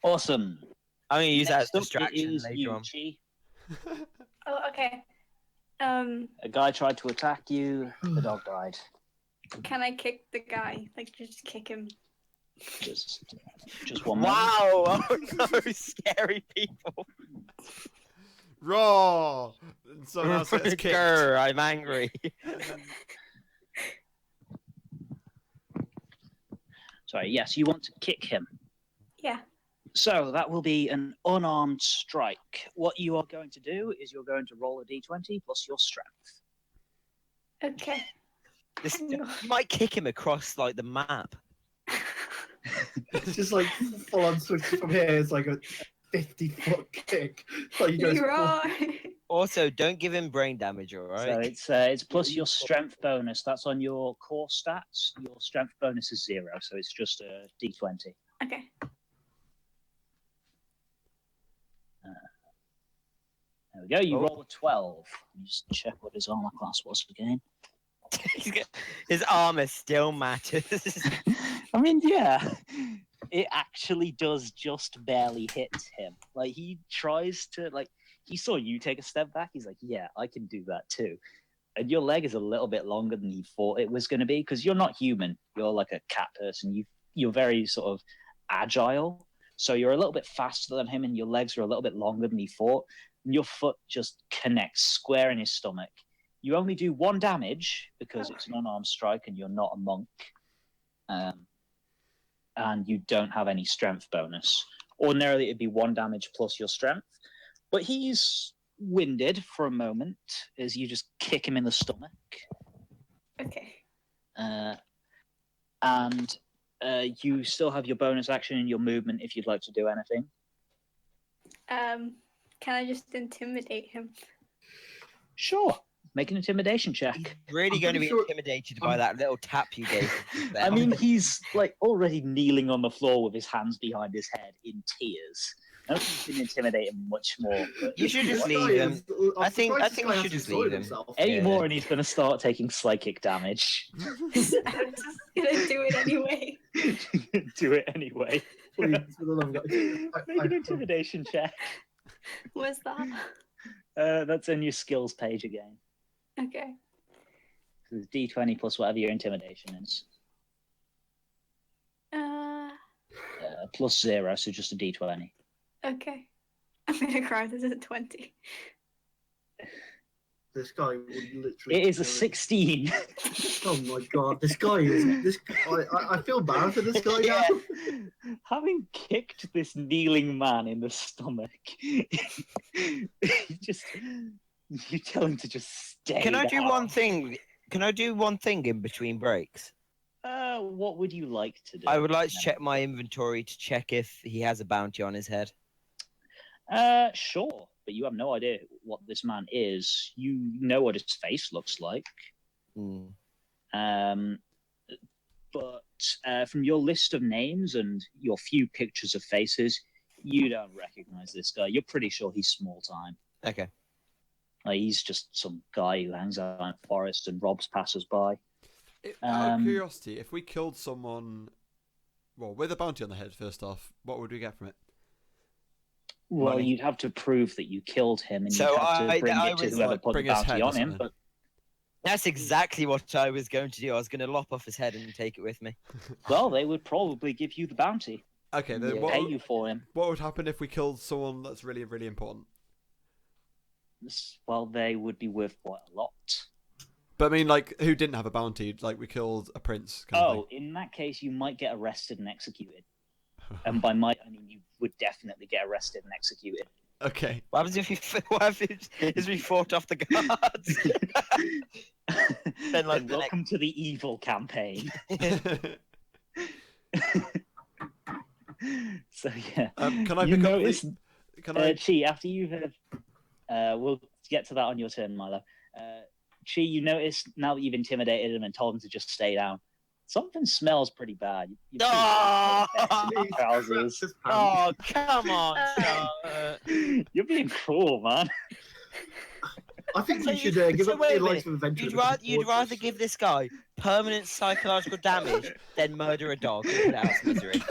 Awesome. I'm gonna use that as Next up distraction is later on. Chi. Oh, okay. A guy tried to attack you. The dog died. Can I kick the guy? Like, just kick him. Just one more. Wow! Oh no, scary people. Raw. So now it's kicked. Grr, I'm angry. Sorry, yes, you want to kick him. Yeah. So that will be an unarmed strike. What you are going to do is you're going to roll a d20 plus your strength. Okay. You might kick him across like the map. It's just like full on switch from here. It's like a 50-foot kick. Like you go You're right. Also, don't give him brain damage, all right? So it's plus your strength bonus. That's on your core stats. Your strength bonus is 0, so it's just a d20. Okay. There we go. You Oh. roll a 12. Let me just check what his armor class was again. His armor still matters. I mean, yeah, it actually does just barely hit him. Like, he tries to, like, he saw you take a step back. He's like, yeah, I can do that too. And your leg is a little bit longer than he thought it was going to be, because you're not human. You're like a cat person. You're very sort of agile. So you're a little bit faster than him, and your legs are a little bit longer than he thought. And your foot just connects square in his stomach. You only do 1 damage because it's an unarmed strike and you're not a monk. And you don't have any strength bonus. Ordinarily, it'd be 1 damage plus your strength. But he's winded for a moment as you just kick him in the stomach. Okay. And you still have your bonus action and your movement if you'd like to do anything. Can I just intimidate him? Sure. Make an intimidation check. He's really I'm going to pretty be sure- intimidated by that little tap you gave him. I mean, he's like already kneeling on the floor with his hands behind his head in tears. I don't think you can intimidate him much more. But You should just This guy leave him. is- I I'm think surprised this you guy should hasn't just destroyed leave him. himself. Eight Yeah. more and he's going to start taking psychic damage. I'm just gonna do it anyway. Do it anyway. Please, for the love of God. Make an intimidation check. Where's that? That's in your skills page again. Okay. It's D20 plus whatever your intimidation is. Plus 0, so just a D20. Okay. I'm gonna cry. This is a 20. This guy would literally. It is a 16. Oh my god, this guy is. This. I feel bad for this guy now. Having kicked this kneeling man in the stomach, you tell him to just stay. Can I do down. one thing? Can I do one thing in between breaks? What would you like to do? I would like to check my inventory to check if he has a bounty on his head. Sure, but you have no idea what this man is. You know what his face looks like. But from your list of names and your few pictures of faces, you don't recognize this guy. You're pretty sure he's small time. Okay. Like, he's just some guy who hangs out in forests and robs passers-by. Out of curiosity, if we killed someone, well, with a bounty on the head, first off, what would we get from it? Well, Money. you'd have to prove that you killed him, and So you'd have to bring I it to was- whoever put the Bring his bounty head or on him. something. But That's exactly what I was going to do. I was going to lop off his head and take it with me. well, they would probably give you the bounty, Okay, then pay what you for him. would happen if we killed someone that's really, really important? Well, they would be worth quite a lot. But I mean, like, who didn't have a bounty? Like, we killed a prince. Kind of Oh, in that case, you might get arrested and executed. And by might, I mean you would definitely get arrested and executed. thing. Okay. What happens if we fought off the guards? Then, like, And the welcome to the evil campaign. So yeah, Can I you pick up notice, the... Can I... Chi, after you have, we'll get to that on your turn, Milo. Chi, you notice now that you've intimidated him and told him to just stay down, something smells pretty bad. You're pretty trousers. Just Oh, come on. You're being cruel, man. I think So you should you- give so up wait a your life minute. of adventure. You'd rather give this guy permanent psychological damage than murder a dog and put it out of misery.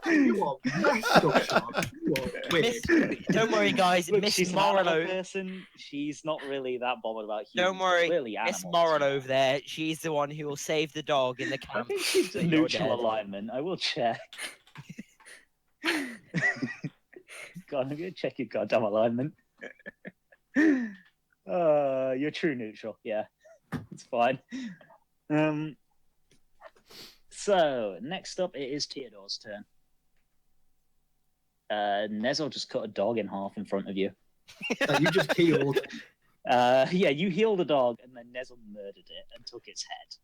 You are messed up, Sean. You are weird. Don't worry, guys. Look, Miss she's an animal Morrow. person. She's not really that bothered about humans. Don't worry, Clearly Miss animals, Morrow yeah. over there. She's the one who will save the dog in the I camp. think she's a that you're neutral dead. alignment. I will check. God, I'm gonna check your goddamn alignment. You're true neutral. Yeah, it's fine. So next up, it is Theodore's turn. Nezel just cut a dog in half in front of you. That you just healed. Yeah, you healed the dog, and then Nezel murdered it and took its head.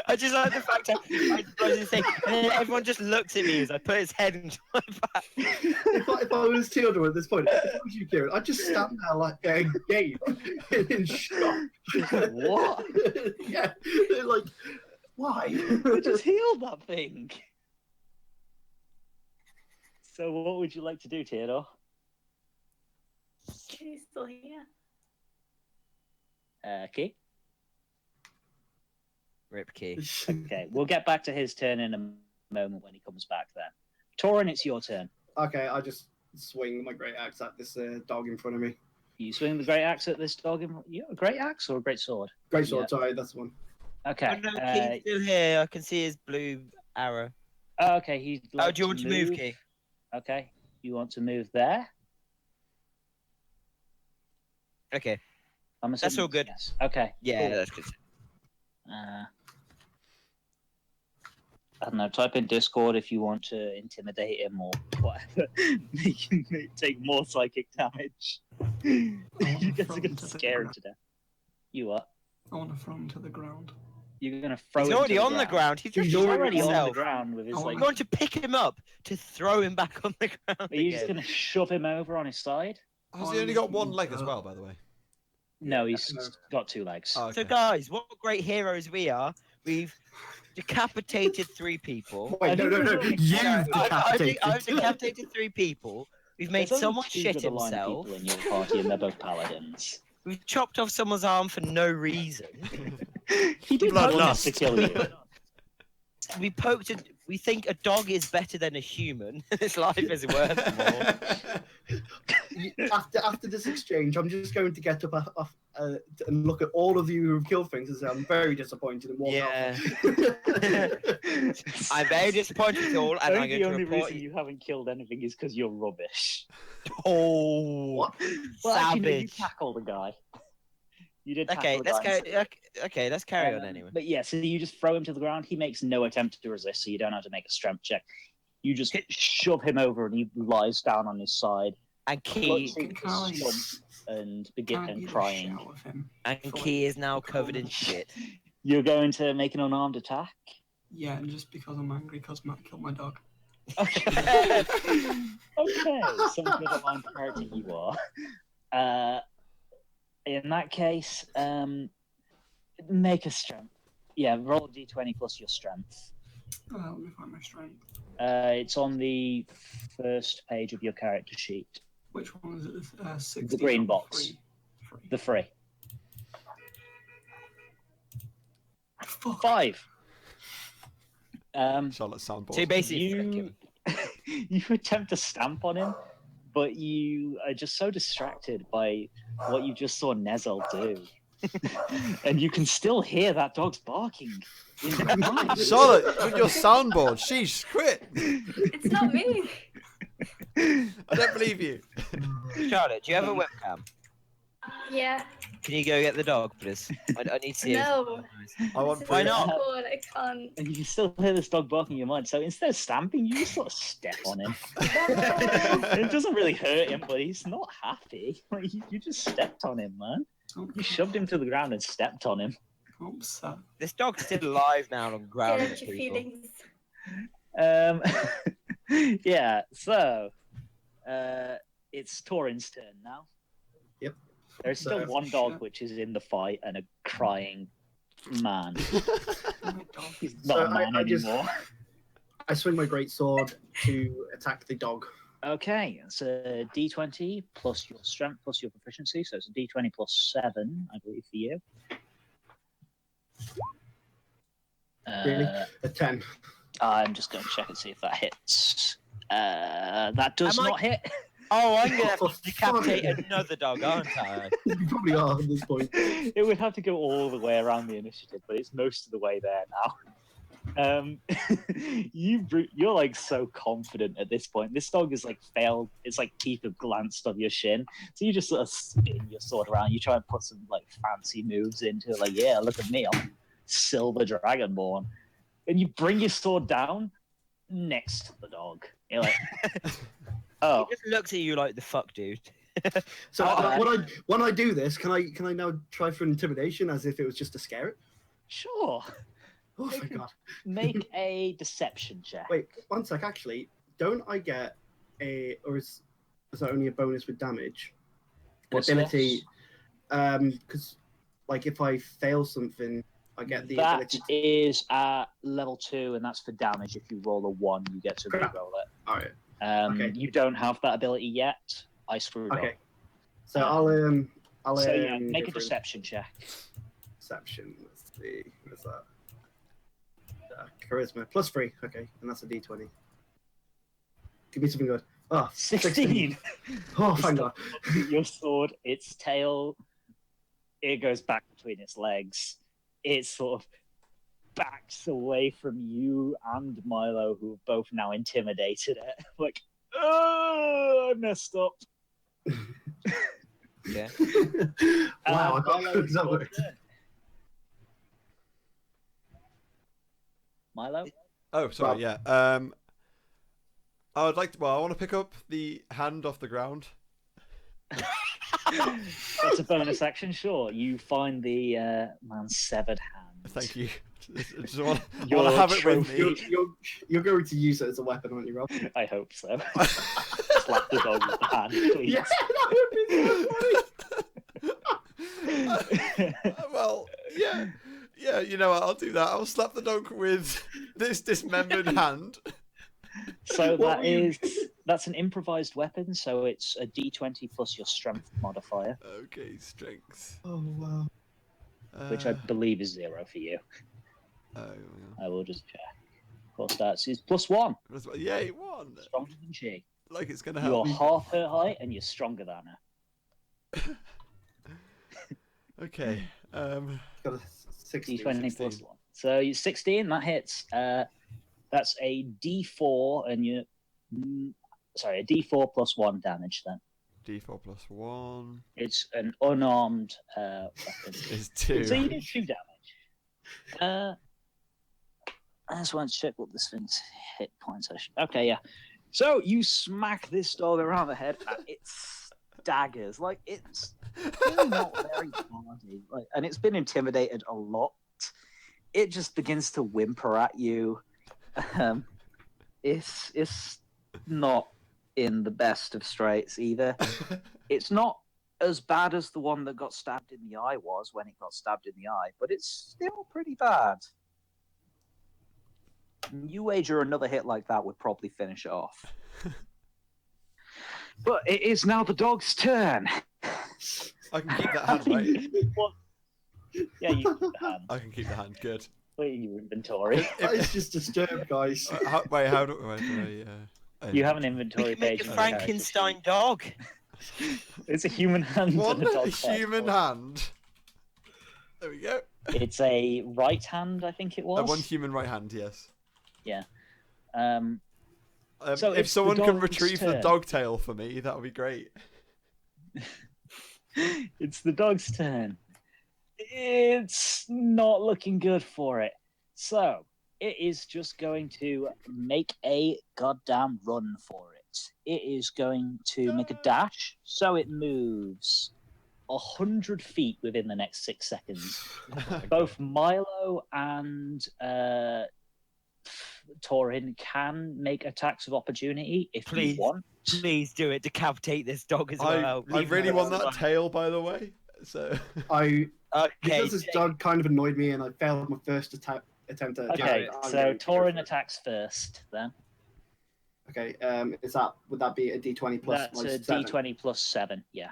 I just like the fact that I was just saying, and then everyone just looks at me as I put his head into my back. If I was Theodore at this point, if I was you, Kieran, I'd just stand there like again in shock. What? Yeah, like why? I just healed that thing. So what would you like to do, Theodore? She's still here. Key. Rip Key. Okay, we'll get back to his turn in a moment when he comes back. Then, Torin, it's your turn. Okay, I just swing my great axe at this dog in front of me. You swing the great axe at this dog. A great axe or a great sword? Great sword, sorry, that's the one. Okay. Oh, no, Key's still here. I can see his blue arrow. Okay, he's. Oh, do you want to move, Key? Okay, you want to move there? Okay. That's all good. Yes. Okay. Yeah, cool. that's good. I don't know. Type in Discord if you want to intimidate him or whatever. Make him take more psychic damage. You guys are gonna scare him to death. You what? I want to throw him to the ground. You're gonna throw He's him already to on the ground. He's just He's already on the himself. ground with his Oh, like. I'm going to pick him up to throw him back on the ground. Are you just again. gonna shove him over on his side? Has he only got one leg as well, by the way? No, he's got 2 legs. Oh, So, okay. guys, what great heroes we are. We've decapitated 3 people. Wait, no. You've I've decapitated. decapitated 3 people. We've made There's only someone 2 shit good aligned himself. people in your party, and they're both paladins. We've chopped off someone's arm for no reason. He did Bloodlust. not to kill you. We poked a. We think a dog is better than a human. His life is worth more. After this exchange, I'm just going to get up and look at all of you who've killed things and say I'm very disappointed and walk Yeah. off. I'm very disappointed with all, and I'm The going to only report reason you haven't killed anything is because you're rubbish. Oh, Well, actually, no, you savage. tackled the guy. You did tackle Okay, the let's guy. go. Okay, let's carry on anyway. But yeah, so you just throw him to the ground. He makes no attempt to resist, so you don't have to make a strength check. You just shove him over, and he lies down on his side, And Key, clutching his stump and begin Can't and get a crying. shot of him. and Key is now covered in shit. You're going to make an unarmed attack. Yeah, and just because I'm angry because Matt killed my dog. Okay. Okay, some good aligned character you are. In that case, make a strength. Yeah, roll a d20 plus your strength. Oh, let me find my strength. It's on the first page of your character sheet. Which one is it? 60 The green or box. Free. The free. Fuck. 5. Charlotte's soundboard. So you basically flick You, him. you attempt to stamp on him, but you are just so distracted by what you just saw Nezel do. And you can still hear that dog's barking in your mind. Charlotte, with your soundboard, sheesh, quit. It's not me. I don't believe you. Charlotte, do you have a webcam? Yeah. Can you go get the dog, please? I need to see No. I want This Why is proof. not? Discord, I can't. And you can still hear this dog barking in your mind. So instead of stamping, you just sort of step on him. It doesn't really hurt him, but he's not happy. Like, you just stepped on him, man. You shoved him to the ground and stepped on him. I'm sad. This dog's still alive now and growling Get at your people. feelings. Yeah, so it's Torin's turn now. Yep. There's still So- one dog which is in the fight and a crying man. My dog. He's not So a man I just- anymore. I swing my great sword to attack the dog. Okay, it's a d20 plus your strength plus your proficiency, so it's a d20 plus 7, I believe, for you. Really? A 10. I'm just going to check and see if that hits. That does Am I- not hit. Oh, I'm gonna have For to decapitate fucking- another dog, aren't I? You probably are at this point. It would have to go all the way around the initiative, but it's most of the way there now. You're like so confident at this point. This dog is like failed. It's like teeth have glanced on your shin, so you just sort of spin your sword around. You try and put some like fancy moves into it, like, yeah, look at me, I'm Silver Dragonborn, and you bring your sword down next to the dog. You're like, oh, He just looks at you like the fuck, dude. So Oh, when I do this, can I now try for intimidation as if it was just to scare it? sure. Oh my god! Make a deception check. Wait, one sec. Actually, don't I get or is that only a bonus with damage? What's Ability, because like if I fail something, I get the That ability. is at level 2, and that's for damage. If you roll a 1, you get to Crap. reroll it. All right. Okay. You don't have that ability yet. I screwed Okay. up. So I'll So yeah, go make a for deception check. Deception. Let's see. What's that? Charisma +3. Okay, and that's a D20. Give me something good. Oh, 16. Oh, thank God. Your sword, its tail, it goes back between its legs. It sort of backs away from you and Milo, who have both now intimidated it. Like, oh, I messed up. Yeah. Wow, I got Milo, it's that your worked. turn. Milo? Oh, sorry. Well- Yeah. I would like to. Well, I want to pick up the hand off the ground. That's a bonus action, sure. You find the man's severed hand. Thank you. I just want to Your have it with trophy. me. You're going to use it as a weapon, aren't you, Rob? I hope so. Slap the dog with the hand, please. Yeah, that would be so funny. Well, yeah. You know what? I'll do that. I'll slap the dog with this dismembered hand. So What were you- that's an improvised weapon, so it's a D20 plus your strength modifier, Okay, strength. Oh wow. which I believe is 0 for you. Oh, I will just check. Of course, that's is +1. yay, one. Stronger than she. Like it's gonna You're help me. half her height, and you're stronger than her. Okay. Got a 16. D20 plus 16. 1. So you're 16. That hits. That's a D4, and you. Sorry, a D4 plus 1 damage. Then D4 plus 1 it's an unarmed weapon. is 2. So you do 2 damage. I just want to check what this thing's hit points. Okay, yeah. So you smack this dog around the head, and it staggers. Like it's really not very hardy. Like, and it's been intimidated a lot. It just begins to whimper at you. It's not in the best of straits either. It's not as bad as the one that got stabbed in the eye was when it got stabbed in the eye, but it's still pretty bad. You wager another hit like that would probably finish it off. But it is now the dog's turn. I can keep that hand, right? Yeah, you keep the hand. I can keep the hand. Good. Put it in your inventory. It's just disturbed, guys. How do I? You have an We inventory can make page. a on the character Frankenstein sheet. dog. It's a human hand One and a dog's head. human hand. There we go. It's a right hand, I think it was. One human right hand, yes. Yeah. If So it's the someone can dog's retrieve the turn. dog tail for me, that would be great. It's the dog's turn. It's not looking good for it. So it is just going to make a goddamn run for it. It is going to make a dash, so it moves 100 feet within the next 6 seconds. Both Milo and Torin can make attacks of opportunity if Please. you want. Please do it. Decapitate this dog as I well. really want that tail, by the way. So I Okay. because this dog kind of annoyed me and I failed my first attempt at Okay, I'm so going to go Torin for it. attacks first, then. Okay, would that be a D20 plus That's my a 7? D20 plus 7, yeah.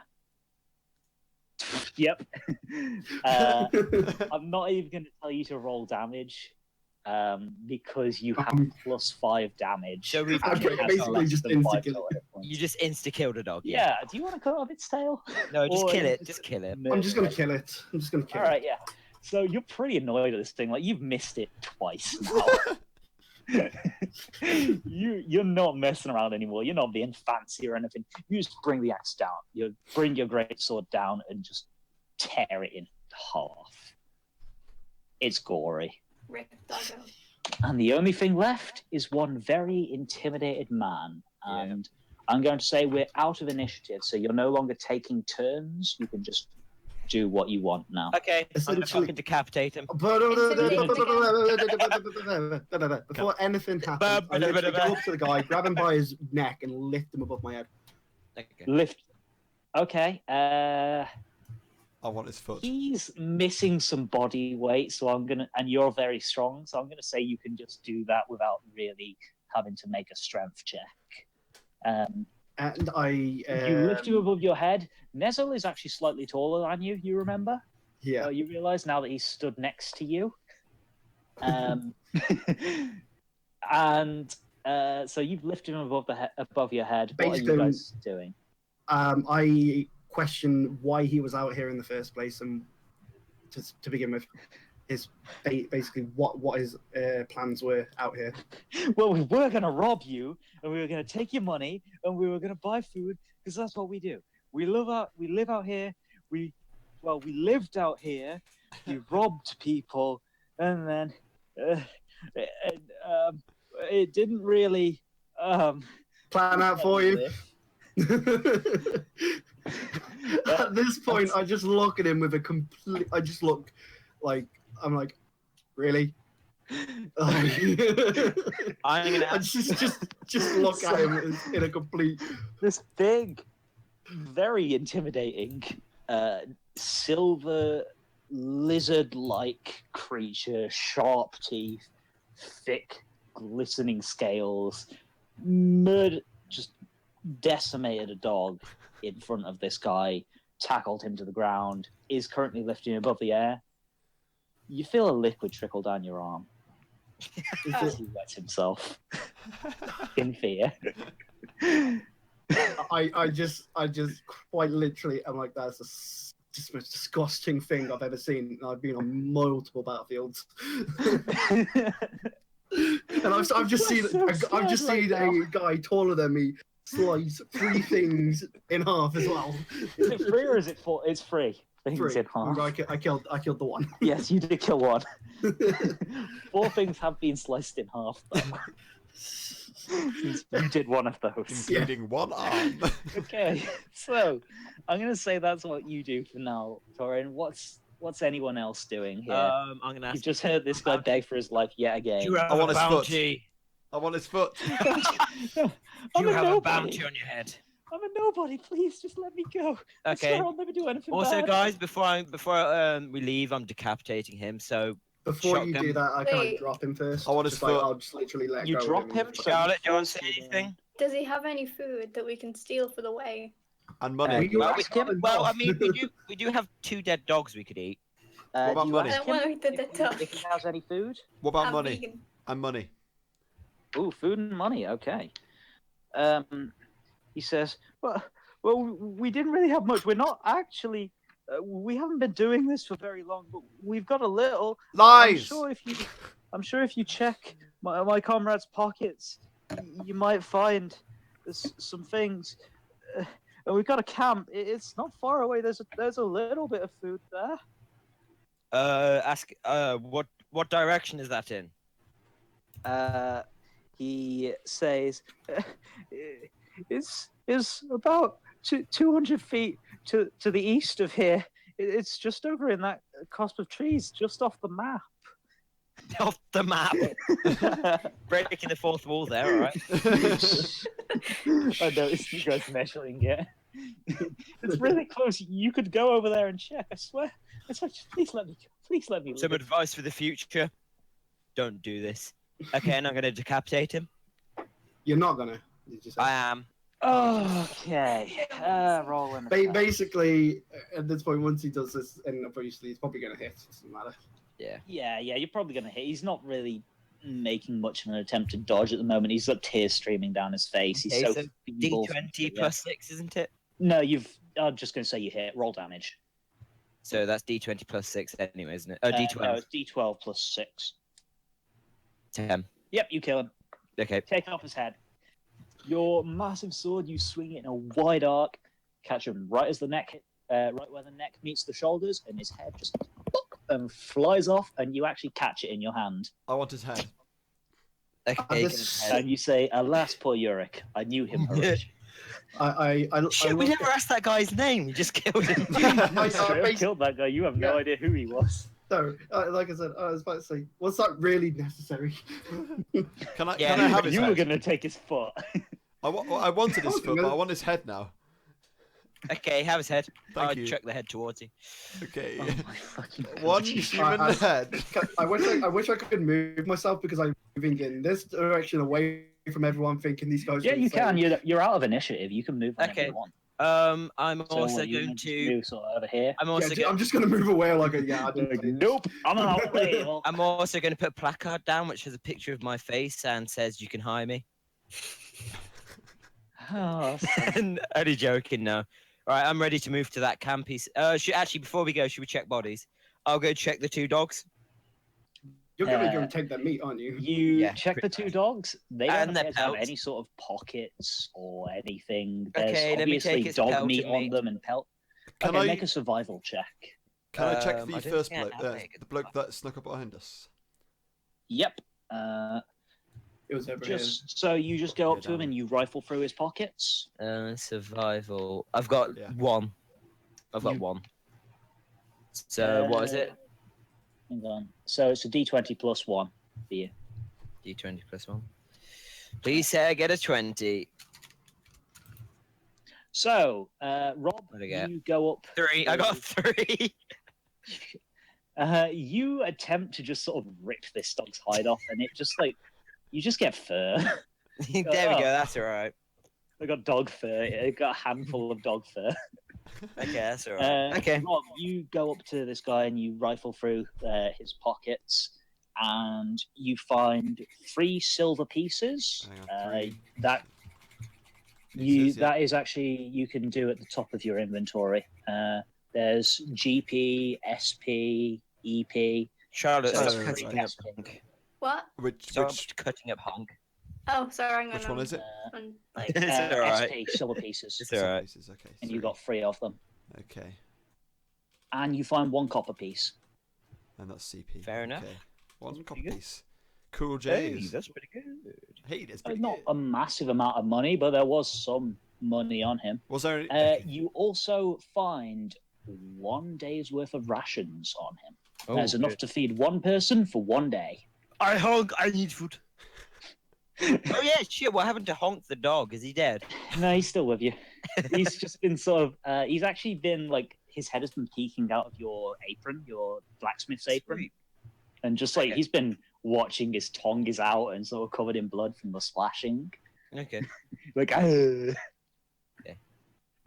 Yep. I'm not even going to tell you to roll damage because you have plus 5 damage. So we've I'm It has basically less just than 5 insta-killing total hit points. You just insta killed a dog. Yeah, do you want to cut off its tail? No, just Or kill it. is Just kill it. I'm just gonna kill it. I'm just gonna kill All right, yeah. So you're pretty annoyed at this thing. Like you've missed it twice now. You're not messing around anymore. You're not being fancy or anything. You just bring the axe down. You bring your great sword down and just tear it in half. It's gory. Rip doggo. And the only thing left is one very intimidated man. And I'm going to say we're out of initiative, so you're no longer taking turns. You can just do what you want now. Okay, I'm gonna Essentially- fucking decapitate him. Before anything happens, I literally go up to the guy, grab him by his neck, and lift him above my head. Okay. Lift. Okay. I want his foot. He's missing some body weight, so I'm gonna. And you're very strong, so I'm gonna say you can just do that without really having to make a strength check. And I. You lift him above your head. Nezel is actually slightly taller than you. You remember? Yeah. You realise now that he's stood next to you. And so you've lifted him above your head. What are you Basically, guys doing? I question why he was out here in the first place, and to begin with, is basically what his plans were out here. Well, we were going to rob you, and we were going to take your money, and we were going to buy food, because that's what we do. We live out here. We lived out here. We robbed people, and then it didn't really Plan out for you. At this point, I just look at him with a complete. I just look like I'm like, really? I'm gonna I just look at him in a complete. This big, very intimidating, silver lizard-like creature, sharp teeth, thick, glistening scales, just decimated a dog in front of this guy, tackled him to the ground, is currently lifting above the air. You feel a liquid trickle down your arm as he wets himself in fear. I just quite literally am like, that's just the most disgusting thing I've ever seen. I've been on multiple battlefields. And I've just seen a guy taller than me slice 3 things in half as well. Is it free or is it full? It's free. Things 3. in half. I killed the one. Yes, you did kill one. 4 things have been sliced in half, though. You did one of those. Including one arm. Okay, so I'm going to say that's what you do for now, Torin. What's anyone else doing here? I'm gonna ask. You've just heard this guy beg for his life yet again. Do you have I want a his foot. bounty? I want his foot. Do you have a bounty on your head? I'm a nobody. Please, just let me go. I Okay. swear I'll never do anything Also, bad. guys, before we leave, I'm decapitating him. So Before you Shotgun. do that, I can't Wait. drop him first. I want his Just like, foot. I'll just literally let You go. of drop and him? just- Charlotte, do you want to say anything? Does he have any food that we can steal for the way? And money. You Well, ask him? I mean, we do have 2 dead dogs we could eat. What about do you money? ask I don't want to him eat the dead dog. if he has any food? What about I'm money? vegan. And money. Ooh, food and money. Okay. He says, well, we didn't really have much. We're not actually. We haven't been doing this for very long, but we've got a little. Lies. I'm sure if you check my comrade's pockets, you might find some things. And we've got a camp. It's not far away. There's a little bit of food there. Ask what direction is that in? He says, it's about 200 feet to the east of here. It's just over in that cusp of trees, just off the map. Off the map. Breaking the 4th wall there, all right? I noticed you guys measuring it. It's really close. You could go over there and check. I swear. Just please let me go. Please let me. Some live. advice for the future: don't do this. Okay, and I'm gonna decapitate him. You're not gonna. Did you say? I am. Okay. Roll in. Basically, at this point, once he does this, and obviously he's probably gonna hit. It doesn't matter. Yeah. You're probably gonna hit. He's not really making much of an attempt to dodge at the moment. He's got tears streaming down his face. He's Okay, so so feeble. D20 plus 6, isn't it? No, I'm just gonna say you hit. Roll damage. So that's D20 plus 6 anyway, isn't it? Oh, D12. No, it's D12 plus 6. 10. Yep, you kill him. Okay. Take off his head. Your massive sword, you swing it in a wide arc, catch him right as the neck, right where the neck meets the shoulders, and his head just flies off, and you actually catch it in your hand. I want his head. Okay. This- And you say, "Alas, poor Yurik, I knew him." Harish." Shit, we never asked that guy's name. You just killed him. I straight up killed that guy. You have no idea who he was. So, like I said, I was about to say, was that really necessary? Can I Yeah, have his You head? were gonna take his foot. I wanted his foot, but I want his head now. Okay, have his head. Thank I'll you. chuck the head towards you. Okay. Oh my fucking God. One human I- head. I wish I could move myself because I'm moving in this direction away from everyone thinking these guys. Yeah, are you can. insane. You're out of initiative. You can move whenever Okay. you want. I'm So also what, you going can just to. move sort of over here. I'm Yeah, also going. I'm just gonna move away like a yeah. I didn't Like, say this. nope, I'm out of the way. I'm also going to put a placard down which has a picture of my face and says you can hire me. Oh, Only joking, no. Right, I'm ready to move to that campy. Actually, before we go, should we check bodies? I'll go check the 2 dogs. You're gonna go and take their meat, aren't you? You Yeah, check the pretty 2 much. dogs. They And don't their appear to have pelts. any sort of pockets or anything. There's Okay, let me obviously take its dog pelt meat and on meat. them and pelt. Can Okay, I make a survival check. can I check I the don't first think I bloke, have any good the bloke that snuck up behind us? Yep. It was over here. Just so you just go up Yeah, to him down. and you rifle through his pockets. Survival. I've got Yeah. 1. I've got You- 1. So what is it? Hang on. So it's a D20 plus 1 for you. D20 plus 1. Please say I get a 20. So, Rob, What'd I get? you go up. 3. I got 3. You attempt to just sort of rip this dog's hide off, and it just like you just get fur. There we go. That's all right. I got dog fur. I got a handful of dog fur. Okay, that's all right. Okay. Rob, you go up to this guy and you rifle through his pockets, and you find 3 silver pieces. Hang on, 3 That pieces, yeah. that is actually you can do at the top of your inventory. There's GP, SP, EP. Charlotte, So stop it's cutting free up SP. Hunk. What? Which Stop which cutting up Hunk. Oh, sorry. which one is it? Like, It's all right. SP, silver pieces. It's all right. Pieces, okay. And you 3. got 3 of them. Okay, And you find 1 copper piece. and that's CP. Fair enough. Okay. 1 copper pretty good. piece. Cool Hey, J's. that's pretty good. Hey, that's pretty Not good. a massive amount of money, but there was some money on him. Was there any... You also find 1 day's worth of rations on him. Oh, There's enough to feed 1 person for 1 day. I Honk. I need food. Oh yeah, shit. What happened to Honk the dog? Is he dead? No, he's still with you. He's just been sort of. He's actually been like his head has been peeking out of your apron, your blacksmith's apron, Sweet. and just like Okay. he's been watching his tongue is out and sort of covered in blood from the splashing. Okay. Like,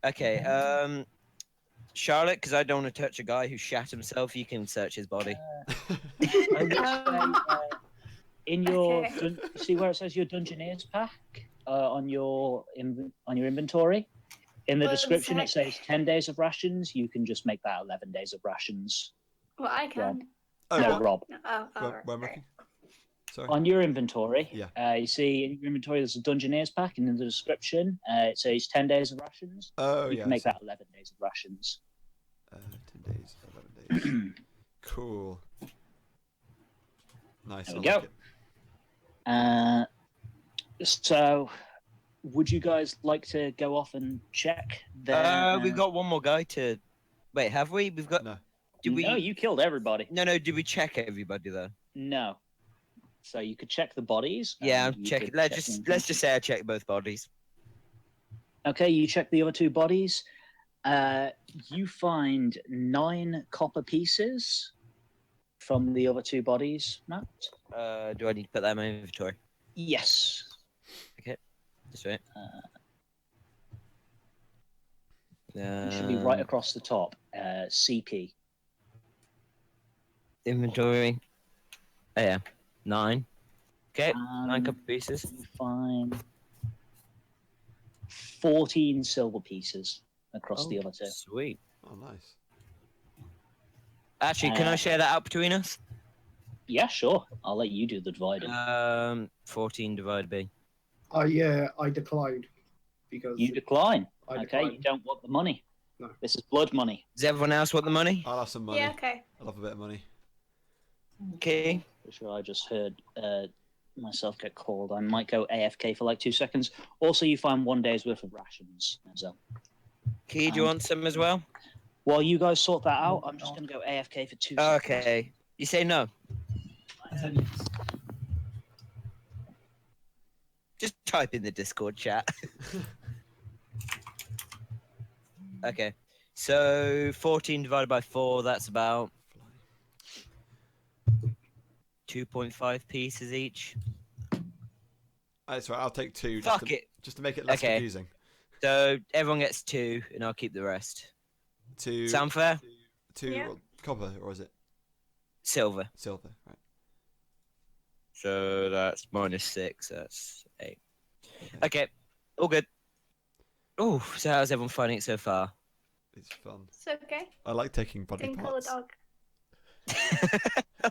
Okay. Charlotte, because I don't want to touch a guy who shat himself. You can search his body. I would say, in your Okay. see where it says your Dungeoneer's pack on your inventory. In the One description, it sec. says 10 days of rations. You can just make that 11 days of rations. Well, I can. Oh, No, what? Rob. No, oh, Where, right, where am I right. looking? Sorry. On your inventory, Yeah. you see in your inventory there's a Dungeoneer's pack, and in the description it says 10 days of rations. Oh, You yeah. can make I see. that 11 days of rations. 10 days, 11 days. Cool. Nice. There I we like go. it. So, would you guys like to go off and check? We've got 1 more guy to. Wait, have we? We've got. No. Did we? No, you killed everybody. No. Did we check everybody though? No. So you could check the bodies. Yeah, and I'm you checking. could Let's check just the- let's just say I checked both bodies. Okay, you check the other 2 bodies. You find 9 copper pieces from the other 2 bodies, Matt. Do I need to put that in my inventory? Yes. That's right. It should be right across the top. CP. Inventory. Oh yeah, 9. Okay, 9 copper Um, pieces. You find 14 silver pieces across the other 2. Sweet. Oh, nice. Actually, can I share that out between us? Yeah, sure. I'll let you do the dividing. 14 divided by. I declined because You decline. I Okay, declined. you don't want the money. No. This is blood money. Does everyone else want the money? I'll have some money. Yeah, okay. I'll have a bit of money. Okay. Pretty sure I just heard myself get called. I might go AFK for like 2 seconds. Also, you find 1 day's worth of rations. So Key, do you want some as well? while you guys sort that out, I'm just going to go AFK for 2 seconds. Okay. You say no. I said yes. Just type in the Discord chat. Okay. So 14 divided by 4, that's about 2.5 pieces each. That's right. I'll take 2. Fuck it. Just to make it less Okay. confusing. So everyone gets 2, and I'll keep the rest. 2. Sound fair? 2 Yeah. copper, or is it Silver. silver? Right. So that's -6. That's 8. Okay. All good. Oh, so how's everyone finding it so far? It's fun. It's okay. I like taking body Didn't kill a parts. dog. I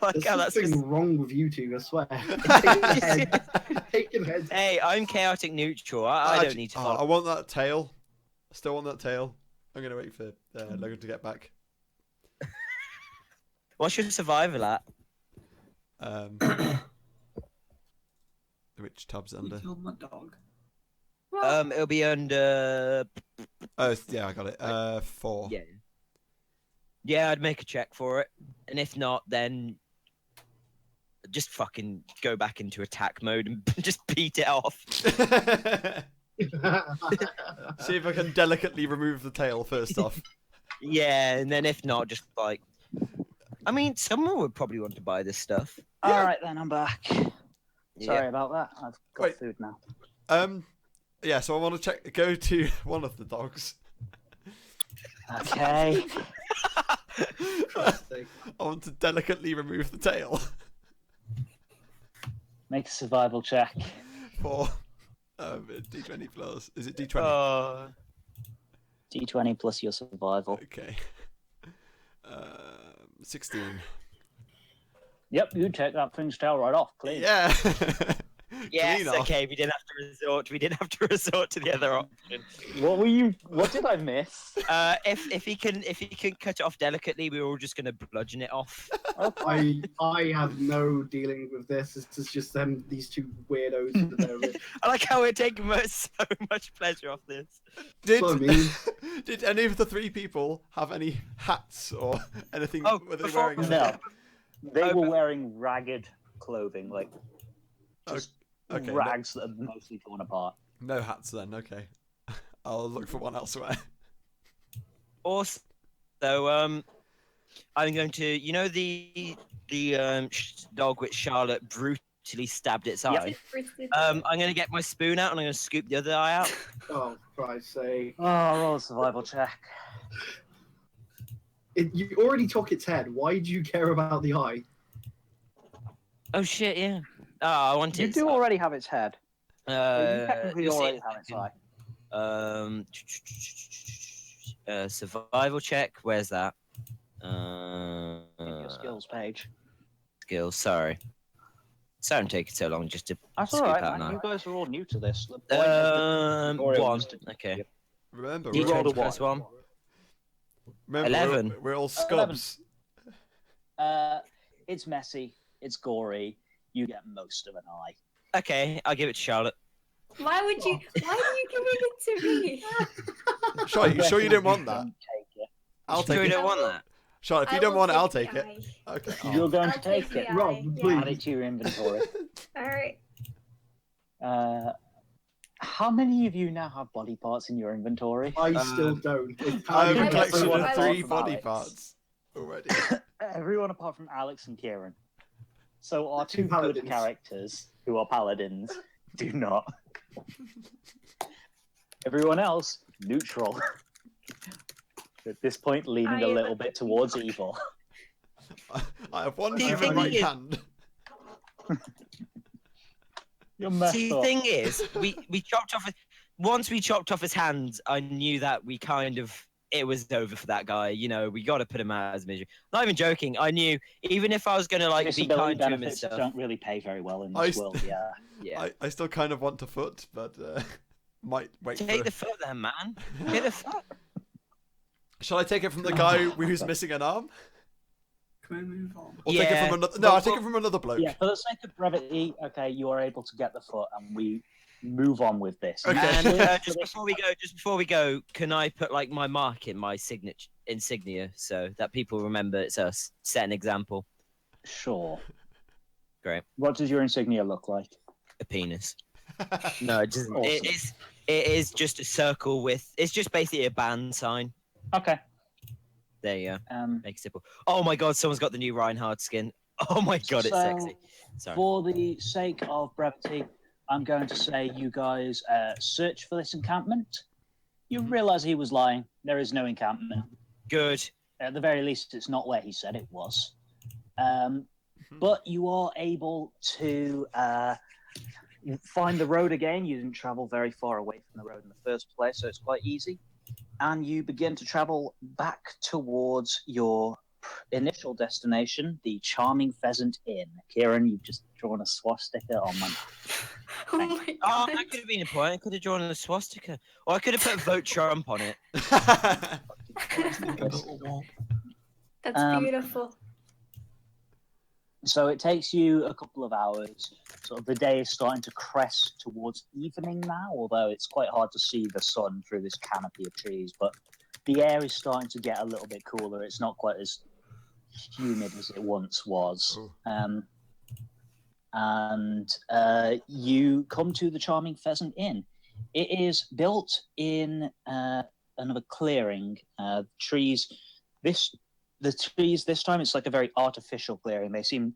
like There's how that's something just... wrong with you two, I swear. Taking heads. Hey, I'm chaotic neutral. I don't need to follow. I want that tail. I still want that tail. I'm gonna wait for Logan to get back. What's your survival at? Which tab's You under? killed my dog. It'll be under. Oh yeah, I got it. 4. Yeah. Yeah, I'd make a check for it, and if not, then just fucking go back into attack mode and just beat it off. See if I can delicately remove the tail first off. Yeah, and then if not, just like. I mean, someone would probably want to buy this stuff. All right, then I'm back. Yeah. Sorry about that. I've got Wait. food now. Yeah. So I want to go to one of the dogs. Okay. I want to delicately remove the tail Make a survival check. for D20 plus. Is it D20? D20 plus your survival. Okay. 16. Yep, you take that thing's tail right off, please. Yeah. Yes, Clean off. okay, we didn't have to resort to the other option. What did I miss? If he can cut it off delicately, we're all just gonna bludgeon it off. Okay. I have no dealing with this. This is just them, these two weirdos. I like how we're taking so much pleasure off this. Did That's what I mean. did any of the 3 people have any hats or anything? Oh, were they before- wearing? No. They Oh, were but- wearing ragged clothing, like just Okay. rags that are mostly torn apart. No hats then. Okay. I'll look for one elsewhere. Also, I'm going to, the dog which Charlotte brutally stabbed its eye. I'm going to get my spoon out and I'm going to scoop the other eye out. Oh, Christ's sake. Oh, roll a survival check. You already took its head. Why do you care about the eye? Oh shit! Yeah. Oh, I want You it. do already have its head. You technically you'll see already it have its eye. Survival check. Where's that? Your skills page. Skills. Sorry. Sorry, I'm taking so long just to That's scoop alright, out man. an You eye. guys are all new to this. The point of the tutorial 1. was to- Okay. Remember, You we're, rolled a plus 1. remember 11. We're all scubs. It's messy. It's gory. You get most of an eye. Okay, I'll give it to Charlotte. Why are you giving it to me? Sure, you sure you didn't want that? Don't take it. I'll Sure take you it. don't want that. Sure, if you I don't will want it, I'll take take the it. eye. Okay. You're going I'll to take the it. eye, Rob, yeah. please. Add it to your inventory. Alright. How many of you now have body parts in your inventory? I still don't. It's I have I a will collection survive. of I 3 will body survive. parts already. Everyone apart from Alex and Kieran. So our two good Paladins. characters, who are paladins, do not. Everyone else, neutral. At this point, leaning I a am little a- bit towards evil. I have one The human thing right is- hand. You're messed See, the up. thing is, we chopped off. Once we chopped off his hands, I knew that it was over for that guy. We got to put him out as misery. Not even joking. I knew even if I was gonna be Disability kind to him and benefits stuff. don't really pay very well in I this st- world. Yeah. Yeah. I still kind of want to foot, but might wait Take for. the foot then, man. Take the foot. Shall I take it from the guy who's missing an arm? Can we move on? Or take it Yeah. from another? No, I'll take it from another bloke. Yeah, for the sake of brevity, okay, you are able to get the foot, and we move on with this. Okay. And just before we go, can I put like my mark in my insignia so that people remember it's us? Set an example. Sure. Great. What does your insignia look like? A penis. No, it doesn't. Awesome. It is just a circle with. It's just basically a band sign. Okay. There you go. Um, Make it simple. Oh my god, someone's got the new Reinhardt skin. Oh my god, it's So, sexy. Sorry. For the sake of brevity, I'm going to say you guys search for this encampment. You realise he was lying. There is no encampment. Good. At the very least, it's not where he said it was. But you are able to find the road again. You didn't travel very far away from the road in the first place, so it's quite easy. And you begin to travel back towards your initial destination, the Charming Pheasant Inn. Kieran, you've just drawn a swastika on my map. Oh my god. Oh, that could have been a point. I could have drawn a swastika. Or I could have put vote Trump on it. That's beautiful. So it takes you a couple of hours. Sort of the day is starting to crest towards evening now, although it's quite hard to see the sun through this canopy of trees. But the air is starting to get a little bit cooler. It's not quite as humid as it once was. And you come to the Charming Pheasant Inn. It is built in another clearing. The trees this time, it's like a very artificial clearing. They seem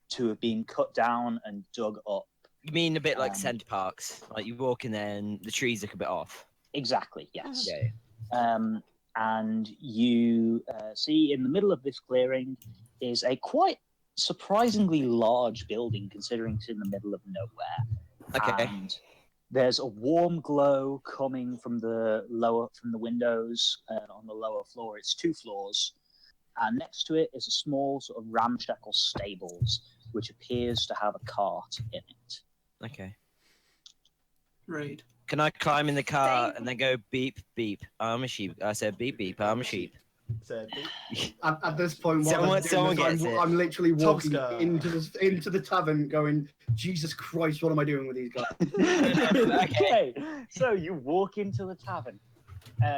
to have been cut down and dug up. You mean a bit like Centre Parks? Like you walk in there and the trees look a bit off? Exactly, yes. Yeah. And you see in the middle of this clearing is a quite surprisingly large building, considering it's in the middle of nowhere. Okay. And there's a warm glow coming from the windows on the lower floor. It's 2 floors. And next to it is a small sort of ramshackle stables, which appears to have a cart in it. Okay. Right. Can I climb in the car and then go beep, beep, I'm a sheep? I said beep, beep, I'm a sheep. At this point, I'm literally walking into the tavern going, Jesus Christ, what am I doing with these guys? Okay, so you walk into the tavern.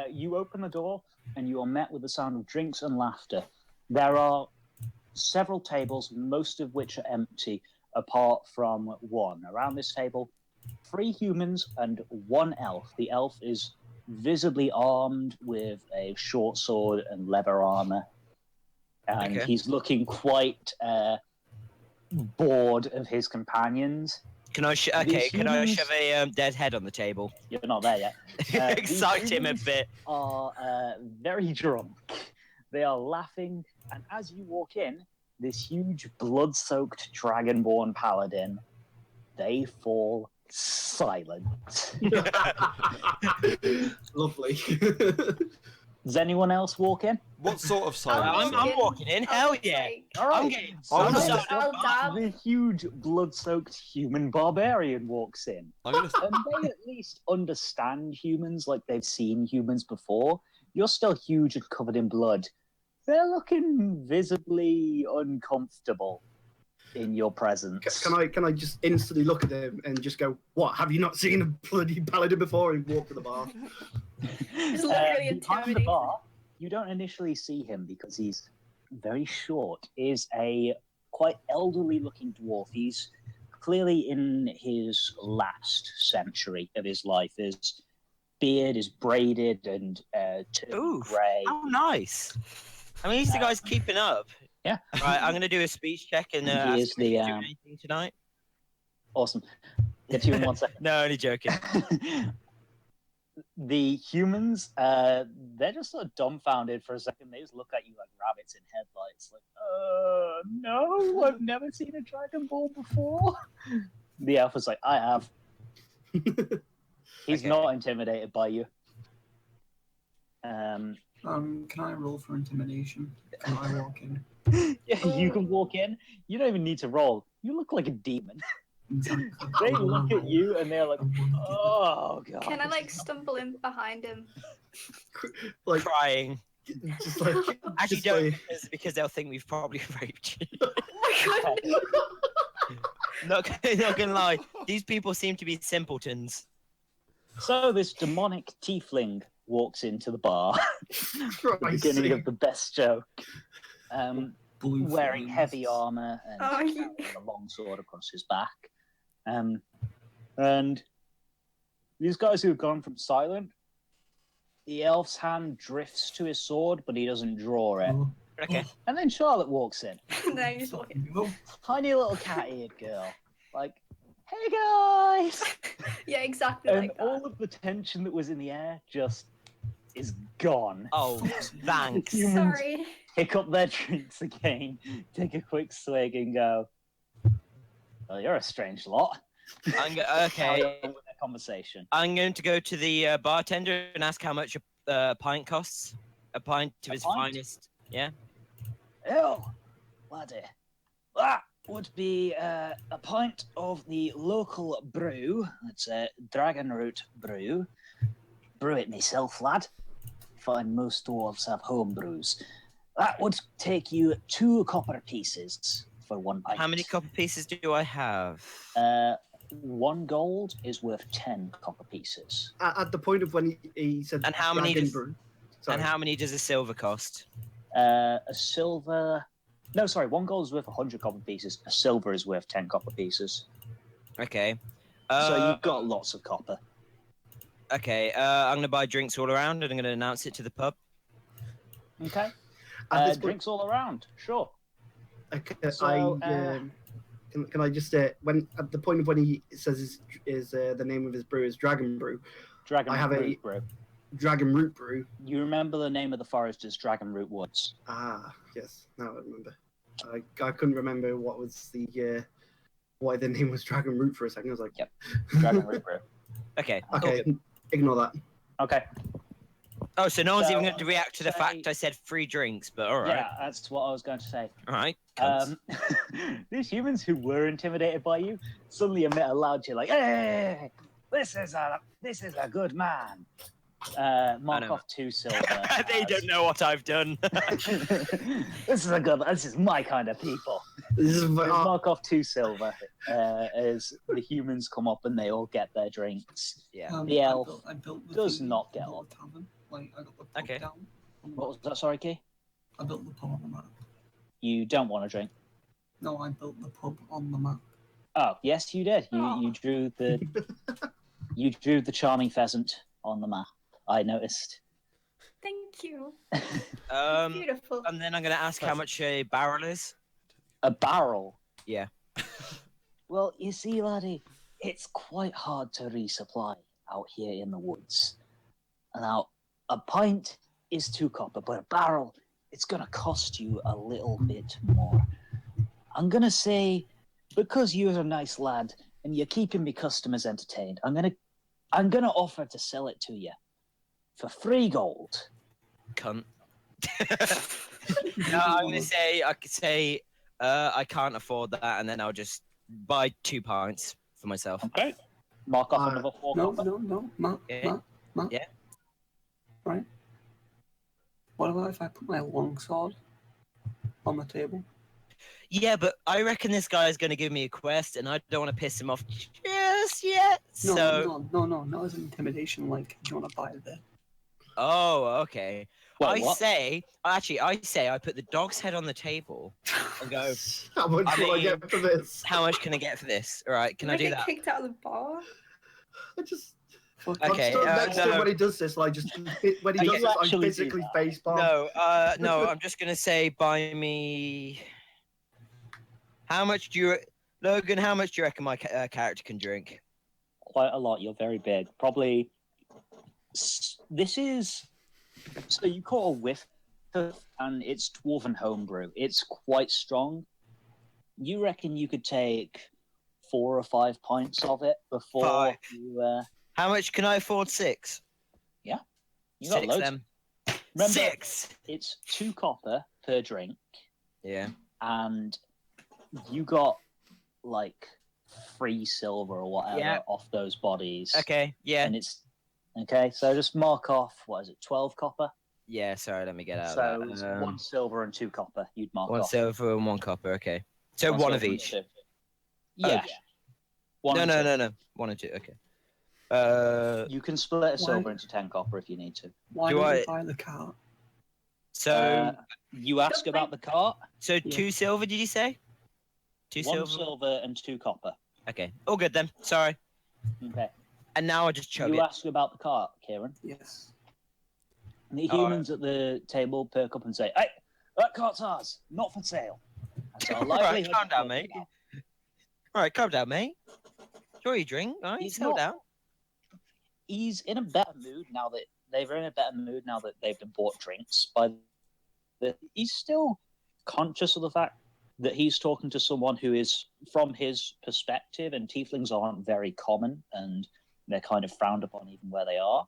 You open the door and you are met with the sound of drinks and laughter. There are several tables, most of which are empty, apart from one. Around this table, 3 humans and 1 elf. The elf is visibly armed with a short sword and leather armor, and he's looking quite bored of his companions. Can I shove a dead head on the table? You're not there yet. Excite him a bit. Are very drunk. They are laughing, and as you walk in, this huge blood-soaked dragonborn paladin, they fall silent. Lovely. Does anyone else walk in? What sort of silence? I'm walking in. Hell yeah! I'm getting the huge blood-soaked human barbarian walks in. And they at least understand humans, like they've seen humans before. You're still huge and covered in blood. They're looking visibly uncomfortable in your presence. Can I just instantly look at them and just go, what, have you not seen a bloody paladin before, and walk to the bar? It's literally behind the bar, you don't initially see him because he's very short, is a quite elderly looking dwarf. He's clearly in his last century of his life. His beard is braided and turned grey. How nice. I mean, the guy's keeping up. Yeah. Right, I'm going to do a speech check and ask him if he's doing anything tonight. Awesome. Get to you in 1 second. No, only joking. The humans, they're just sort of dumbfounded for a second. They just look at you like rabbits in headlights. Like, no, I've never seen a Dragon Ball before. The elf is like, I have. He's not intimidated by you. Can I roll for intimidation? Can I walk in? Yeah, you can walk in. You don't even need to roll. You look like a demon. Exactly. They look at you and they're like, oh god. Can I stumble in behind him? Like crying. Just like, actually just don't, like... because they'll think we've probably raped you. Oh my god. Not gonna lie, these people seem to be simpletons. So this demonic tiefling walks into the bar. The beginning of the best joke. Wearing heavy armor and a long sword across his back. And these guys who have gone from silent, the elf's hand drifts to his sword, but he doesn't draw it. Okay. And then Charlotte walks in. No, you just walk in. Tiny little cat-eared girl, like hey guys! Yeah, exactly And like that. all of the tension that was in the air just is gone. Oh, thanks. Humans Sorry. pick up their drinks again, take a quick swig, and go, well, you're a strange lot. Carry Okay. on with the conversation. I'm going to go to the bartender and ask how much a pint costs. A pint of his pint? finest. Yeah. Oh, laddie. That would be a pint of the local brew. It's a dragon root brew. Brew it myself, lad. Find most dwarves have home brews. That would take you 2 copper pieces for 1 pint. How many copper pieces do I have? 1 gold is worth 10 copper pieces. At the point of when he said And how many dragon does- brew. And how many does a silver cost? A silver... No, sorry, 1 gold is worth 100 copper pieces. A silver is worth 10 copper pieces. Okay. So you've got lots of copper. Okay, I'm going to buy drinks all around and I'm going to announce it to the pub. Okay. At this point- Drinks all around, sure. Okay, So, can I just when at the point of when he says is the name of his brew is Dragon Brew, Dragon I have Root a- Brew. Dragon Root Brew. You remember the name of the forest is Dragon Root Woods. Ah, yes, now I remember. I couldn't remember what was the why the name was Dragon Root for a second. I was like, Yep. Dragon Root Brew. Okay. all okay, good. ignore that. Okay. Oh, so no one's So, even going to react to the say- fact I said free drinks, but all right. Yeah, that's what I was going to say. All right. cunts. These humans who were intimidated by you suddenly emit a loud cheer, like, "Hey, this is a good man." Mark know. off 2 silver. They don't know what I've done. This is my kind of people. This is Mark off 2 silver as the humans come up and they all get their drinks. Yeah. The elf I built the does thing, not I get built on. the tavern. Like, I got the pub Okay. down. on the What map. was that? Sorry, Key? I built the pub on the map. You don't want to drink. No, I built the pub on the map. Oh, yes, you did. You Aw. drew the charming pheasant on the map. I noticed. Thank you. Um, Beautiful. and then I'm going to ask how much a barrel is. A barrel. Yeah. Well, you see, laddie, it's quite hard to resupply out here in the woods. Now, a pint is 2 copper, but a barrel, it's going to cost you a little bit more. I'm going to say, because you're a nice lad and you're keeping me customers entertained, I'm going to offer to sell it to you for 3 gold. Cunt. No, I'm going to say, I could say, I can't afford that, and then I'll just buy 2 pints for myself. Okay. Mark off another 4 No, copper. no, Matt, Yeah. Matt. Yeah. Right. What about if I put my longsword on the table? Yeah, but I reckon this guy is going to give me a quest, and I don't want to piss him off just yet. No, So, no, not as an intimidation. Like, do you want to buy this? oh, okay. Wait, I what? say I put the dog's head on the table and go, how much I will I mean- get for this? how much can I get for this? All right, can I do get that? kicked out of the bar? I just Okay, I'm stood next to him no. when he does this. Like just when he Are does you this, I actually do physically that? face palm. No, I'm just gonna say, buy me. How much do you, Logan? How much do you reckon my character can drink? Quite a lot. You're very big. Probably. This is. So you caught a whiff of, and it's dwarven homebrew. It's quite strong. You reckon you could take 4 or 5 pints of it before 5. you? How much can I afford? 6. You got 6 loads. then. Remember, 6. it's 2 copper per drink, Yeah. and you got like 3 silver or whatever Yeah. off those bodies. Okay. Yeah. And it's okay. So just mark off. What is it? 12 copper. Yeah. Sorry. Let me get out So of it's that. 1 silver and 2 copper. You'd mark 1 off. silver and 1 copper. Okay. So one of silver and each. 2. Yeah. Okay. One and two. No. 1 and 2. Okay. You can split a silver Why? into 10 copper if you need to. Why Do don't I- you buy the cart? So You ask about the cart. so 2 silver? Did you say? 2 1 silver. silver and 2 copper. Okay. All good then. Sorry. Okay. And now I just chug You it. ask about the cart, Kieran. Yes. And the Oh, humans at the table perk up and say, "Hey, that cart's ours, not for sale." That's our Right, livelihood. calm down, mate. All right, calm down, mate. Sure, you drink. All right, He's settle not- down. He's in a better mood now that they're in a better mood now that they've been bought drinks. He's still conscious of the fact that he's talking to someone who is, from his perspective, and tieflings aren't very common, and they're kind of frowned upon even where they are.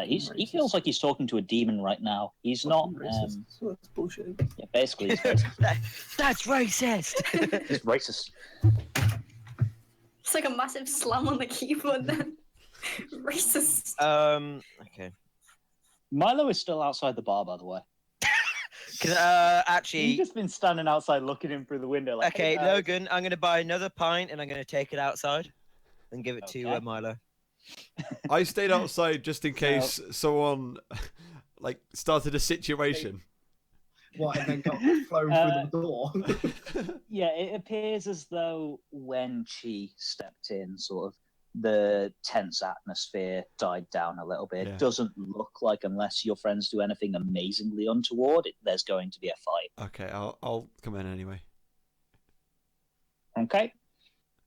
He feels like he's talking to a demon right now. He's not. So that's bullshit. Yeah, basically, he's racist. That's racist. He's racist. It's like a massive slam on the keyboard then. Racist. Okay. Milo is still outside the bar, by the way. Cause, You've actually, just been standing outside looking in through the window. Like, okay, hey, guys. Logan, I'm gonna buy another pint and I'm gonna take it outside and give it to Okay. Milo. I stayed outside just in case someone like started a situation. What, and then got flown through the door? Yeah, it appears as though when she stepped in, sort of the tense atmosphere died down a little bit. Yeah. It doesn't look like, unless your friends do anything amazingly untoward, there's going to be a fight. Okay, I'll come in anyway. Okay.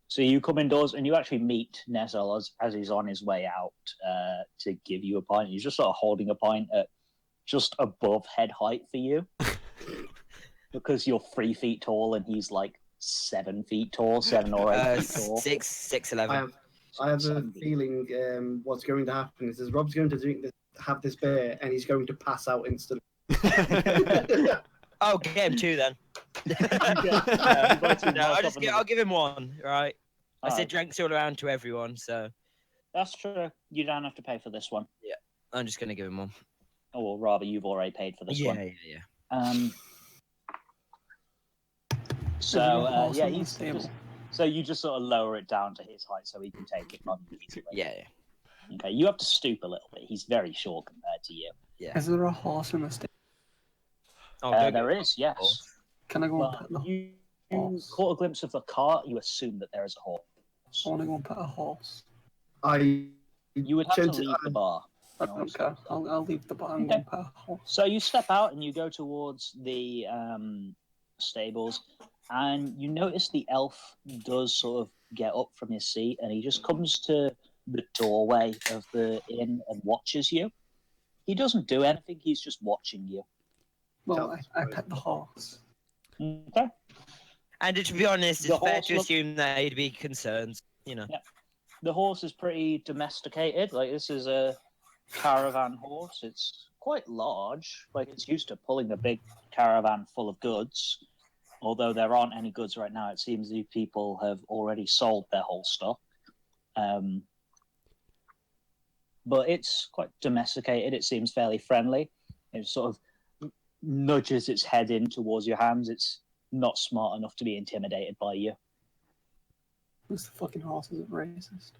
So you come indoors and you actually meet Nesel as he's on his way out to give you a pint. He's just sort of holding a pint at just above head height for you. Because you're 3 feet tall and he's like 7 feet tall, 7 or 8 feet tall. 6'11". I have a feeling what's going to happen is Rob's going to have this beer and he's going to pass out instantly. Oh, get him 2 then. No, I'll give him 1. Right. I said drinks all around to everyone, so That's true. You don't have to pay for this one. yeah, I'm just gonna give him 1. Oh, well, rather, you've already paid for this one. Yeah. So you just sort of lower it down to his height so he can take it from you easily. Yeah. Okay, you have to stoop a little bit. He's very short compared to you. Yeah. Is there a horse in the stable? Oh, There is, yes. Can I go and But pet the you horse? caught a glimpse of the cart. You assume that there is a horse. I want to go and pet a horse. You would have to leave the bar. I don't care. I'll leave the bar and go and pet a horse. So you step out and you go towards the stables, and you notice the elf does sort of get up from his seat, and he just comes to the doorway of the inn and watches you. He doesn't do anything. He's just watching you. Well, I pet the horse. Okay. And to be honest, The it's fair horse to look- assume that he'd be concerned. You know. Yeah. The horse is pretty domesticated. Like, this is a caravan horse. It's quite large. Like, it's used to pulling a big caravan full of goods. Although there aren't any goods right now, it seems these people have already sold their whole stock. But it's quite domesticated. It seems fairly friendly. It sort of nudges its head in towards your hands. It's not smart enough to be intimidated by you. This fucking horse isn't racist.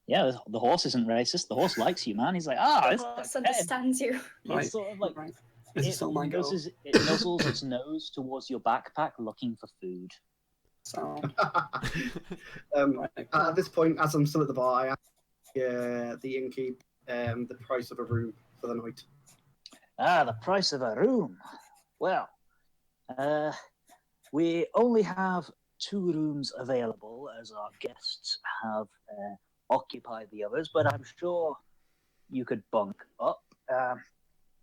Yeah, the horse isn't racist. The horse likes you, man. He's like, The it's horse understands you. It's sort of like Right. Is it still my go? it nuzzles its nose towards your backpack, looking for food. So, At this point, as I'm still at the bar, I ask the innkeep the price of a room for the night. The price of a room. Well, we only have 2 rooms available, as our guests have occupied the others, but I'm sure you could bunk up.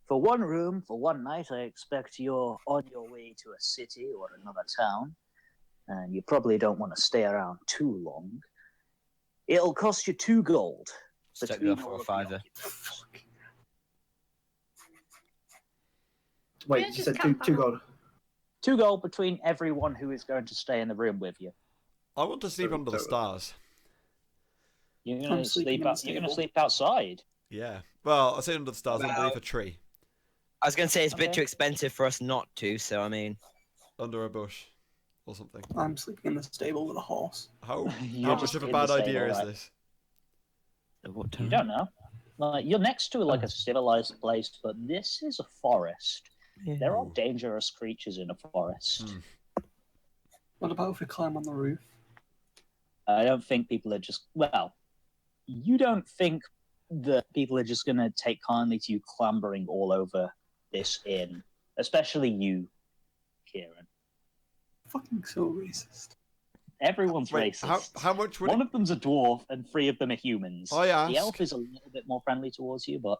For 1 room, for 1 night, I expect you're on your way to a city or another town, and you probably don't want to stay around too long. It'll cost you 2 gold. Stuck between me off for all a of the fiver. occupants. Wait, Yeah, you just said camp two out. gold. 2 gold between everyone who is going to stay in the room with you. I want to sleep under the stars. You're I'm gonna sleeping in the you're gonna stable. sleep outside. Yeah. Well, I say under the stars Well- underneath a tree, I was gonna say it's a bit Okay. too expensive for us not to. So I mean, under a bush, or something. I'm sleeping in the stable with a horse. How You're how just much of a in bad the idea stable, is right? this? at what You time? don't know. Like, you're next to like a civilized place, but this is a forest. Yeah. There are dangerous creatures in a forest. Hmm. What about if we climb on the roof? I don't think people are just you don't think that people are just gonna take kindly to you clambering all over this inn, especially you, Kieran. Fucking so racist. Everyone's Wait, racist. how much would One it... of them's a dwarf and 3 of them are humans. I The elf ask, is a little bit more friendly towards you, but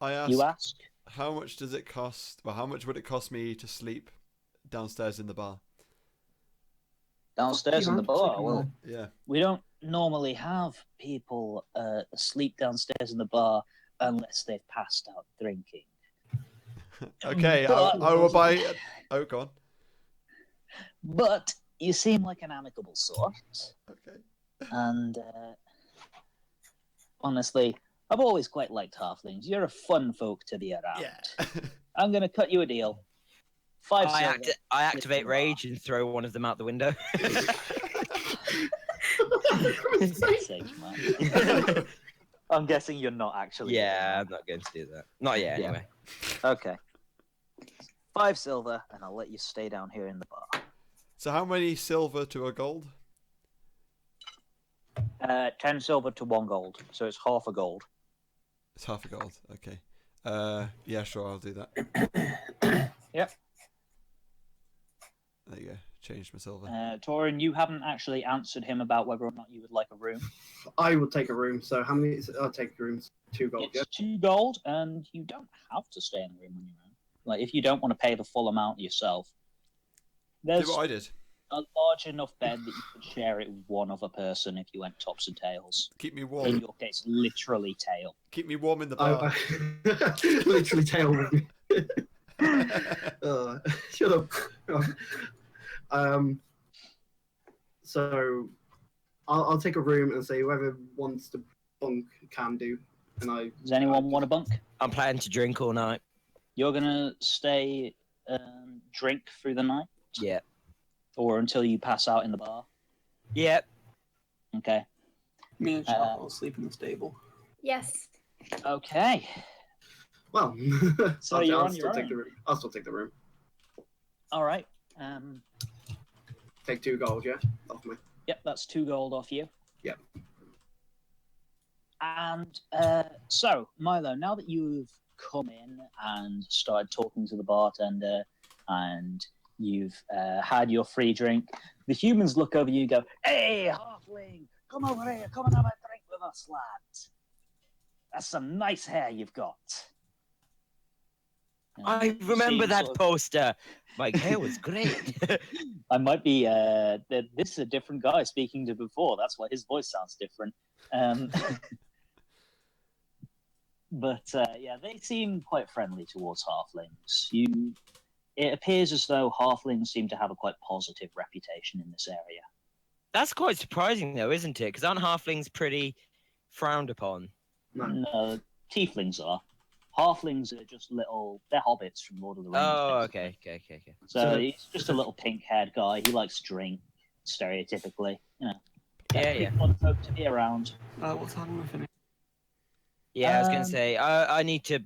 I you ask, ask. how much does it cost? Well, how much would it cost me to sleep downstairs in the bar? Downstairs in the bar. Well, Yeah. we don't normally have people sleep downstairs in the bar unless they've passed out drinking. Okay, But- I will buy. Oh, go on. But you seem like an amicable sort, Okay. and honestly, I've always quite liked halflings. You're a fun folk to be around. Yeah. I'm gonna cut you a deal. 5 silver. I activate rage and throw one of them out the window. God's sake, man. I'm guessing you're not actually. Yeah, I'm not going to do that. Not yet, Yeah. anyway. Okay. 5 silver, and I'll let you stay down here in the bar. So how many silver to a gold? 10 silver to 1 gold, so it's half a gold. It's half a gold. Okay. Yeah, sure, I'll do that. Yep. There you go. Changed my silver. Torin, you haven't actually answered him about whether or not you would like a room. I would take a room. So how many? I'll take rooms. 2 gold. It's 2 gold, and you don't have to stay in the room on your own. Like, if you don't want to pay the full amount yourself, Do there's what I did. a large enough bed that you could share it with one other person if you went tops and tails. Keep me In warm. your case, literally tail. Keep me warm in the bar. Literally tail with me. Shut up. So I'll take a room and say whoever wants to bunk can do. And Does anyone want a bunk? I'm planning to drink all night. You're gonna stay drink through the night, Yeah. or until you pass out in the bar. Yep. Okay. Me and Charlotte will sleep in the stable. Yes. Okay. Well, So I'll, you're I'll on still your take own. the room. I'll still take the room. All right. Take 2 gold, yeah, off me. Yep, that's 2 gold off you. Yep. And so, Milo, now that you've come in and started talking to the bartender and you've had your free drink, the humans look over you and go, "Hey, halfling, come over here, come and have a drink with us, lads. That's some nice hair you've got." I remember Seems that sort of- poster. My hair was great. I might be. This is a different guy speaking to before. That's why his voice sounds different. But yeah, they seem quite friendly towards halflings. It appears as though halflings seem to have a quite positive reputation in this area. That's quite surprising, though, isn't it? Because aren't halflings pretty frowned upon? No, tieflings are. Halflings are just they're hobbits from Lord of the Rings. Oh, basically. okay. So he's just a little pink-haired guy. He likes to drink, stereotypically. You know, Yeah. fun folk to be around. What time are we finished? Yeah, I was gonna Um, say I need to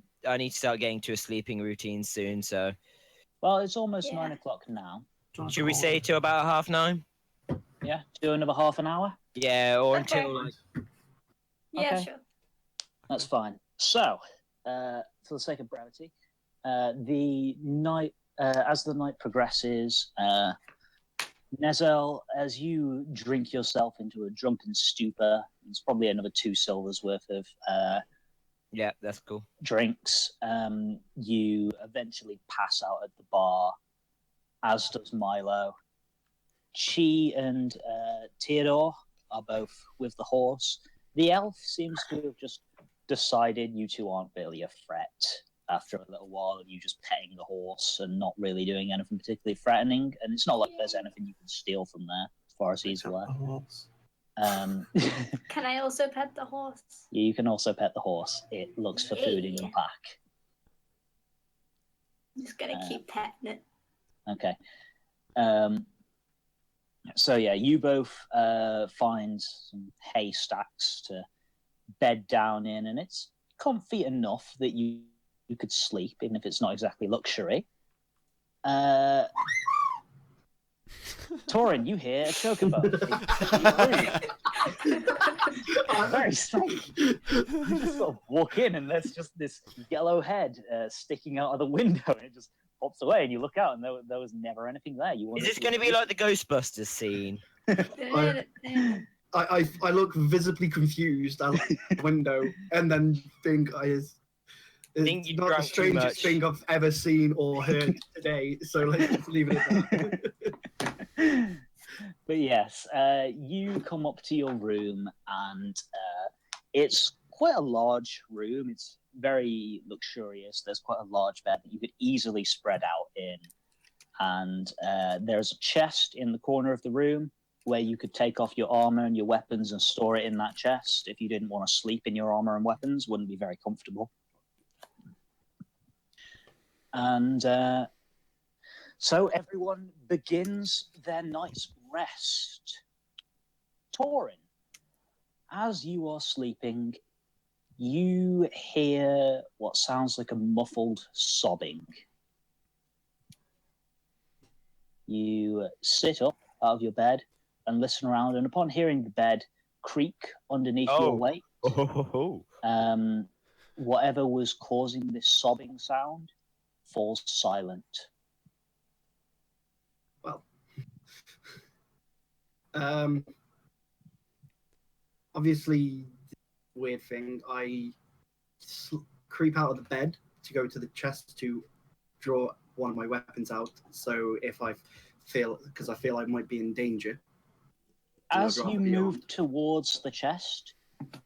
start getting to a sleeping routine soon. So Well, it's almost Yeah. 9 o'clock now. Do you want to should we call say it? to about 9:30? Yeah, do another half an hour. Yeah, or Okay. until like Yeah, Okay. sure. That's fine. So, for the sake of brevity, the night, as the night progresses, Nezel, as you drink yourself into a drunken stupor, it's probably another 2 silvers worth of yeah, that's cool. drinks. You eventually pass out at the bar, as does Milo. Chi and Theodore are both with the horse. The elf seems to have just decided you two aren't really a threat after a little while of you just petting the horse and not really doing anything particularly threatening. And it's not like there's anything you can steal from there, as far as he's aware. A horse. Can I also pet the horse? You can also pet the horse. It looks for food in your pack. I'm just gonna keep petting it. Okay. So yeah, you both find some hay stacks to bed down in, and it's comfy enough that you could sleep, even if it's not exactly luxury. Torin, you hear a chocobo. Very strange. You just sort of walk in, and there's just this yellow head sticking out of the window, and it just pops away, and you look out, and there was never anything there. Is this going to be like the Ghostbusters scene? I look visibly confused out the window, and then think it's you not the drank too strangest much. thing I've ever seen or heard today. So let's just leave it at that. But yes, you come up to your room, and it's quite a large room. It's very luxurious. There's quite a large bed that you could easily spread out in. And there's a chest in the corner of the room where you could take off your armor and your weapons and store it in that chest if you didn't want to sleep in your armor and weapons. Wouldn't be very comfortable. And so everyone begins their night's rest. Torin, as you are sleeping, you hear what sounds like a muffled sobbing. You sit up out of your bed and listen around, and upon hearing the bed creak underneath your weight, whatever was causing this sobbing sound falls silent. Well, obviously, weird thing. I creep out of the bed to go to the chest to draw one of my weapons out. So if I feel I might be in danger. As you move towards the chest,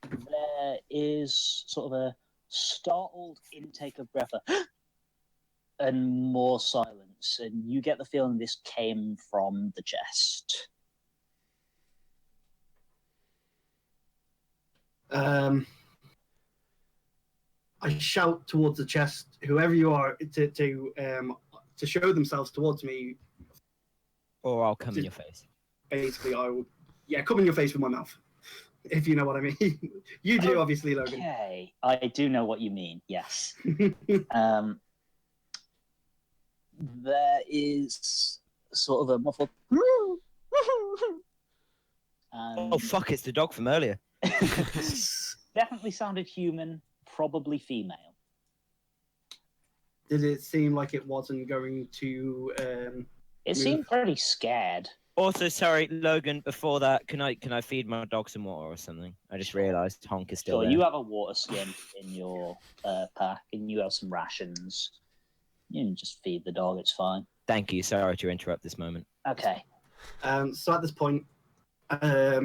there is sort of a startled intake of breath and more silence, and you get the feeling this came from the chest. I shout towards the chest, whoever you are, to show themselves towards me. Or I'll come in your face. Basically, I will, come in your face with my mouth, if you know what I mean. You do, obviously, Logan. Okay, I do know what you mean, yes. There is sort of a muffled... Oh, fuck, it's the dog from earlier. Definitely sounded human, probably female. Did it seem like it wasn't going to... It seemed pretty scared. Also, sorry, Logan, before that, can I feed my dog some water or something? I just realised Honk is still there. You have a water skin in your pack, and you have some rations. You can just feed the dog, it's fine. Thank you, sorry to interrupt this moment. Okay. So at this point, I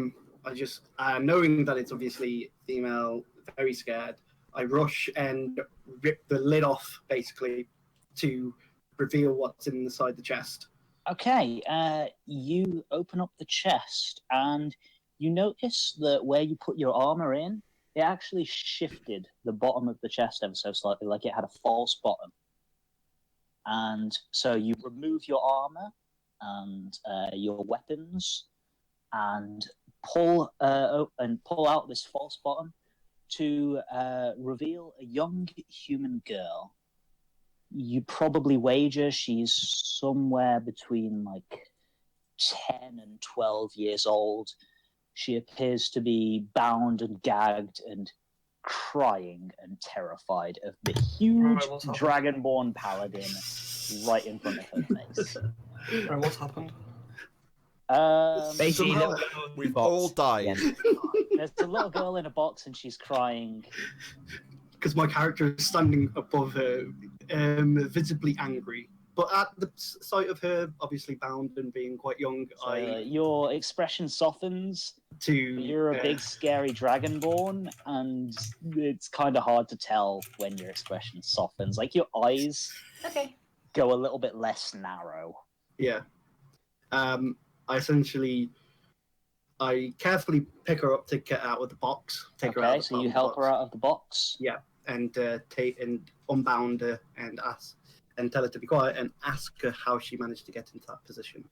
just, knowing that it's obviously female, very scared, I rush and rip the lid off, basically, to reveal what's inside the chest. Okay, you open up the chest, and you notice that where you put your armor in, it actually shifted the bottom of the chest ever so slightly, like it had a false bottom. And so you remove your armor and your weapons, and pull out this false bottom to reveal a young human girl. You probably wager she's somewhere between like 10 and 12 years old. She appears to be bound and gagged and crying and terrified of the huge dragonborn paladin right in front of her face. Right, what's happened? Basically, we've all died. There's a little girl in a box and she's crying. Because my character is standing above her, visibly angry. But at the sight of her, obviously bound and being quite young, your expression softens. You're a big, scary dragonborn, and it's kind of hard to tell when your expression softens. Like, your eyes go a little bit less narrow. Yeah. I carefully pick her up to get out of the box. Take her out of the so you help her out of the box? Yeah, and unbound her and tell her to be quiet and ask her how she managed to get into that position.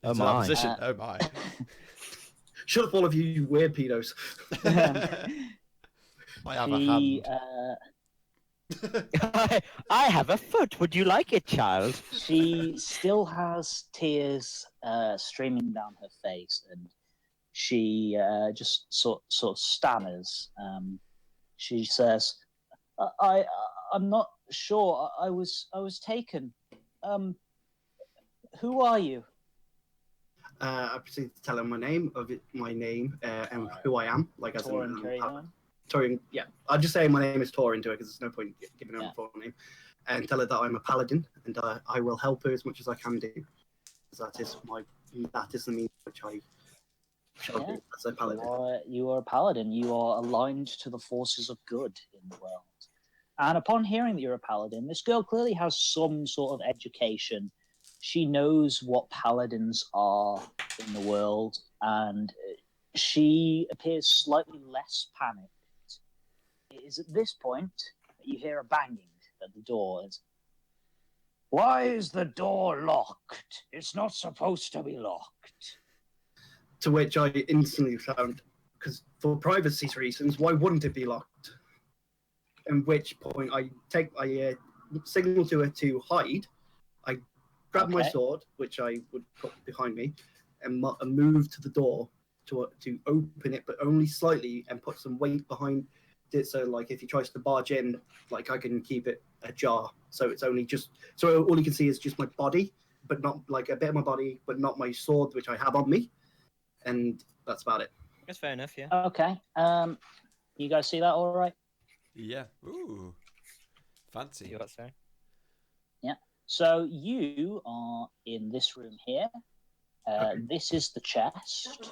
Oh my! Oh my! Shut up, all of you, you weird pedos. I have a hand. I have a foot. Would you like it, child? She still has tears streaming down her face, and she just sort of stammers. She says, "I'm not sure. I was taken Who are you? I proceed to tell him my name, and who I am. Like as Torin, carry on. Torin, yeah. I'll just say my name is Torin to her because there's no point giving her Yeah. a full name. And tell her that I'm a paladin and I will help her as much as I can do. That is the means which I shall do as a paladin. You are a paladin. You are aligned to the forces of good in the world. And upon hearing that you're a paladin, this girl clearly has some sort of education. She knows what paladins are in the world, and she appears slightly less panicked. It is at this point that you hear a banging at the door. Why is the door locked? It's not supposed to be locked. To which I instantly found, because for privacy reasons, why wouldn't it be locked? At which point I signal to her to hide. I grab my sword, which I would put behind me, and move to the door to open it, but only slightly, and put some weight behind it. So, like, if he tries to barge in, like, I can keep it ajar. So it's only so all you can see is just my body, but not like a bit of my body, but not my sword, which I have on me, and that's about it. That's fair enough, yeah. Okay. You guys see that all right? Yeah. Ooh. Fancy. You got sorry? Yeah. So you are in this room here. This is the chest.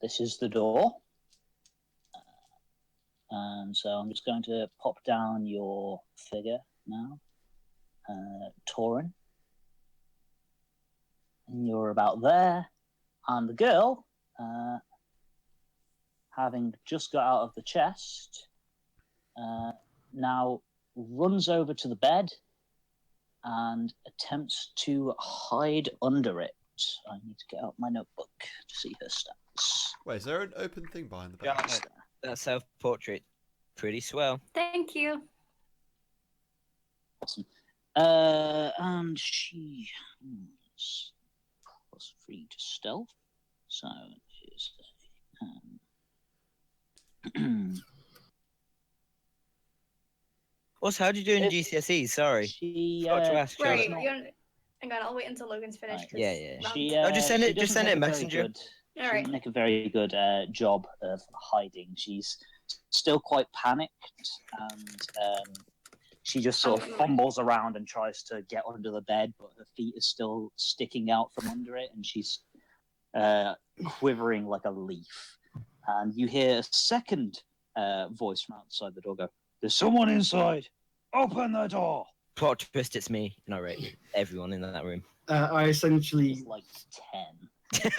This is the door. And so I'm just going to pop down your figure now. Torin. And you're about there. And the girl, having just got out of the chest, now runs over to the bed and attempts to hide under it. I need to get out my notebook to see her stats. Wait, is there an open thing behind the bed? Yeah, that self-portrait, pretty swell. Thank you. Awesome. And she has +3 to stealth. So here's Also, how do you do in GCSE? Sorry. She, Forgot to ask, Right, Charlotte. hang on, I'll wait until Logan's finished. Right. Yeah. She, just send it. she Just send it doesn't make a very Messenger. good- She All right. doesn't make a very good job of hiding. She's still quite panicked, and she just sort of fumbles around and tries to get under the bed, but her feet are still sticking out from under it, and she's quivering like a leaf. And you hear a second voice from outside the door go, "There's someone inside! Open the door!" Plot twist, it's me. No, right. Everyone in that room. I essentially It's like 10.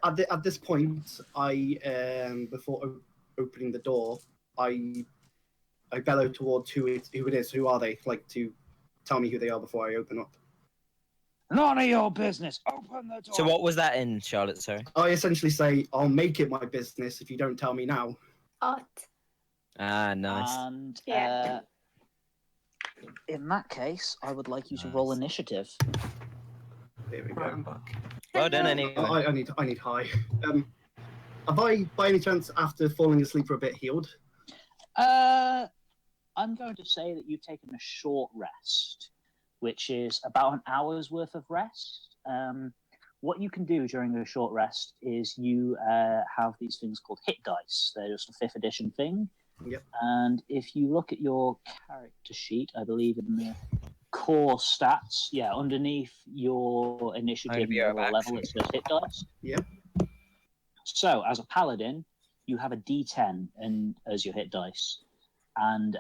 at this point, I before opening the door, I bellow towards who it is. Who are they? Like to tell me who they are before I open up. None of your business. Open the door. So what was that in, Charlotte? Sorry. I essentially say, "I'll make it my business if you don't tell me now." Art. Ah, nice. And Yeah. in that case, I would like you to roll initiative. There we Right, I'm go. back. Well done, anyway. I need high. Have I, by any chance, after falling asleep for a bit, healed? I'm going to say that you've taken a short rest, which is about an hour's worth of rest. What you can do during a short rest is you have these things called hit dice. They're just a 5th edition thing. Yep. And if you look at your character sheet, I believe in the core stats, underneath your initiative be right back. level, it says hit dice. Yep. So, as a paladin, you have a D10 as your hit dice. And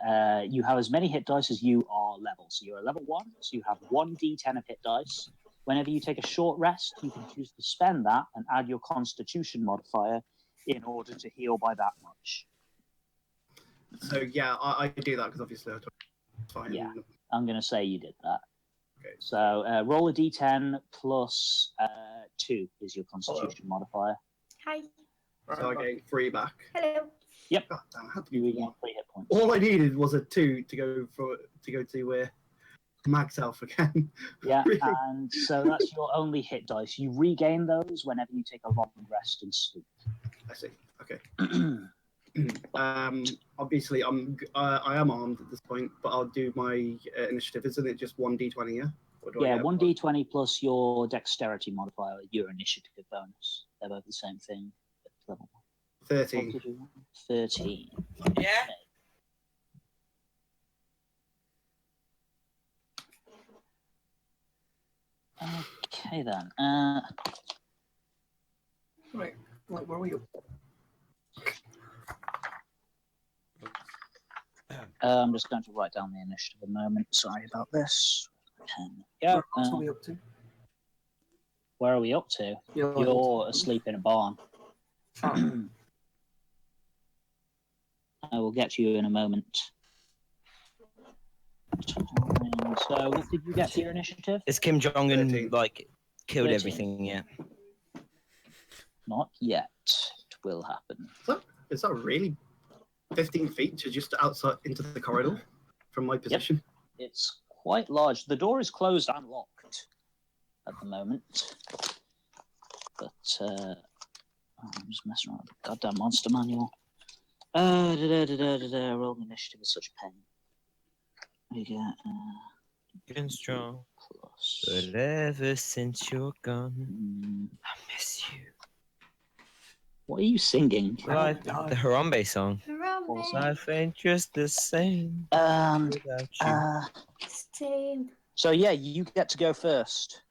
you have as many hit dice as you are level. So you're a level 1, so you have 1 D10 of hit dice. Whenever you take a short rest, you can choose to spend that and add your constitution modifier in order to heal by that much. So yeah, I do that because obviously I took fine. Yeah. I'm going to say you did that. Okay. So roll a D10 plus 2 is your constitution modifier. Hi. So I gain 3 back. Hello. Yep. God damn, I had to You be regain 3 hit points. All I needed was a 2 to go to max health again. Yeah, Really? and so that's your only hit dice. You regain those whenever you take a long rest and sleep. I see. Okay. Obviously, I am armed at this point, but I'll do my initiative. Isn't it just 1d20? Yeah. Or do I Yeah, get 1d20 plus your dexterity modifier, your initiative bonus. They're both the same thing. Level 13. 13. Yeah. Okay then. Right. Like, where were you? I'm just going to write down the initiative a moment. Sorry about this. Yeah. What are we up to? Where are we up to? You're asleep in a barn. I will get to you in a moment. So, what did you get for your initiative? Is Kim Jong Un 13. like killed 13. everything yet? Not yet. It will happen. Is that really 15 feet to just outside into the corridor from my position? Yep. It's quite large. The door is closed and locked at the moment. But I'm just messing around with the goddamn monster manual. Roll initiative is such pain. We get Been strong, plus. but ever since you're gone, I miss you. What are you singing? Like the Harambe song. Harambe. Life ain't just the same And without you. Same. so yeah, you get to go first.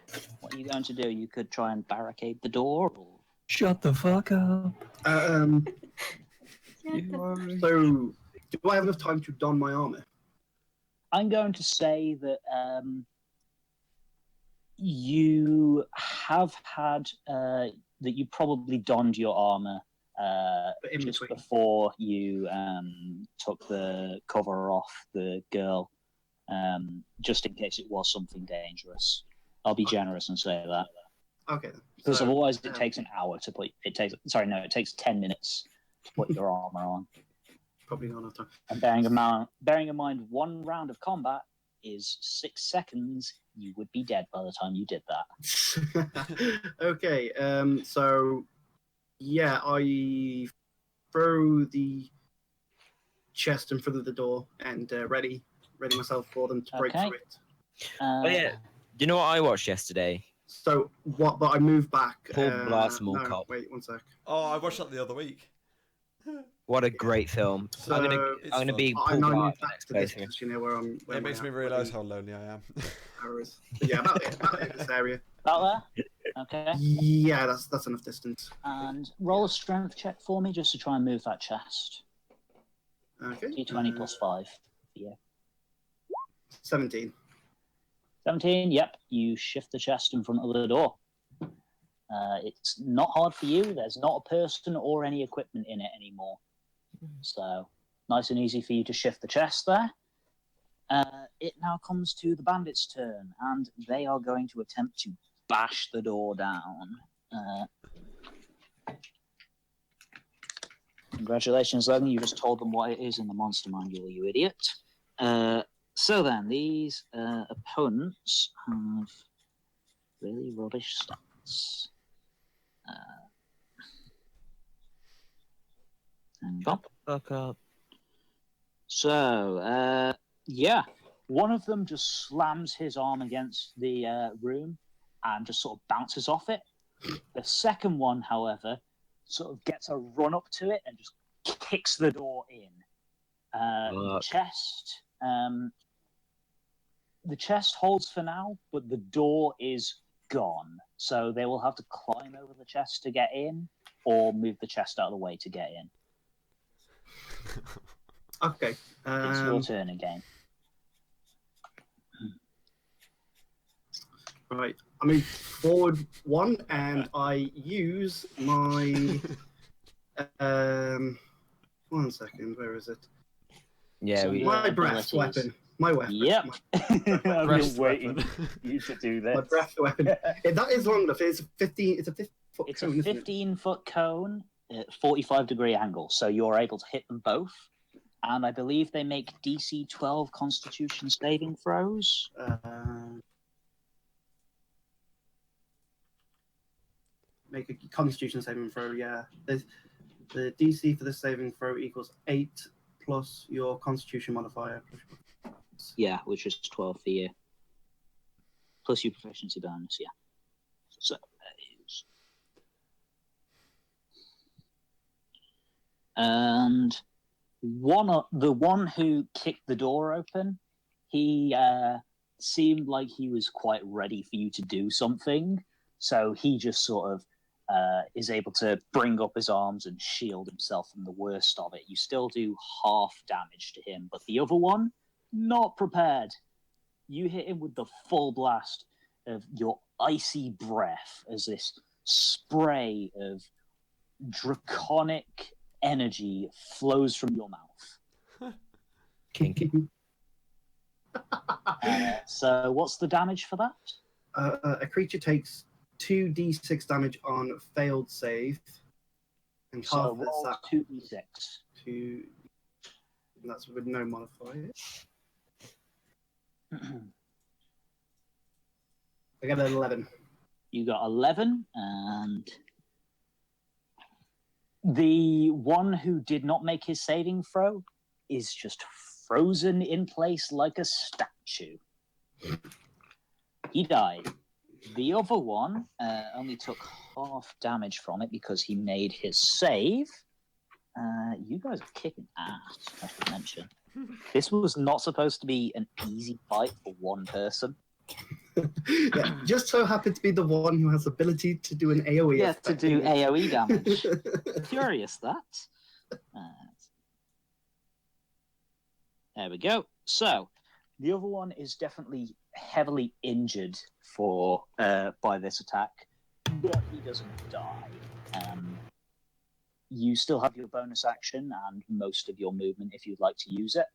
What are you going to do? You could try and barricade the door. Or... Shut the fuck up. So, do I have enough time to don my armor? I'm going to say that you have had that you probably donned your armor just between. before you took the cover off the girl, just in case it was something dangerous. I'll be generous and say that. Okay. Because otherwise, it takes an hour to put. It takes 10 minutes to put your armor on. Probably not enough time. And bearing in mind, one round of combat is 6 seconds. You would be dead by the time you did that. Okay. So, yeah, I throw the chest in front of the door and ready myself for them to break Okay. through it. Oh yeah. Do you know what I watched yesterday? So what? But I move back. Paul Blart Mall no, Cop. wait 1 sec. Oh, I watched that the other week. What a great film! So, I'm It's gonna fun. be Paul I Blart move back to this playthrough. because you know where I'm. Where It makes me realise how lonely I am. Yeah, about in this area. About there? Okay. Yeah, that's enough distance. And roll a strength check for me just to try and move that chest. Okay. D20 plus 5. Yeah. 17. 17, yep. You shift the chest in front of the door. It's not hard for you. There's not a person or any equipment in it anymore. So, nice and easy for you to shift the chest there. It now comes to the bandits' turn, and they are going to attempt to bash the door down. Congratulations, Logan. You just told them what it is in the monster manual, you idiot. So then, these opponents have really rubbish stats. Hang on. Fuck up. So, yeah, one of them just slams his arm against the room and just sort of bounces off it. The second one, however, sort of gets a run up to it and just kicks the door in. The chest holds for now, but the door is gone. So they will have to climb over the chest to get in, or move the chest out of the way to get in. Okay. It's your turn again. Right. I move forward 1 and I use my 1 second, where is it? Yeah, So we. My breath weapon. My weapon. Yep. I've been Breast waiting weapon. for you to do this. My breath weapon. That is long enough. It's a 15 foot It's cone, a isn't it? 15-foot cone at 45-degree angle, so you're able to hit them both. And I believe they make DC 12 Constitution saving throws. Make a Constitution saving throw. Yeah. The DC for the saving throw equals 8 plus your Constitution modifier. Yeah, which is 12 for you. Plus your proficiency bonus, yeah. So that is. And the one who kicked the door open, he seemed like he was quite ready for you to do something. So he just sort of is able to bring up his arms and shield himself from the worst of it. You still do half damage to him, but the other one, not prepared. You hit him with the full blast of your icy breath as this spray of draconic energy flows from your mouth. Kinky. So what's the damage for that? A creature takes 2d6 damage on failed save, and So half of roll that 2d6. to. And that's with no modifier. I got an 11. You got 11, and the one who did not make his saving throw is just frozen in place like a statue. He died. The other one only took half damage from it because he made his save. You guys are kicking ass, I should mention. This was not supposed to be an easy fight for one person. Yeah, just so happened to be the one who has the ability to do an AoE. Yeah, to do effect. AoE damage. Curious that. There we go. So, the other one is definitely heavily injured by this attack, but he doesn't die. You still have your bonus action and most of your movement if you'd like to use it.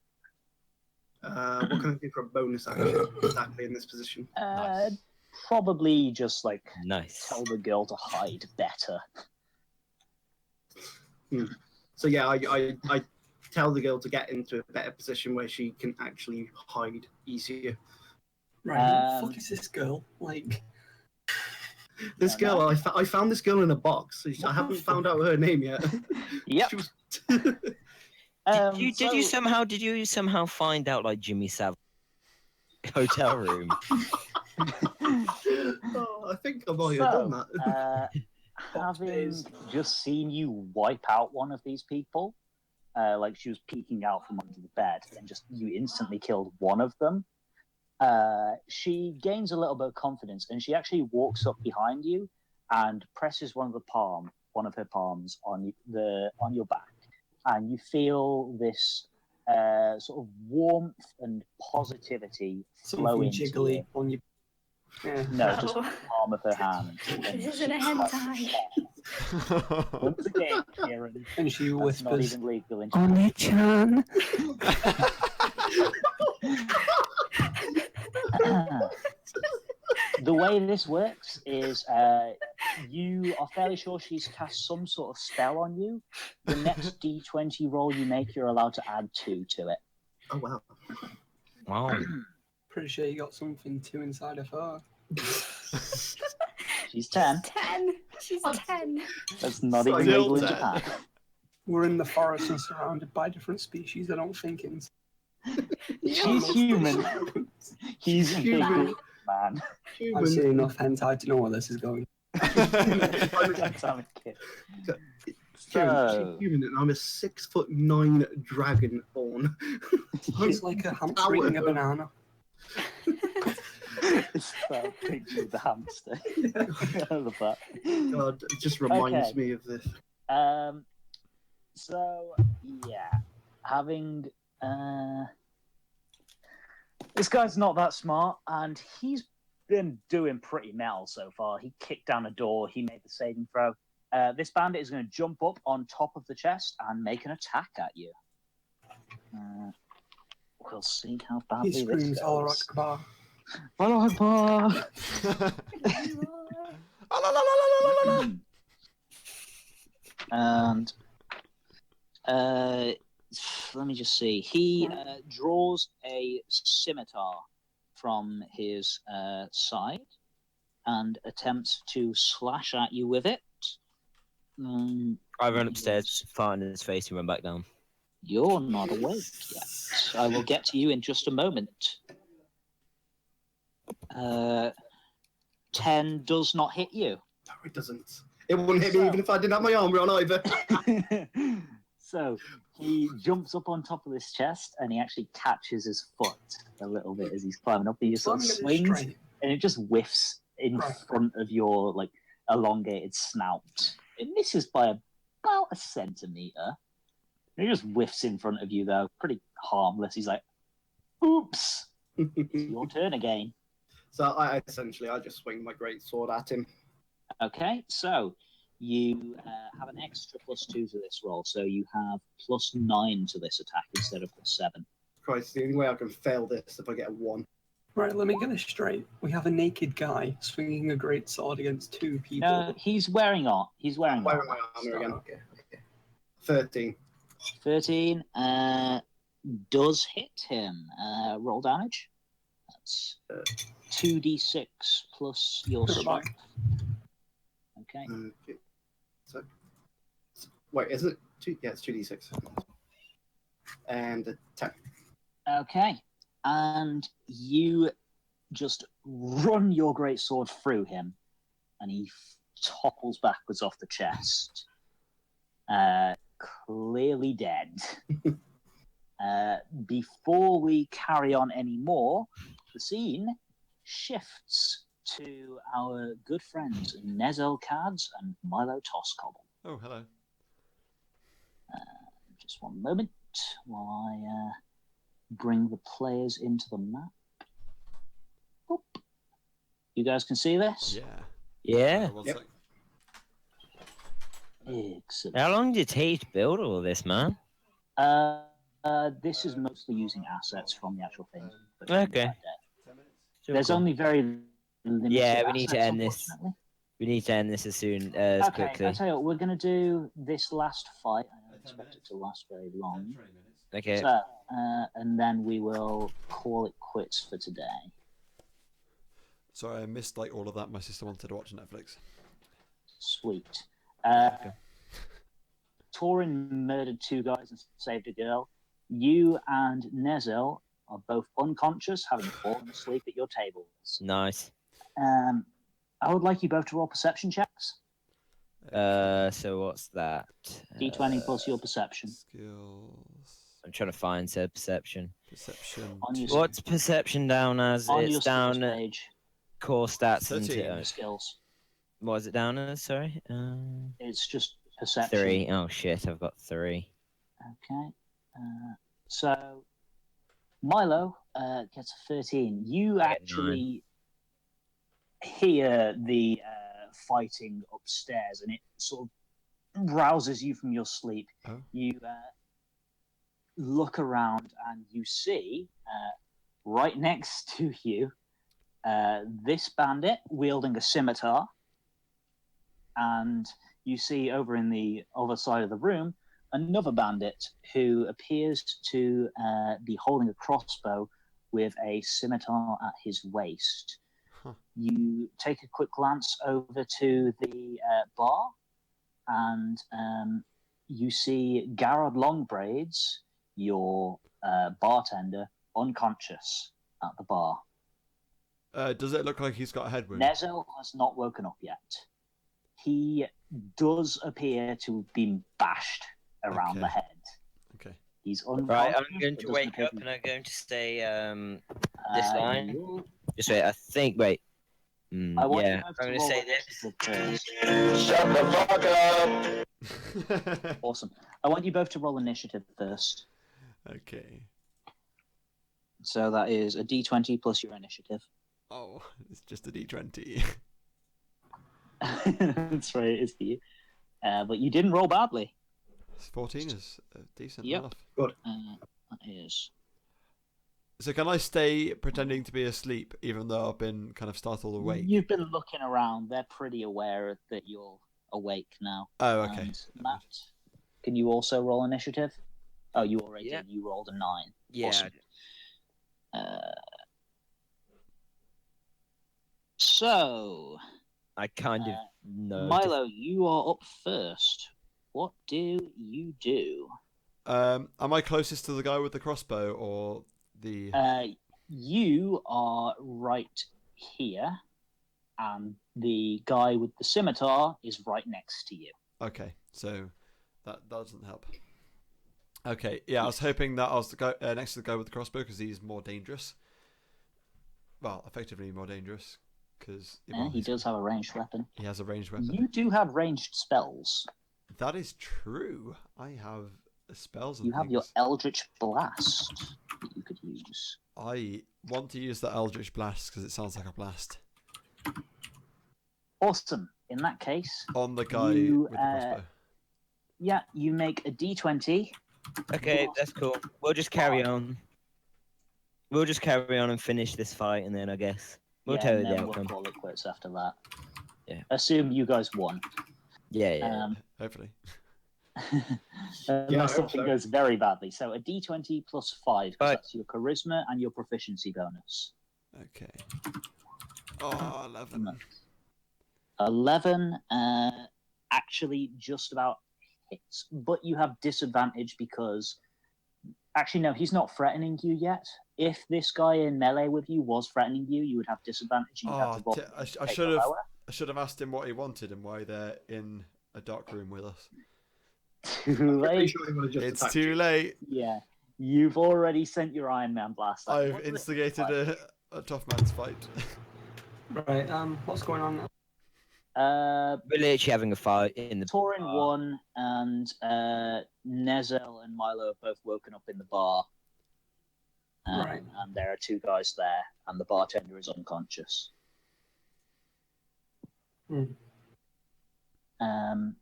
What can I do for a bonus action exactly in this position? Nice. Probably just like Nice. tell the girl to hide better. So yeah, I tell the girl to get into a better position where she can actually hide easier. Right, who the fuck is this girl? Like, This girl, I found this girl in a box. I haven't found out her name yet. Yep. She was... Did you somehow find out like Jimmy Savile hotel room? I think I might have done that. Having just seen you wipe out one of these people, like she was peeking out from under the bed, and just you instantly killed one of them. She gains a little bit of confidence, and she actually walks up behind you and presses one of her palms on your back, and you feel this sort of warmth and positivity flow into jiggly on your. Yeah. No, just the palm of her hand. This isn't a hentai. Once again, Kieran, And she that's not whispers, even legal in Oni-chan. The way this works is you are fairly sure she's cast some sort of spell on you. The next D20 roll you make, you're allowed to add 2 to it. Oh, wow. Wow. Pretty sure you got something too inside of her. She's 10. 10. She's 10. That's not So even still legal in 10. Japan. We're in the forest and surrounded by different species. I don't think it's. She's human. He's a big human. man. I've Human. seen enough hentai to know where this is going. Atomic kid. So, She's human, and I'm a 6'9" dragonborn. He's like a hamster eating a banana. it's that picture of the hamster. I love that. God, it just reminds Okay. me of this. So yeah, having this guy's not that smart, and he's been doing pretty well so far. He kicked down a door. He made the saving throw. This bandit is going to jump up on top of the chest and make an attack at you. We'll see how badly He this screams, Allah goes. Akbar. Allah Akbar. And let me just see. He draws a scimitar from his side and attempts to slash at you with it. I run upstairs, fart in his face, and run back down. You're not awake yet. I will get to you in just a moment. 10 does not hit you. No, it doesn't. It wouldn't hit me even if I didn't have my armor on either. So he jumps up on top of this chest and he actually catches his foot a little bit as he's climbing up. He just sort of swings and it just whiffs in front of your like elongated snout. It misses by about a centimeter. He just whiffs in front of you though, pretty harmless. He's like, "Oops, it's your turn again." So I just swing my great sword at him. Okay, so you have an extra +2 to this roll, so you have +9 to this attack instead of +7. Christ, the only way I can fail this is if I get a 1. Right, let me get this straight. We have a naked guy swinging a great sword against 2 people. No, he's wearing art. He's wearing Where armor. am I armor again? Okay. 13. 13 does hit him. Roll damage. That's 2d6 plus your Never mind. strength. Okay. So, wait, is it 2? Yeah, it's 2d6. And 10. Okay. And you just run your great sword through him, and he topples backwards off the chest. Clearly dead. Before we carry on anymore, the scene shifts to our good friends Nezel Cads and Milo Toscobble. Oh, hello. Just one moment while I bring the players into the map. Boop. You guys can see this? Yeah. Yeah. One Yep. sec. Excellent. How long did it take to build all this, man? This is mostly using assets from the actual thing. Okay. There's Cool. only very limited Yeah, we need to assets, end this. unfortunately. We need to end this as soon as Okay, quickly. I'll tell you what, we're going to do this last fight. I don't expect it to last very long. Okay. So, and then we will call it quits for today. Sorry, I missed like all of that. My sister wanted to watch Netflix. Sweet. Okay. Torin murdered 2 guys and saved a girl. You and Nezel are both unconscious, having fallen asleep at your tables. Nice. I would like you both to roll perception checks. So what's that? D20 plus your perception. Skills. I'm trying to find said perception. Perception. On your, What's perception down as? on It's your down skills at page. core stats, isn't 13. it? Skills. What is it down as? Sorry. It's just perception. 3. Oh shit! I've got 3. Okay. So Milo gets a 13. You I get actually hear the fighting upstairs, and it sort of rouses you from your sleep. Oh. You look around, and you see right next to you this bandit wielding a scimitar, and you see over in the other side of the room another bandit who appears to be holding a crossbow with a scimitar at his waist. Huh. You take a quick glance over to the bar, and you see Garrod Longbraids, your bartender, unconscious at the bar. Does it look like he's got a head wound? Nezel has not woken up yet. He does appear to have been bashed around Okay. the head. Okay. He's unconscious. Right, I'm going but to doesn't wake appear up to be- and I'm going to say this line. you'll- Just wait. I think. Wait. I want you Yeah, both I'm to going to roll say initiative this. first. Awesome. I want you both to roll initiative first. Okay. So that is a D20 plus your initiative. Oh, it's just a D20. That's right, it is for you. But you didn't roll badly. 14 is decent Yep. enough. That is. So can I stay pretending to be asleep even though I've been kind of startled awake? You've been looking around. They're pretty aware that you're awake now. Oh, okay. And Matt, can you also roll initiative? Oh, you already Yeah. did. You rolled a 9. Yeah. Awesome. So, I kind of know. Milo, you are up first. What do you do? Am I closest to the guy with the crossbow or the? You are right here, and the guy with the scimitar is right next to you. Okay, so that doesn't help. Okay, yeah, I was hoping that I was the guy, next to the guy with the crossbow because he's more dangerous. Well, effectively more dangerous because He does have a ranged weapon. He has a ranged weapon. You do have ranged spells. That is true. I have spells and You have things. your Eldritch Blast that you could use. I want to use the Eldritch Blast because it sounds like a blast. Awesome. In that case, On the guy with the crossbow. Yeah, you make a d20. Okay, that's cool. We'll just carry on. We'll just carry on and finish this fight, and then I guess we'll tell you and the then outcome. we'll call it quits after that. Yeah. Assume you guys won. Yeah. Hopefully. Unless I hope something so. goes very badly. So a d20 plus 5, because Right. that's your charisma and your proficiency bonus. Okay. Oh, 11. 11 actually just about hits, but you have disadvantage because... Actually, no, he's not threatening you yet. If this guy in melee with you was threatening you, you would have disadvantage. And you'd have to roll I take should the have. lower. I should have asked him what he wanted and why they're in a dark room with us. Too Pretty late. sure he would have just It's attacked too you. late. Yeah, you've already sent your Iron Man blast. I've What does it instigated look like? a tough man's fight. Right. What's going on now? We're literally having a fight in the. Torin won, and Nezel and Milo have both woken up in the bar. Right. And there are two guys there, and the bartender is unconscious. Hmm.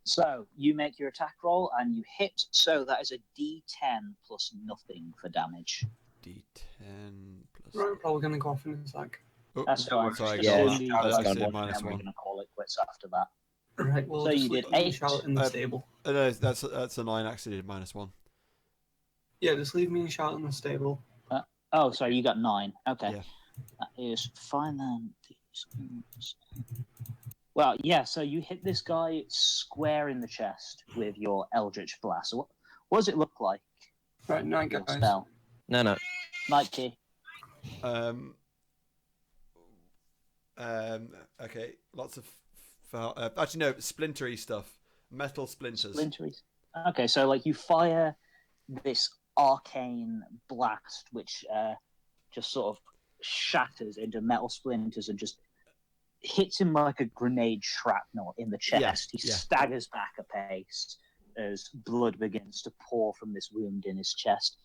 So you make your attack roll, and you hit. So that is a D10 plus nothing for damage. D10 plus. Right. We're probably gonna go off in a sec. Oh, That's fine. sorry, Just yeah, assume you I was guys gone won, one. and then we're -1. going to call it quits after that. Right. Well, So just you did leave me 8. Charlotte in the stable. No, that's a 9. Actually, did -1. Yeah, just leave me and Charlotte in the stable. Oh, sorry, you got 9. Okay. Yeah. That is fine then. Well, yeah, so you hit this guy square in the chest with your Eldritch Blast. So what does it look like? Right. Night, Your guys. spell. No. Night key. Okay. Lots of. Actually, no. Splintery stuff. Metal splinters. Splinteries. Okay, so like you fire this arcane blast, which just sort of shatters into metal splinters and just hits him like a grenade shrapnel in the chest. He staggers back a pace as blood begins to pour from this wound in his chest.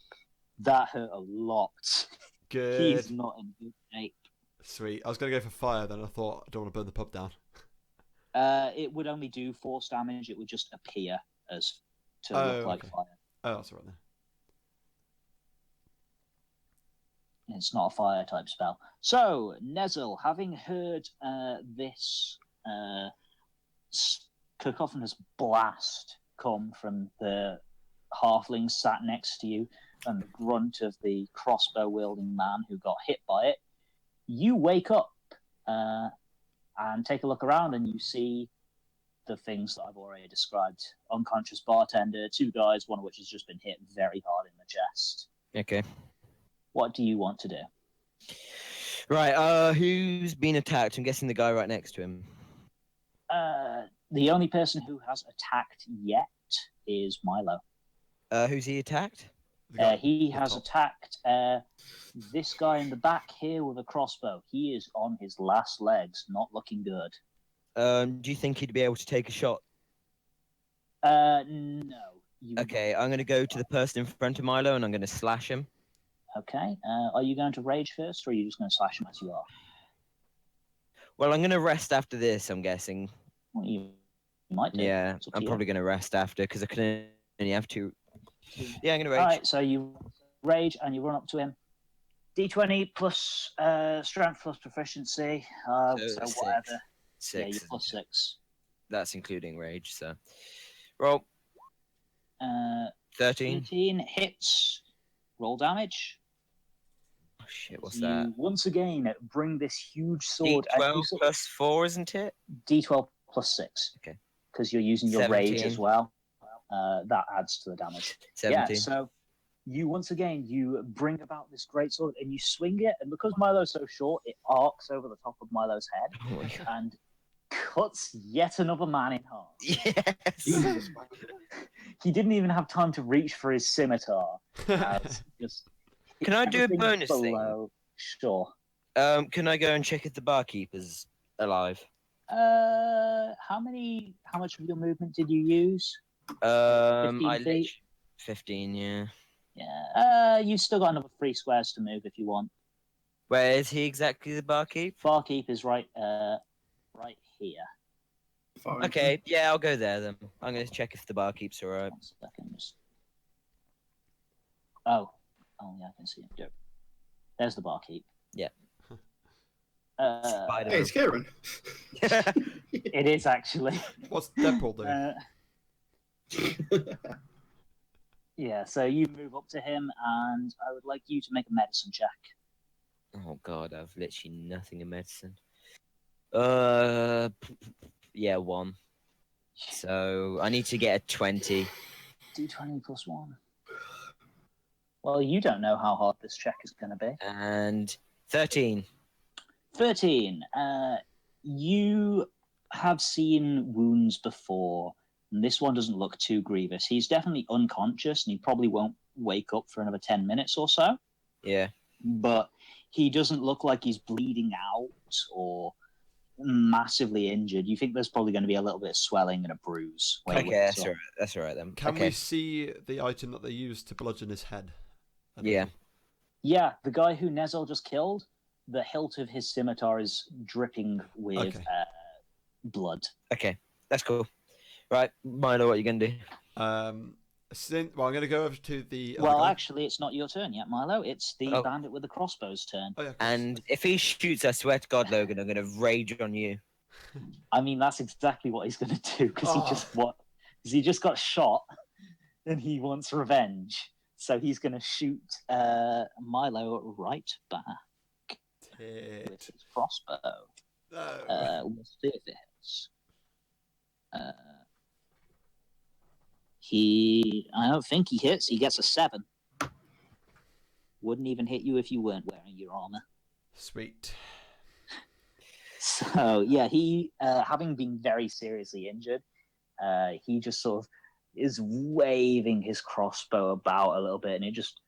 That hurt a lot. Good. He's not in good shape. Sweet. I was gonna go for fire, then I thought I don't want to burn the pub down. It would only do force damage. It would just appear as to look like fire. Oh, that's all right then. It's not a fire type spell. So, Nezel, having heard this cacophonous blast come from the halfling sat next to you and the grunt of the crossbow wielding man who got hit by it, you wake up and take a look around, and you see the things that I've already described. Unconscious bartender, 2 guys, one of which has just been hit very hard in the chest. Okay. What do you want to do? Right. Who's been attacked? I'm guessing the guy right next to him. The only person who has attacked yet is Milo. Who's he attacked? He has attacked this guy in the back here with a crossbow. He is on his last legs, not looking good. Do you think he'd be able to take a shot? No. Okay, I'm going to go to the person in front of Milo and I'm going to slash him. Okay. Are you going to rage first, or are you just going to slash him as you are? Well, I'm going to rest after this, I'm guessing. Well, you might do. Yeah, It's up to I'm you. probably going to rest after because I can only have 2. Yeah, I'm going to rage. All right, so you rage and you run up to him. D20 plus strength plus proficiency. So six. whatever. 6. Yeah, you're plus 6. That's including rage, so. Roll. 13. 13 hits. Roll damage. shit, what's you that? once again bring this huge sword. and you D12 sort- plus 4, isn't it? D12 plus 6. Okay. Because you're using your rage 17. as well. That adds to the damage. 17. Yeah, so you once again you bring about this great sword and you swing it, and because Milo's so short, it arcs over the top of Milo's head Oh my god. and cuts yet another man in half. Yes. Jesus, man. He didn't even have time to reach for his scimitar. Just Can I do a everything bonus thing? below. Sure. Can I go and check if the barkeeper's alive? How much of your movement did you use? 15 I feet? 15, yeah. Yeah. You still got another 3 squares to move if you want. Where is he exactly, the barkeep? Barkeep is right here. Fine. Okay, yeah, I'll go there then. I'm gonna check if the barkeep's alright. 1 second. Oh yeah, I can see him. Go. There's the barkeep. Yeah. Hey, it's Kieran. It is actually. What's Deadpool doing? Yeah, so you move up to him, and I would like you to make a medicine check. Oh god, I've literally nothing in medicine. Yeah, 1. So I need to get a 20. D20 plus 1. Well, you don't know how hard this check is going to be. And 13. 13. You have seen wounds before, and this one doesn't look too grievous. He's definitely unconscious, and he probably won't wake up for another 10 minutes or so. Yeah. But he doesn't look like he's bleeding out or massively injured. You think there's probably going to be a little bit of swelling and a bruise. when he Okay, wakes that's up. alright. That's alright then. Can okay. we see the item that they used to bludgeon his head? Yeah. Yeah, the guy who Nezel just killed, the hilt of his scimitar is dripping with Okay. Blood. Okay, that's cool. Right, Milo, what are you gonna do? I'm going to go over to the. other Well, guy. actually, it's not your turn yet, Milo. It's the Oh. bandit with the crossbow's turn. Oh, yeah, of course. And if he shoots, I swear to God, Logan, I'm gonna rage on you. I mean, that's exactly what he's going to do because Oh. he just got shot, and he wants revenge. So he's going to shoot Milo right back with Tit. his crossbow. No. We'll see if it hits. I don't think he hits. He gets a 7. Wouldn't even hit you if you weren't wearing your armor. Sweet. So yeah, he having been very seriously injured, he just sort of is waving his crossbow about a little bit, and it just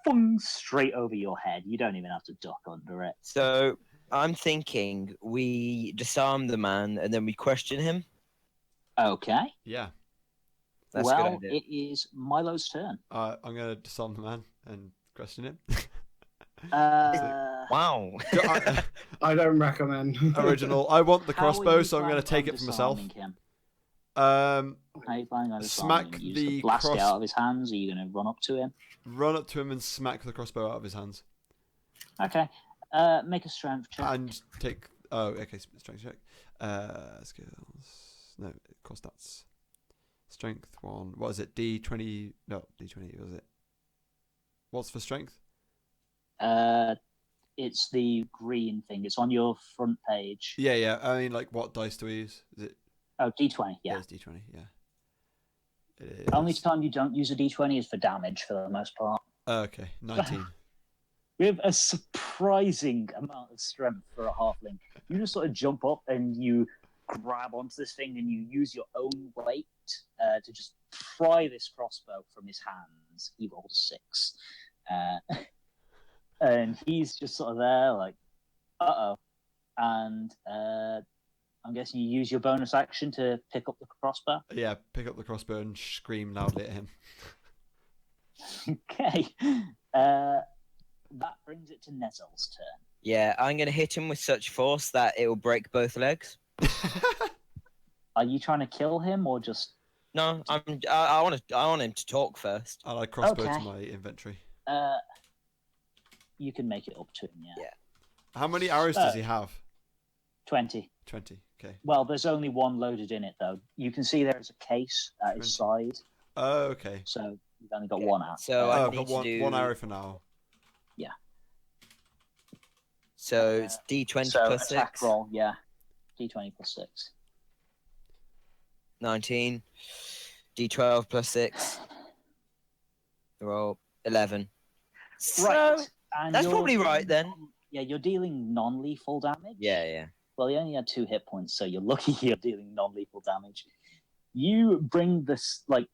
fungs straight over your head. You don't even have to duck under it. So I'm thinking we disarm the man and then we question him. Okay. Yeah. That's a good Well, idea. it is Milo's turn. I'm going to disarm the man and question him. Wow. I don't recommend. Original. I want the how are crossbow, you so I'm going to planning take on it for myself. disarming him? Um, How are you planning on Smack disarming him? You the just gonna blast it cross- out of his hands? Are you going to run up to him? run up to him and smack the crossbow out of his hands. Okay. Make a strength check. And take. Oh, okay. Strength check. Skills. No, core stats. Strength 1. What is it? D20. No, D20. Was it? What's for strength? It's the green thing. It's on your front page. Yeah, yeah. I mean, like, what dice do we use? Is it? Oh, D20. Yeah. It's D20. Yeah. It is. Only time you don't use a D20 is for damage for the most part. Okay, 19. We have a surprising amount of strength for a halfling. You just sort of jump up and you grab onto this thing and you use your own weight to just pry this crossbow from his hands. He rolled a 6. And he's just sort of there like, uh-oh. And I'm guessing you use your bonus action to pick up the crossbow? Yeah, pick up the crossbow and scream loudly at him. Okay. That brings it to Nezel's turn. Yeah, I'm gonna hit him with such force that it will break both legs. Are you trying to kill him or just... No, I want him to talk first. I'll add crossbow Okay. to my inventory. You can make it up to him, yeah. Yeah. How many arrows does he have? 20. 20. Okay. Well, there's only one loaded in it, though. You can see there is a case at his side, Oh, okay. so you've only got Okay, one out. so Oh, I I've need got to one do arrow for now. So it's D20 so plus attack 6. roll, yeah. D20 plus 6. 19. D12 plus 6. Roll 11. So, Right. And that's you're probably dealing right then. Yeah, you're dealing non-lethal damage. Yeah. Well, you only had 2 hit points, so you're lucky you're dealing non-lethal damage. You bring this, like,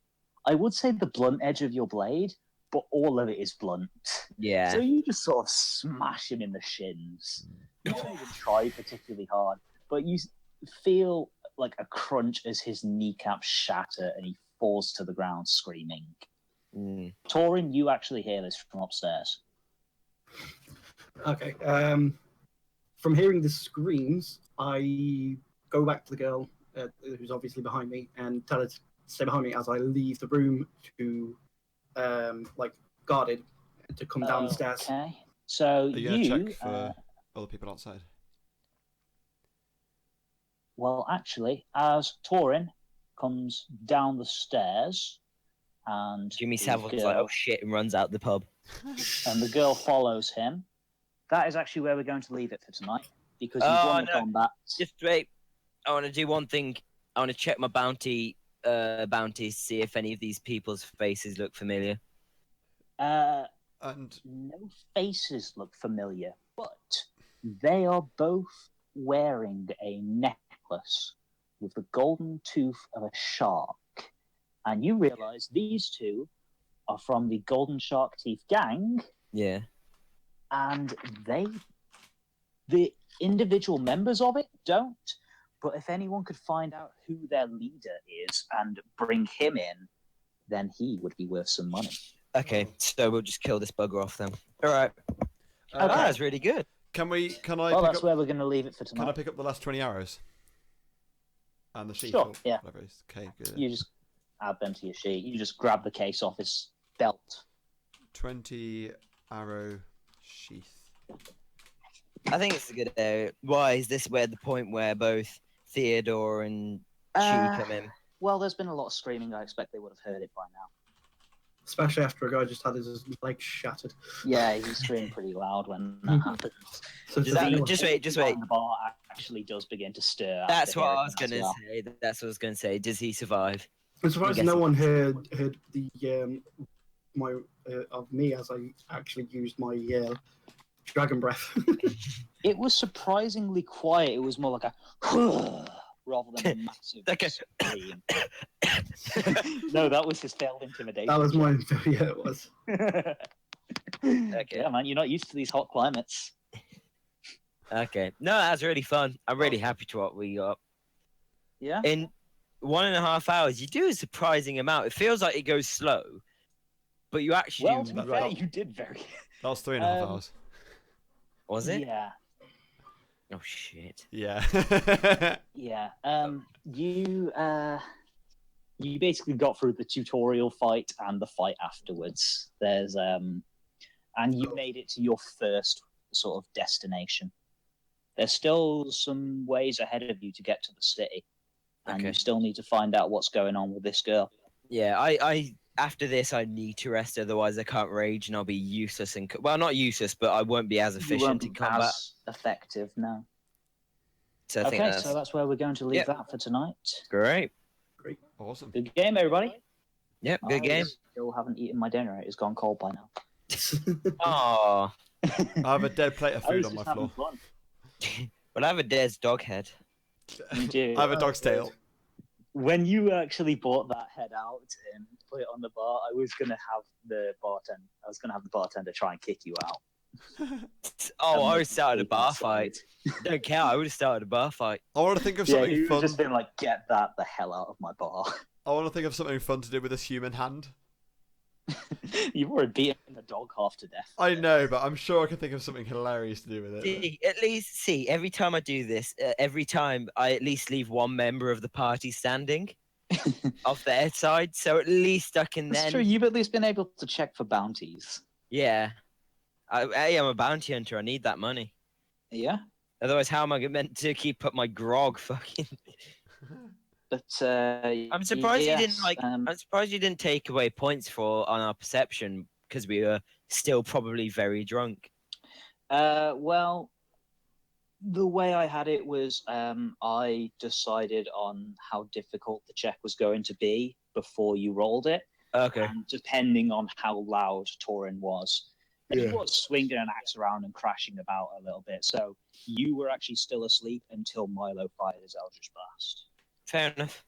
I would say the blunt edge of your blade, but all of it is blunt. Yeah. So you just sort of smash him in the shins. You don't even try particularly hard, but you feel like a crunch as his kneecaps shatter and he falls to the ground screaming. Mm. Torin, you actually hear this from upstairs. Okay. From hearing the screams, I go back to the girl who's obviously behind me and tell her to stay behind me as I leave the room to, like, guarded to come down the stairs. Okay. So Are you going to check for other people outside? Well, actually, as Torin comes down the stairs and Jimmy the Savile's like, girl- oh shit, and runs out the pub. and the girl follows him, that is actually where we're going to leave it for tonight because you've won the combat. Just wait. I want to do one thing. I want to check my bounties, see if any of these people's faces look familiar. And No faces look familiar, but they are both wearing a necklace with the golden tooth of a shark. And you realize these two are from the Golden Shark Teeth gang, Yeah. and the individual members of it don't. But if anyone could find out who their leader is and bring him in, then he would be worth some money. Okay, so we'll just kill this bugger off then. All right. Okay. That's really good. Can I? Well, that's where we're going to leave it for Can I tonight. pick up the last 20 arrows? And the sheath? Sure, or yeah. whatever it is. Okay, good. You just add them to your sheet. You just grab the case off his belt. 20 arrow sheath. I think it's a good area. Why is this where the point where both Theodore and Chi come in? Well, there's been a lot of screaming. I expect they would have heard it by now. Especially after a guy just had his legs shattered. Yeah, he screamed pretty loud when that happened. So Just wait. The bar actually does begin to stir. That's after what I hearing was that as gonna well. say. That's what I was gonna say. Does he survive? I'm surprised I'm no guessing- one heard the my of me as I actually used my dragon breath. It was surprisingly quiet. It was more like a rather than a massive Like a- scream. No, that was his failed intimidation. That was mine. Yeah, it was. Okay. Yeah, man, you're not used to these hot climates. Okay. No, that's really fun. I'm really happy to what we got. Yeah. In 1.5 hours, you do a surprising amount. It feels like it goes slow, but you actually Well, do. to be fair, you did very. That was 3.5 Um, hours. Was it? Yeah. Oh shit. Yeah. Yeah. You basically got through the tutorial fight and the fight afterwards. There's and you made it to your first sort of destination. There's still some ways ahead of you to get to the city, and Okay. you still need to find out what's going on with this girl. Yeah, I after this I need to rest, otherwise I can't rage and I'll be useless and well, not useless, but I won't be as You efficient won't in be combat. as effective now. So I think Okay, that's so that's where we're going to leave Yep. that for tonight. great. Awesome. Good game, everybody. Yep, good I game. Still haven't eaten my dinner. It has gone cold by now. Oh, I have a dead plate of I food was on my just having floor. fun. well, I have a dead dog head. You do. I have a dog's tail. When you actually brought that head out and put it on the bar, I was gonna have the bartender try and kick you out. Oh, I And would start a make bar it fight. Don't care. I would have started a bar fight. I want to think of Yeah, something you fun. just been like, get that the hell out of my bar. I want to think of something fun to do with this human hand. You've already beaten the dog half to death. I know, but I'm sure I can think of something hilarious to do with it. See, every time I do this, every time I at least leave one member of the party standing off their side, so at least I can That's then. true. You've at least been able to check for bounties. Yeah. Hey, I'm a bounty hunter. I need that money. Yeah, Otherwise, how am I meant to keep up my grog? Fucking. but I'm surprised you didn't yes, I'm surprised you didn't take away points on our perception because we were still probably very drunk. Well, The way I had it was I decided on how difficult the check was going to be before you rolled it. Okay. And depending on how loud Torin was. He Yeah. was swinging an axe around and crashing about a little bit. So you were actually still asleep until Milo fired his Eldritch Blast. Fair enough.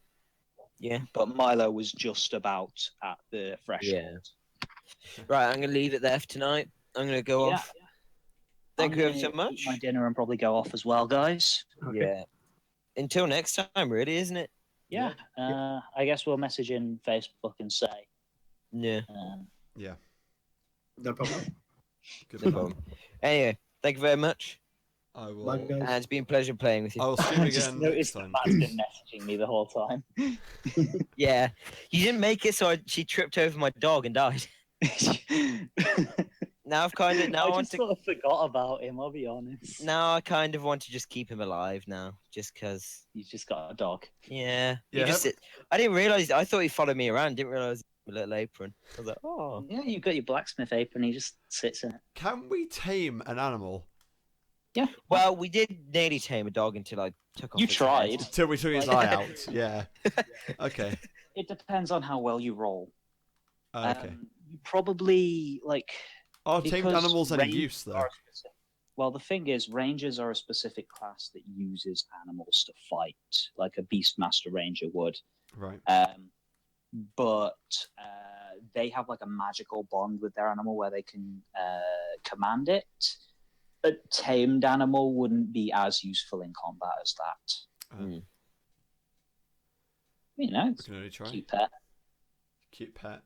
Yeah. But Milo was just about at the threshold. Yeah. Right, I'm going to leave it there for tonight. I'm going to go off. Thank you ever so much. Eat my dinner and probably go off as well, guys. Okay. Yeah. Until next time, really, isn't it? Yeah. I guess we'll message in Facebook and say. Yeah. Yeah. No problem. Good No plan. problem. Anyway, thank you very much. I will. Bye, guys. And it's been a pleasure playing with you. I will stream I just again next noticed that time. Matt's been messaging me the whole time. Yeah. You didn't make it, so she tripped over my dog and died. Now I've kind of I want just to. sort of forgot about him, I'll be honest. Now I kind of want to just keep him alive now, just because. He's just got a dog. Yeah. Yeah, I didn't realize. I thought he followed me around. Didn't realize a little apron. I was like, oh. Yeah, you've got your blacksmith apron, he just sits in it. Can we tame an animal? Yeah. Well, we did nearly tame a dog until I took off. You its tried. head. Till we took his eye out. Yeah. Okay. It depends on how well you roll. Okay. You probably, like... Are tamed because animals any rangers use, though? are specific- Well, the thing is, rangers are a specific class that uses animals to fight, like a Beastmaster Ranger would. Right. But they have like a magical bond with their animal where they can command it. A tamed animal wouldn't be as useful in combat as that. You know, We can only try. cute pet. Cute pet.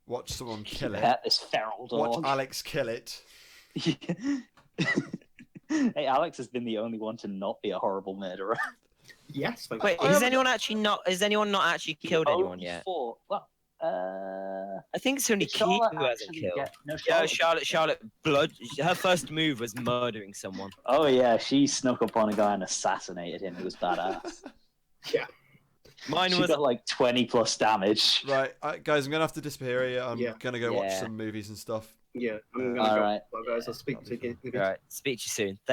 Watch someone Cute kill it. pet, this feral Watch dog. Alex kill it. Hey, Alex has been the only one to not be a horrible murderer. Yes. Thank Wait, you. has anyone not actually killed anyone Only yet? four. Well, I think it's only Keith Charlotte who hasn't actually killed. no, Yeah, Charlotte. Charlotte Blood. Her first move was murdering someone. Oh yeah, she snuck up on a guy and assassinated him. It was badass. Yeah. Mine She was got like 20 plus damage. Right, guys, I'm gonna have to disappear here. I'm Yeah. gonna go watch Yeah. some movies and stuff. Yeah. I'm gonna All go. right. Well, guys, I'll speak to you. All right. Speak to you soon. Thank you.